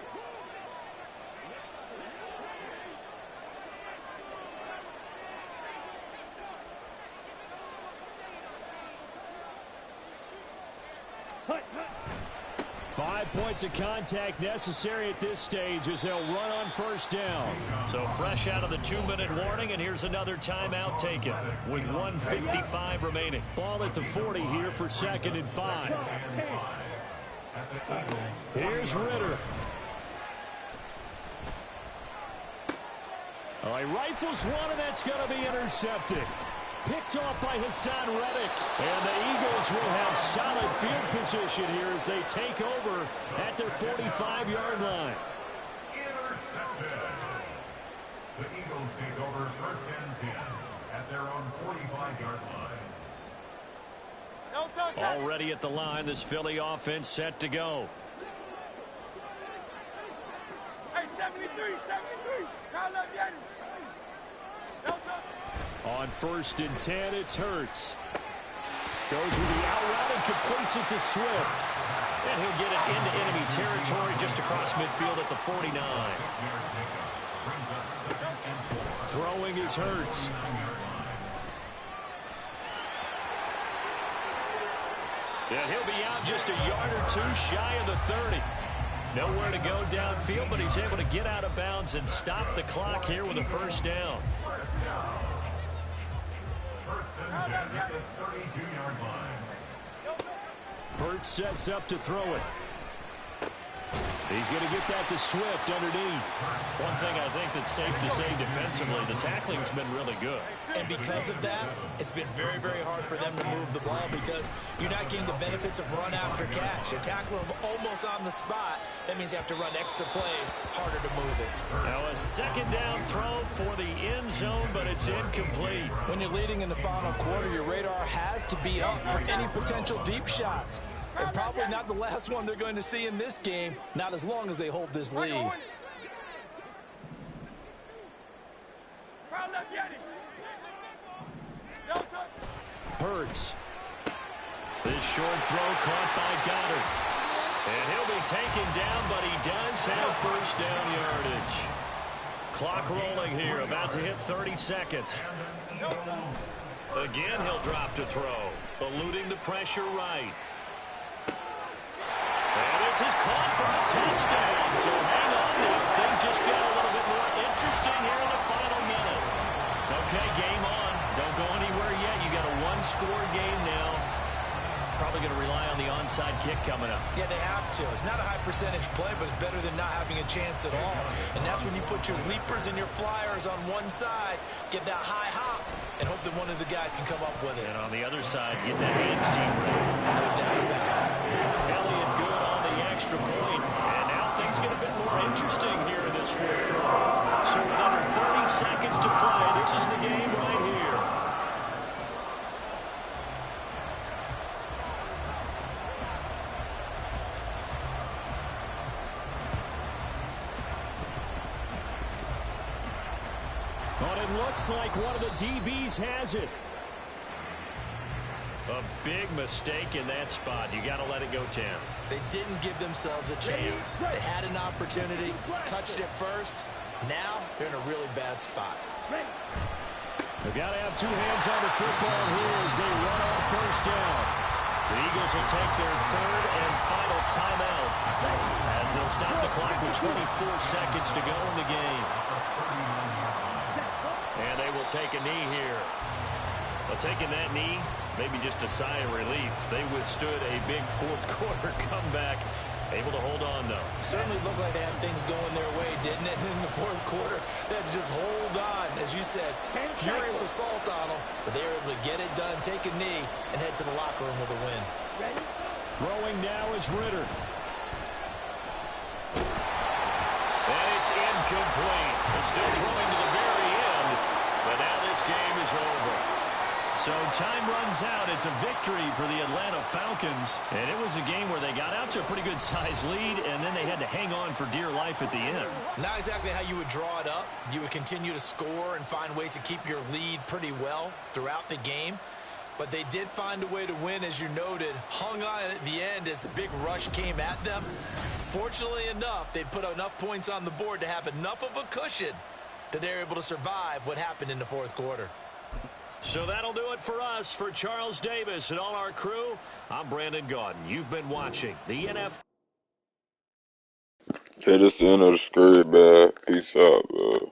Five points of contact necessary at this stage as they'll run on first down. So fresh out of the 2-minute warning, and here's another timeout taken with 1:55 remaining. Ball at the 40 here for 2nd and 5. Here's Ritter. All right, rifles one, and that's going to be intercepted. Picked off by Hassan Reddick. And the Eagles will have solid field position here as they take over at their 45-yard line. Intercepted. The Eagles take over 1st and 10 at their own 45-yard line. Already at the line, this Philly offense set to go. Hey, 73, 73. Call up Yanni. On 1st and 10, it's Hurts. Goes with the out route and completes it to Swift. And he'll get it into enemy territory just across midfield at the 49. Throwing is Hurts. And he'll be out just a yard or two shy of the 30. Nowhere to go downfield, but he's able to get out of bounds and stop the clock here with a first down. 1st and 10 at the 32-yard line. Hurts sets up to throw it. He's going to get that to Swift underneath. One thing I think that's safe to say defensively, the tackling's been really good. And because of that, it's been very, very hard for them to move the ball because you're not getting the benefits of run after catch. You're tackling them almost on the spot. That means you have to run extra plays, harder to move it. Now a 2nd down throw for the end zone, but it's incomplete. When you're leading in the final quarter, your radar has to be up for any potential deep shots. And probably not the last one they're going to see in this game, not as long as they hold this lead. Hurts. This short throw caught by Goddard. And he'll be taken down, but he does have first down yardage. Clock rolling here, about to hit 30 seconds. Again, he'll drop to throw, eluding the pressure right. And this is caught for a touchdown. So hang on now. Things just got a little bit more interesting here in the final minute. Okay, game on. Don't go anywhere yet. You got a one-score game now. Probably going to rely on the onside kick coming up. Yeah, they have to. It's not a high percentage play, but it's better than not having a chance at all. And that's when you put your leapers and your flyers on one side, get that high hop, and hope that one of the guys can come up with it. And on the other side, get that hands team ready. No doubt about it. Elliott good on the extra point. And now things get a bit more interesting here in this fourth quarter. So with under 30 seconds to play, this is the game right here. But it looks like one of the DBs has it. A big mistake in that spot. You got to let it go, Tim. They didn't give themselves a chance. They had an opportunity, touched it first, Now they're in a really bad spot. They've got to have two hands on the football here as they run on first down. The Eagles will take their third and final timeout as they'll stop the clock with 24 seconds to go in the game. And they will take a knee here. Well, taking that knee, maybe just a sigh of relief. They withstood a big fourth quarter comeback. Able to hold on, though. Certainly looked like they had things going their way, didn't it? In the fourth quarter, they had to just hold on. As you said, furious assault on them, but they were able to get it done, take a knee, and head to the locker room with a win. Ready? Throwing now is Ritter. And it's incomplete. It's still throwing to the very end, but now this game is over. So time runs out. It's a victory for the Atlanta Falcons. And it was a game where they got out to a pretty good size lead, and then they had to hang on for dear life at the end. Not exactly how you would draw it up. You would continue to score and find ways to keep your lead pretty well throughout the game. But they did find a way to win, as you noted. Hung on at the end as the big rush came at them. Fortunately enough, they put enough points on the board to have enough of a cushion that they're able to survive what happened in the fourth quarter. So that'll do it for us. For Charles Davis and all our crew, I'm Brandon Gaudin. You've been watching the NFL. Okay, this is the end of the script, man. Peace out, man.